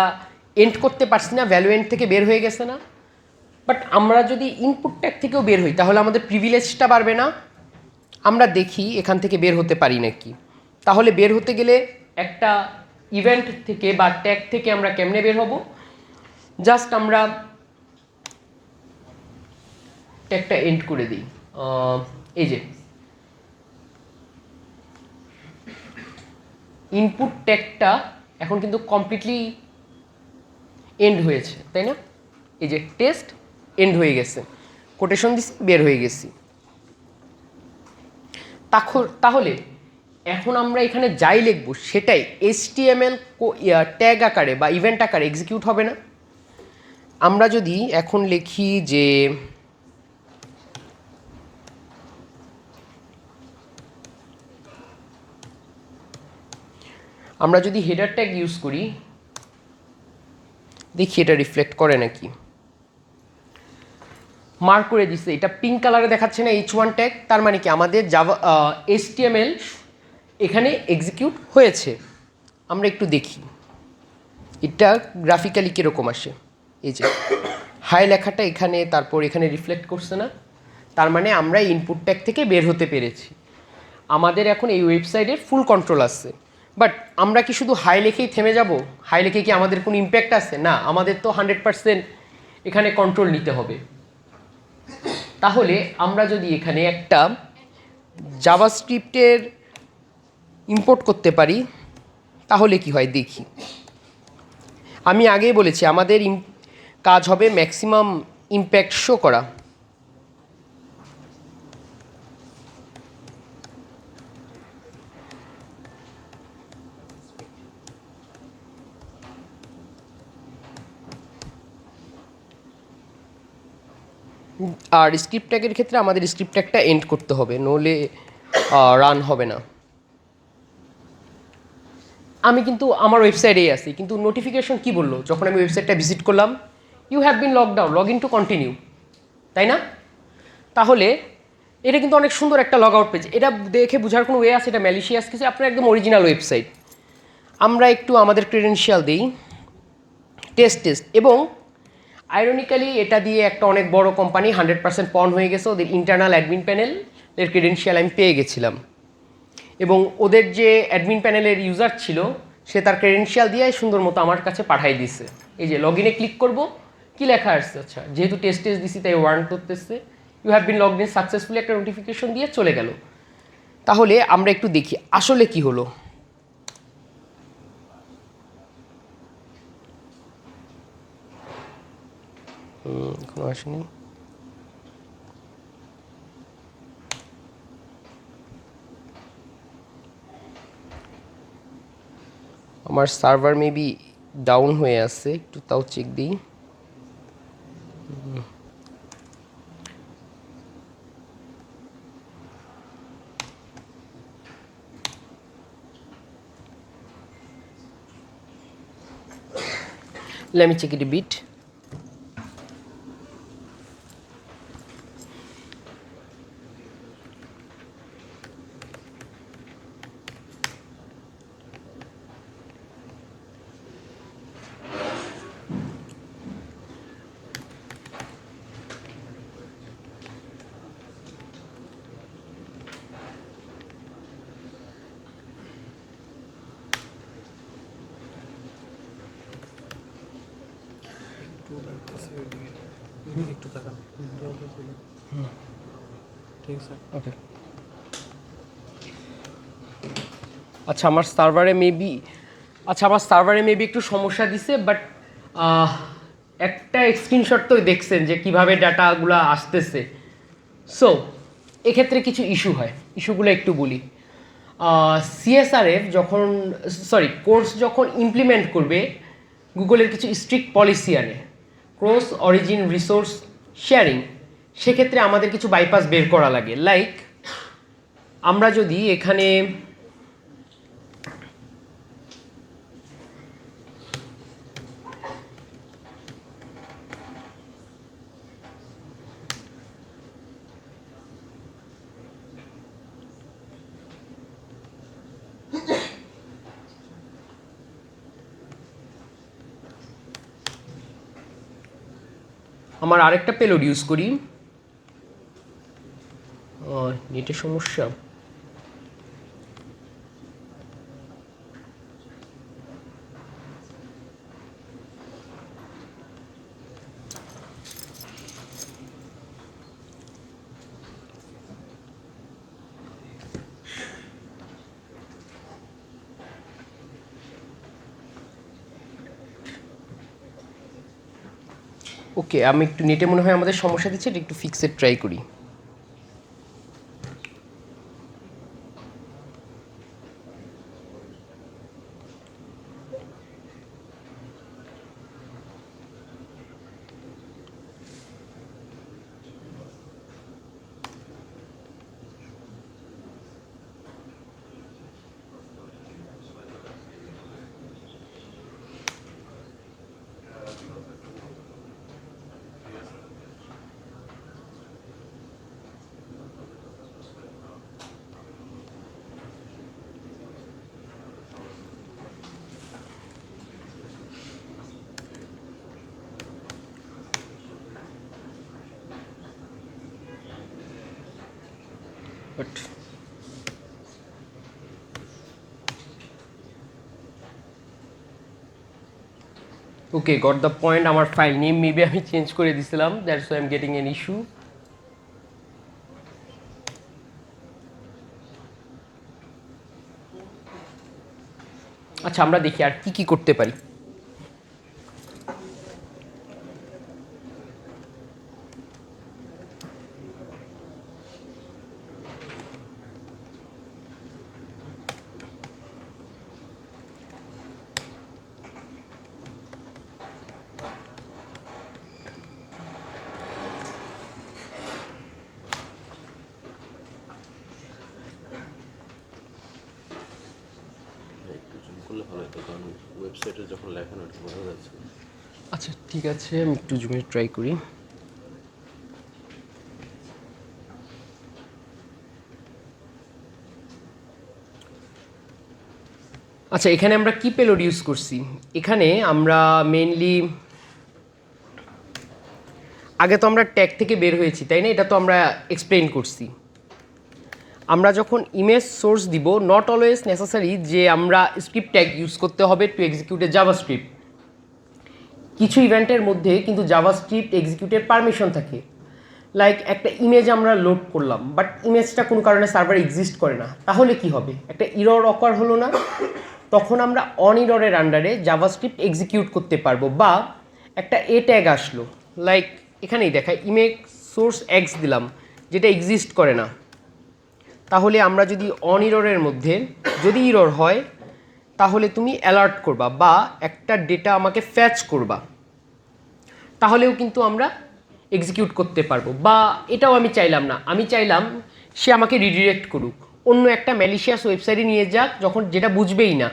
এন্ড করতে পারছি না, ভ্যালু এন্ড থেকে বের হয়ে গেছে না। বাট আমরা যদি ইনপুট ট্যাগ থেকেও বের হই তাহলে আমাদের প্রিভিলেজটা বাড়বে না। আমরা দেখি এখান থেকে বের হতে পারি নাকি। তাহলে বের হতে গেলে একটা ইভেন্ট থেকে বা ট্যাগ থেকে আমরা কেমনে বের হব? জাস্ট আমরা ট্যাগটা এন্ড করে দিই। এই যে ইনপুট ট্যাগটা এখন কিন্তু কমপ্লিটলি এন্ড হয়েছে, তাই না? এই যে টেস্ট এন্ড হয়ে গেছে, কোটেশন দিছি, বের হয়ে গেছি। তাহলে এখন আমরা এখানে যাই লিখবো সেটাই এইচটিএমএল ট্যাগ আকারে বা ইভেন্ট আকারে এক্সিকিউট হবে না। আমরা যদি এখন লিখি যে আমরা যদি হেডার ট্যাগ ইউজ করি, দেখি এটা রিফ্লেক্ট করে নাকি। মার্ক করে দিচ্ছে, এটা পিঙ্ক কালারে দেখাচ্ছে না H1 ট্যাগ, তার মানে কি আমাদের জাভা HTML এখানে এক্সিকিউট হয়েছে। আমরা একটু দেখি এটা গ্রাফিক্যালি কীরকম আসে। এই যে হাই লেখাটা এখানে, তারপর এখানে রিফ্লেক্ট করছে না, তার মানে আমরা ইনপুট ট্যাগ থেকে বের হতে পেরেছি। আমাদের এখন এই ওয়েবসাইটের ফুল কন্ট্রোল আছে। বাট আমরা কি শুধু হাই লেখেই থেমে যাব? হাই লেখে কি আমাদের কোনো ইম্প্যাক্ট আছে? না, আমাদের তো 100% এখানে কন্ট্রোল নিতে হবে। তাহলে আমরা যদি এখানে একটা জাভাস্ক্রিপ্টের ইম্পোর্ট করতে পারি তাহলে কি হয় দেখি। আমি আগেই বলেছি আমাদের কাজ হবে ম্যাক্সিমাম ইম্প্যাক্ট শো করা। আর স্ক্রিপ্ট ট্যাগের ক্ষেত্রে আমাদের স্ক্রিপ্ট ট্যাগটা এন্ড করতে হবে, নইলে রান হবে না। আমি কিন্তু আমার ওয়েবসাইটেই আছি, কিন্তু নোটিফিকেশন কি বললো যখন আমি ওয়েবসাইটটা ভিজিট করলাম? You have been lockdown, log in to continue, তাই না? তাহলে এটা কিন্তু অনেক সুন্দর একটা লগ আউট পেজ। এটা দেখে বোঝার কোনো ওয়ে আছে এটা ম্যালিশিয়াস কিছু? আপনার একদম অরিজিনাল ওয়েবসাইট। আমরা একটু আমাদের ক্রেডেনশিয়াল দিই, টেস্ট এবং আইরনিক্যালি এটা দিয়ে একটা অনেক বড় কোম্পানি 100% পন হয়ে গেছে। ওদের ইন্টারনাল অ্যাডমিন প্যানেল এর ক্রেডেনশিয়াল আমি পেয়ে গেছিলাম, এবং ওদের যে অ্যাডমিন প্যানেলের ইউজার ছিল সে তার ক্রেডেনশিয়াল দিয়ে সুন্দর মতো আমার কাছে পাঠাই দিছে। এই যে লগ ইনে ক্লিক করবো, কি লেখা আসছে? আচ্ছা, যেহেতু টেস্ট দিছি তাই ওয়ার্ন করতেছে, you have been logged in successfully, একটা নোটিফিকেশন দিয়ে চলে গেল। তাহলে আমরা একটু দেখি আসলে কি হলো। এখনো আসেনি। আমার সার্ভার মেবি ডাউন হয়ে আছে, একটু তাও চেক দিই। Let me check it a bit. একটু তাকান। ঠিক আছে, ওকে। আচ্ছা আমার সার্ভারে মেবি একটু সমস্যা দিছে, বাট একটা স্ক্রিনশট তো দেখছেন যে কিভাবে ডাটাগুলো আসতেছে। সো এক্ষেত্রে কিছু ইস্যু হয়, ইস্যুগুলো একটু বলি। সিএসআরএফ যখন কোর্স যখন ইমপ্লিমেন্ট করবে, গুগলের কিছু স্ট্রিক্ট পলিসি আনে, ক্রস অরিজিন রিসোর্স শেয়ারিং, সেক্ষেত্রে আমাদের কিছু বাইপাস বের করা লাগে। লাইক আমরা যদি এখানে আমার আরেকটা পেলোড ইউজ করি, নেটের সমস্যা। ওকে, আমি একটু নেটে মনে হয় আমাদের সমস্যা দিচ্ছে, এটা একটু ফিক্সের ট্রাই করি। But okay, got the point. আমার ফাইল নেম মেবি আমি চেঞ্জ করে দিছিলাম, that's why I am getting an issue. আচ্ছা আমরা দেখি আর কি কি করতে পারি। ভালো হতো, কারণ ওয়েবসাইটে যখন লেখানো এটা বোঝা যাচ্ছে না। আচ্ছা ঠিক আছে, আমি একটু জুমে ট্রাই করি। আচ্ছা, এখানে আমরা কি পেলোড ইউজ করছি? এখানে আমরা মেইনলি আগে তো আমরা ট্যাগ থেকে বের হয়েছি, তাই না? এটা তো আমরা এক্সপ্লেইন করছি। আমরা যখন ইমেজ সোর্স দিব, নট অলওয়েজ নেসেসারি যে আমরা স্ক্রিপ্ট ট্যাগ ইউজ করতে হবে টু এক্সিকিউট এ জাভাস্ক্রিপ্ট। কিছু ইভেন্টের মধ্যে কিন্তু জাভাস্ক্রিপ্ট এক্সিকিউটের পারমিশন থাকে। লাইক একটা ইমেজ আমরা লোড করলাম, বাট ইমেজটা কোনো কারণে সার্ভার এক্সিস্ট করে না, তাহলে কি হবে? একটা ইরর অকার হলো না? তখন আমরা অন ইররের আন্ডারে জাভাস্ক্রিপ্ট এক্সিকিউট করতে পারবো। বা একটা এ ট্যাগ আসলো, লাইক এখানেই দেখায় ইমেজ সোর্স এক্স দিলাম, যেটা এক্সিস্ট করে না, তাহলে আমরা যদি অন ইররের মধ্যে যদি ইরর হয়, তাহলে তুমি অ্যালার্ট করবা বা একটা ডেটা আমাকে ফ্যাচ করবা, তাহলেও কিন্তু আমরা এক্সিকিউট করতে পারবো। বা এটাও আমি চাইলাম না, আমি চাইলাম সে আমাকে রিডিরেক্ট করুক, অন্য একটা ম্যালিশিয়াস ওয়েবসাইটে নিয়ে যাক, যখন যেটা বুঝবেই না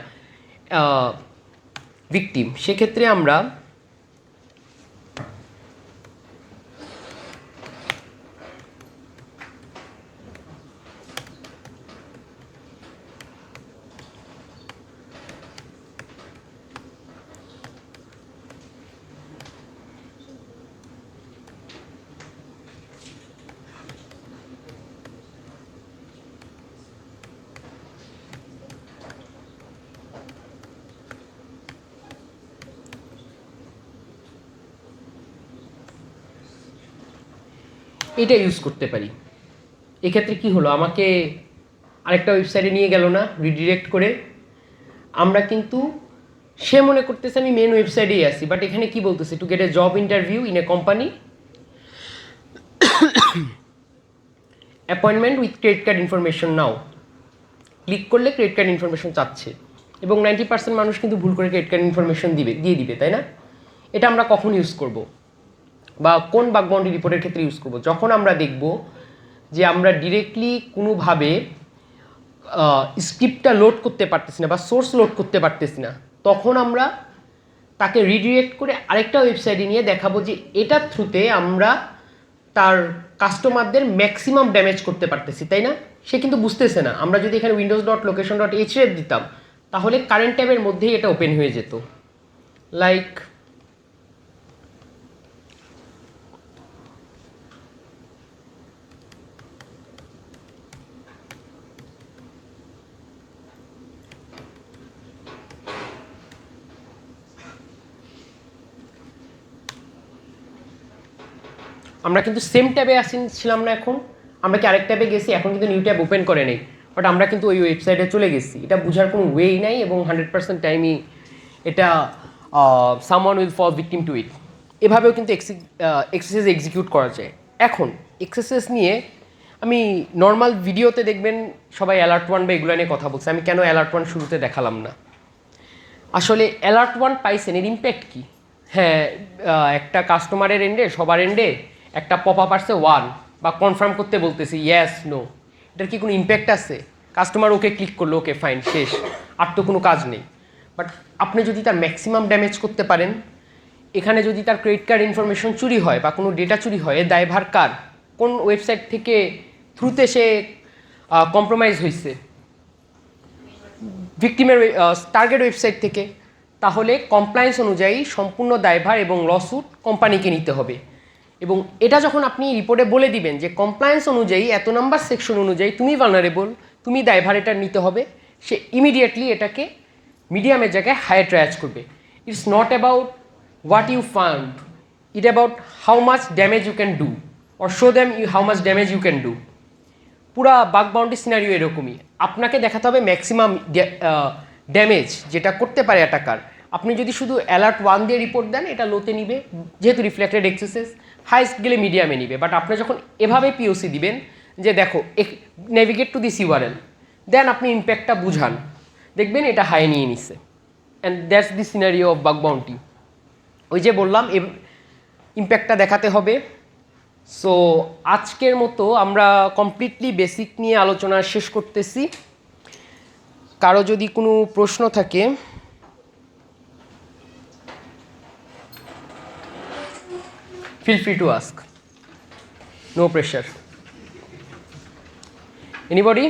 ভিকটিম। সেক্ষেত্রে আমরা এটা ইউজ করতে পারি। এক্ষেত্রে কি হলো, আমাকে আরেকটা ওয়েবসাইটে নিয়ে গেল না রিডিরেক্ট করে? আমরা কিন্তু সে মনে করতেছে আমি মেন ওয়েবসাইটেই আছি, বাট এখানে কি বলতেছে, to get A job interview in a company, appointment with credit card information now. Click করলে ক্রেডিট কার্ড ইনফরমেশন চাচ্ছে, এবং 90% মানুষ কিন্তু ভুল করে ক্রেডিট কার্ড ইনফরমেশন দিয়ে দিবে, তাই না? এটা আমরা কখন ইউজ করব, বা কোন বাগ বাউন্ডারি রিপোর্টের ক্ষেত্রে ইউজ করব? যখন আমরা দেখব যে আমরা ডিরেক্টলি কোনোভাবে স্ক্রিপ্টটা লোড করতে পারতেছি না বা সোর্স লোড করতে পারতেছি না, তখন আমরা তাকে রিডিরেক্ট করে আরেকটা ওয়েবসাইটে নিয়ে দেখাবো যে এটার থ্রুতে আমরা তার কাস্টমারদের ম্যাক্সিমাম ড্যামেজ করতে পারতেছি, তাই না? সে কিন্তু বুঝতেছে না। আমরা যদি এখানে উইন্ডোজ ডট লোকেশন ডট এইচরেফ দিতাম, তাহলে কারেন্ট ট্যাবের মধ্যেই এটা ওপেন হয়ে যেত। লাইক আমরা কিন্তু সেম ট্যাবে ছিলাম না, এখন আমরা কি আরেক ট্যাবে গেছি? এখন কিন্তু নিউ ট্যাব ওপেন করে নেই, বাট আমরা কিন্তু ওই ওয়েবসাইটে চলে গেছি। এটা বোঝার কোনো ওয়েই নাই, এবং 100% টাইমই এটা someone will fall victim to it. এভাবেও কিন্তু এক্সেসেস এক্সিকিউট করা যায়। এখন এক্সেসেস নিয়ে আমি নর্মাল ভিডিওতে দেখবেন সবাই অ্যালার্ট ওয়ান বা এগুলো নিয়ে কথা বলছে, আমি কেন অ্যালার্ট ওয়ান শুরুতে দেখালাম না? আসলে অ্যালার্ট ওয়ান পাইছেন, এর ইম্প্যাক্ট কী? হ্যাঁ, একটা কাস্টমারের এন্ডে, সবার এন্ডে একটা পপ আপ আসছে ওয়ান, বা কনফার্ম করতে বলতেছি ইয়েস নো, এটার কি কোনো ইম্প্যাক্ট আছে? কাস্টমার ওকে ক্লিক করলো, ওকে ফাইন, শেষ, আর তো কোনো কাজ নেই। বাট আপনি যদি তার ম্যাক্সিমাম ড্যামেজ করতে পারেন, এখানে যদি তার ক্রেডিট কার্ড ইনফরমেশন চুরি হয় বা কোনো ডেটা চুরি হয়, এর দায়ভার কার? কোন ওয়েবসাইট থেকে থ্রুতে সে কম্প্রোমাইজ হয়েছে? ভিকটিমের টার্গেট ওয়েবসাইট থেকে। তাহলে কমপ্লায়েন্স অনুযায়ী সম্পূর্ণ দায়ভার এবং লসুট কোম্পানিকে নিতে হবে। এবং এটা যখন আপনি রিপোর্টে বলে দিবেন যে কমপ্লায়েন্স অনুযায়ী এত নাম্বার সেকশন অনুযায়ী তুমি ভালনারেবল, তুমি দায়ভার এটা নিতে হবে, সে ইমিডিয়েটলি এটাকে মিডিয়ামের জায়গায় হায়ার ট্রায়াজ করবে। It's not about what you found, it about how much damage you can do, or show them how much damage you can do. পুরা বাগ বাউন্ডারি সিনারিও এরকমই, আপনাকে দেখাতে হবে ম্যাক্সিমাম ড্যামেজ যেটা করতে পারে অ্যাটাকার। আপনি যদি শুধু অ্যালার্ট ওয়ান দিয়ে রিপোর্ট দেন, এটা লোতে নিবে, যেহেতু রিফ্লেক্টেড এক্সেসেস, হাইস্ট গেলে মিডিয়ামে নিবে। বাট আপনি যখন এভাবে পিওসি দিবেন যে দেখো navigate to this URL, then আপনি ইম্প্যাক্টটা বুঝান, দেখবেন এটা হাই নিয়ে নিচ্ছে। And that's the scenario of bug boundary. ওই যে বললাম ইম্প্যাক্টটা দেখাতে হবে। সো আজকের মতো আমরা কমপ্লিটলি বেসিক নিয়ে আলোচনা শেষ করতেছি। কারো যদি কোনো প্রশ্ন থাকে Feel free to ask. No pressure. Anybody?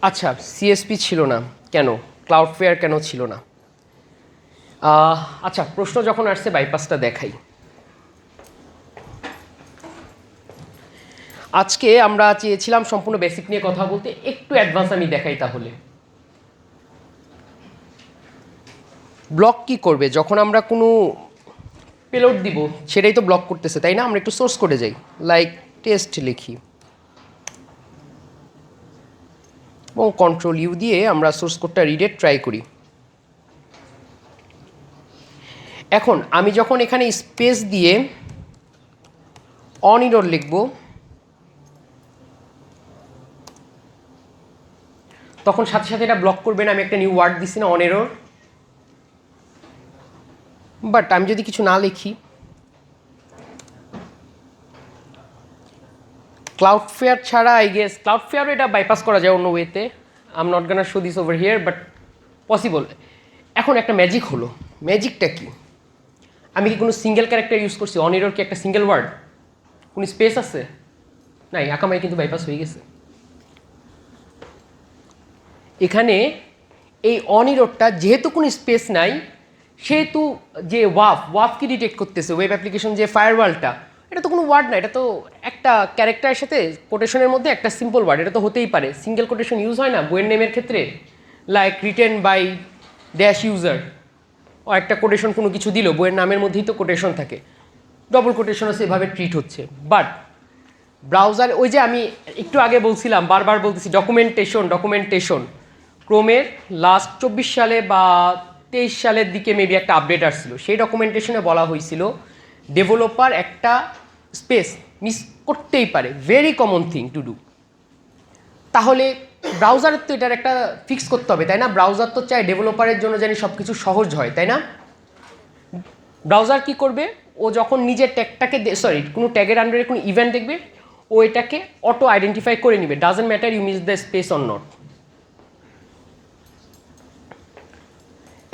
আচ্ছা, সিএসপি ছিল না কেন? ক্লাউডফেয়ার কেন ছিল না? আচ্ছা, প্রশ্ন যখন আসছে বাইপাসটা দেখাই। আজকে আমরা চেয়েছিলাম সম্পূর্ণ বেসিক নিয়ে কথা বলতে, একটু অ্যাডভান্স আমি দেখাই তাহলে। ব্লক কি করবে যখন আমরা কোনো পেলোড দিব, সেটাই তো ব্লক করতেছে, তাই না? আমরা একটু সোর্স করে যাই, লাইক টেস্ট লিখি এবং কন্ট্রোল ইউ দিয়ে আমরা সোর্স কোডটা রিডের ট্রাই করি। এখন আমি যখন এখানে স্পেস দিয়ে অন ইরর লিখব, তখন সাথে সাথে এটা ব্লক করবে না। আমি একটা নিউ ওয়ার্ড দিচ্ছি না, অন এরর। বাট আমি যদি কিছু না লিখি, ক্লাউডফেয়ার ছাড়া আই গেস ক্লাউডফেয়ার এটা বাইপাস করা যায় অন্য ওয়েতে। I am not gonna show this over here, but possible. এখন একটা ম্যাজিক হলো। ম্যাজিকটা কি? আমি কি কোনো সিঙ্গেল ক্যারেক্টার ইউজ করছি? অন এরর কি একটা সিঙ্গেল ওয়ার্ড? কোনো স্পেস আছে? নাই, আকামাই কিন্তু বাইপাস হয়ে গেছে। এখানে এই অন এররটা যেহেতু কোনো স্পেস নাই, সেহেতু যে ওয়াফ কি ডিটেক্ট করতেছে ওয়েব অ্যাপ্লিকেশন, যে ফায়ারওয়ালটা, এটা তো কোনো ওয়ার্ড না, এটা তো একটা ক্যারেক্টারের সাথে কোটেশনের মধ্যে একটা সিম্পল ওয়ার্ড। এটা তো হতেই পারে। সিঙ্গেল কোটেশন ইউজ হয় না বইয়ের নেমের ক্ষেত্রে, like written by dash user, ও একটা কোটেশন কোনো কিছু দিল, বইয়ের নামের মধ্যেই তো কোটেশন থাকে। ডবল কোটেশনও সেভাবে ট্রিট হচ্ছে। বাট ব্রাউজার, ওই যে আমি একটু আগে বলছিলাম, বারবার বলতেছি, ডকুমেন্টেশন ক্রোমের লাস্ট 24 সালে বা 23 সালের দিকে মেবি একটা আপডেট আসছিল। সেই ডকুমেন্টেশনে বলা হয়েছিল ডেভেলপার একটা স্পেস মিস করতেই পারে, very common thing to do. তাহলে ব্রাউজারের তো এটার একটা ফিক্স করতে হবে, তাই না? ব্রাউজার তো চায় ডেভেলপারের জন্য জানি সব কিছু সহজ হয়, তাই না? ব্রাউজার কি করবে? ও যখন নিজের ট্যাগটাকে কোনো ট্যাগের আন্ডারে কোনো ইভেন্ট দেখবে, ও এটাকে অটো আইডেন্টিফাই করে নিবে, doesn't matter you miss the space or not.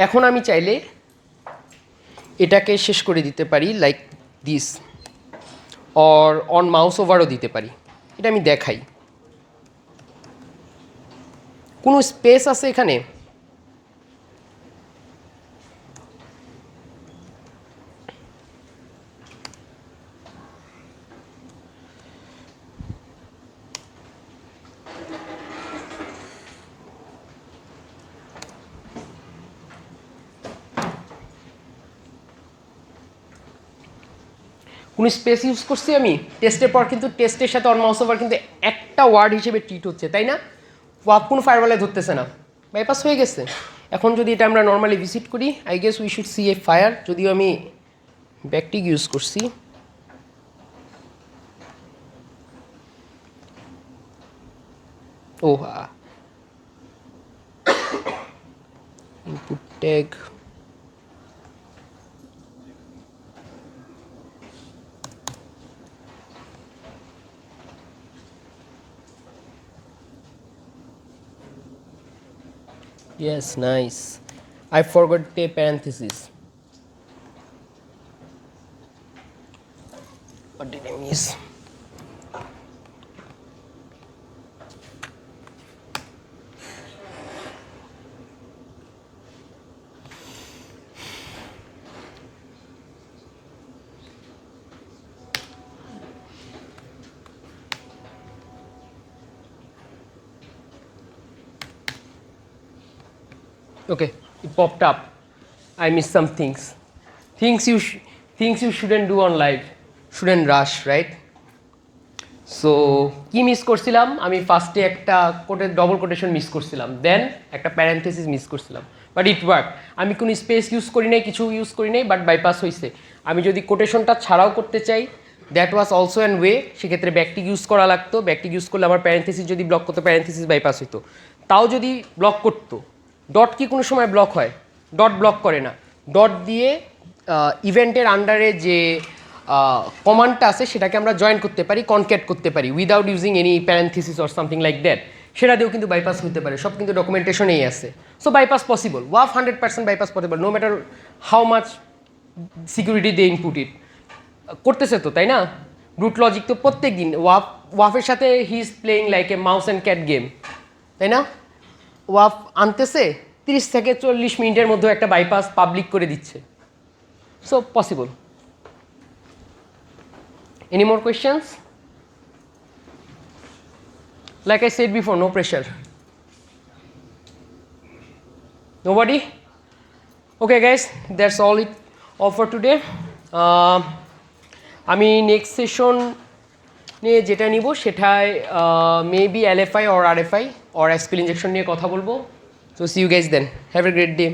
এখন আমি চাইলে এটাকে শেষ করে দিতে পারি like this, or on mouse ওভারও দিতে পারি। এটা আমি দেখাই। কোনো স্পেস আছে এখানে? কোনো স্পেস ইউজ করছি আমি টেস্টের পর, কিন্তু টেস্টের সাথে অন মাউস ওভার কিন্তু একটা ওয়ার্ড হিসেবে ট্রিট হচ্ছে, তাই না? ওয়াপ কোনো ফায়ারওয়ালে ধরতেছে না, বাইপাস হয়ে গেছে। এখন যদি এটা আমরা নর্মালি ভিজিট করি, I guess we should see a fire. যদিও আমি ব্যাকটিক ইউজ করছি। ও input tag, yes, nice. I forgot a parenthesis. What did I miss? Okay, it popped up. I missed some things. Things you shouldn't do on live. Shouldn't rush, right? So কি miss করছিলাম? আমি ফার্স্টে একটা double quotation miss করছিলাম, দেন একটা parenthesis miss করছিলাম, but it work. আমি কোনো স্পেস ইউজ করি নাই, কিছু ইউজ করি নাই, বাট বাইপাস হয়েছে। আমি যদি কোটেশনটা ছাড়াও করতে চাই, that was also an way. সেক্ষেত্রে ব্যাকটিক ইউজ করা লাগতো। ব্যাকটিক ইউজ করলে আমার প্যারেন্থেসিস যদি ব্লক করতো, প্যারেন্থেসিস বাইপাস হইতো। তাও যদি ব্লক করতো, ডট কি কোনো সময় ব্লক হয়? ডট ব্লক করে না। ডট দিয়ে ইভেন্টের আন্ডারে যে কমান্ডটা আছে সেটাকে আমরা জয়েন করতে পারি, কনক্যাট করতে পারি without using any parenthesis or something like that. সেটা দিয়েও কিন্তু বাইপাস হতে পারে, সব কিন্তু ডকুমেন্টেশনেই আছে। সো বাইপাস পসিবল, ওয়াফ 100% bypass possible, no matter how much security they input it. করতেছে তো, তাই না? রুট লজিক তো প্রত্যেক দিন ওয়াফের সাথে he is playing like a mouse and cat game, তাই না? ওয়াফ আনতেছে 30 থেকে 40 মিনিটের মধ্যে একটা বাইপাস পাবলিক করে দিচ্ছে। So possible. Any more questions? Like I said before, no pressure. Nobody? Okay guys, that's all for today. আমি নেক্সট সেশন নিয়ে যেটা নিব সেটায় maybe LFI or RFI or SQL injection নিয়ে কথা বলবো। So see you guys then. Have a great day.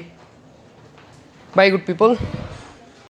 Bye good people.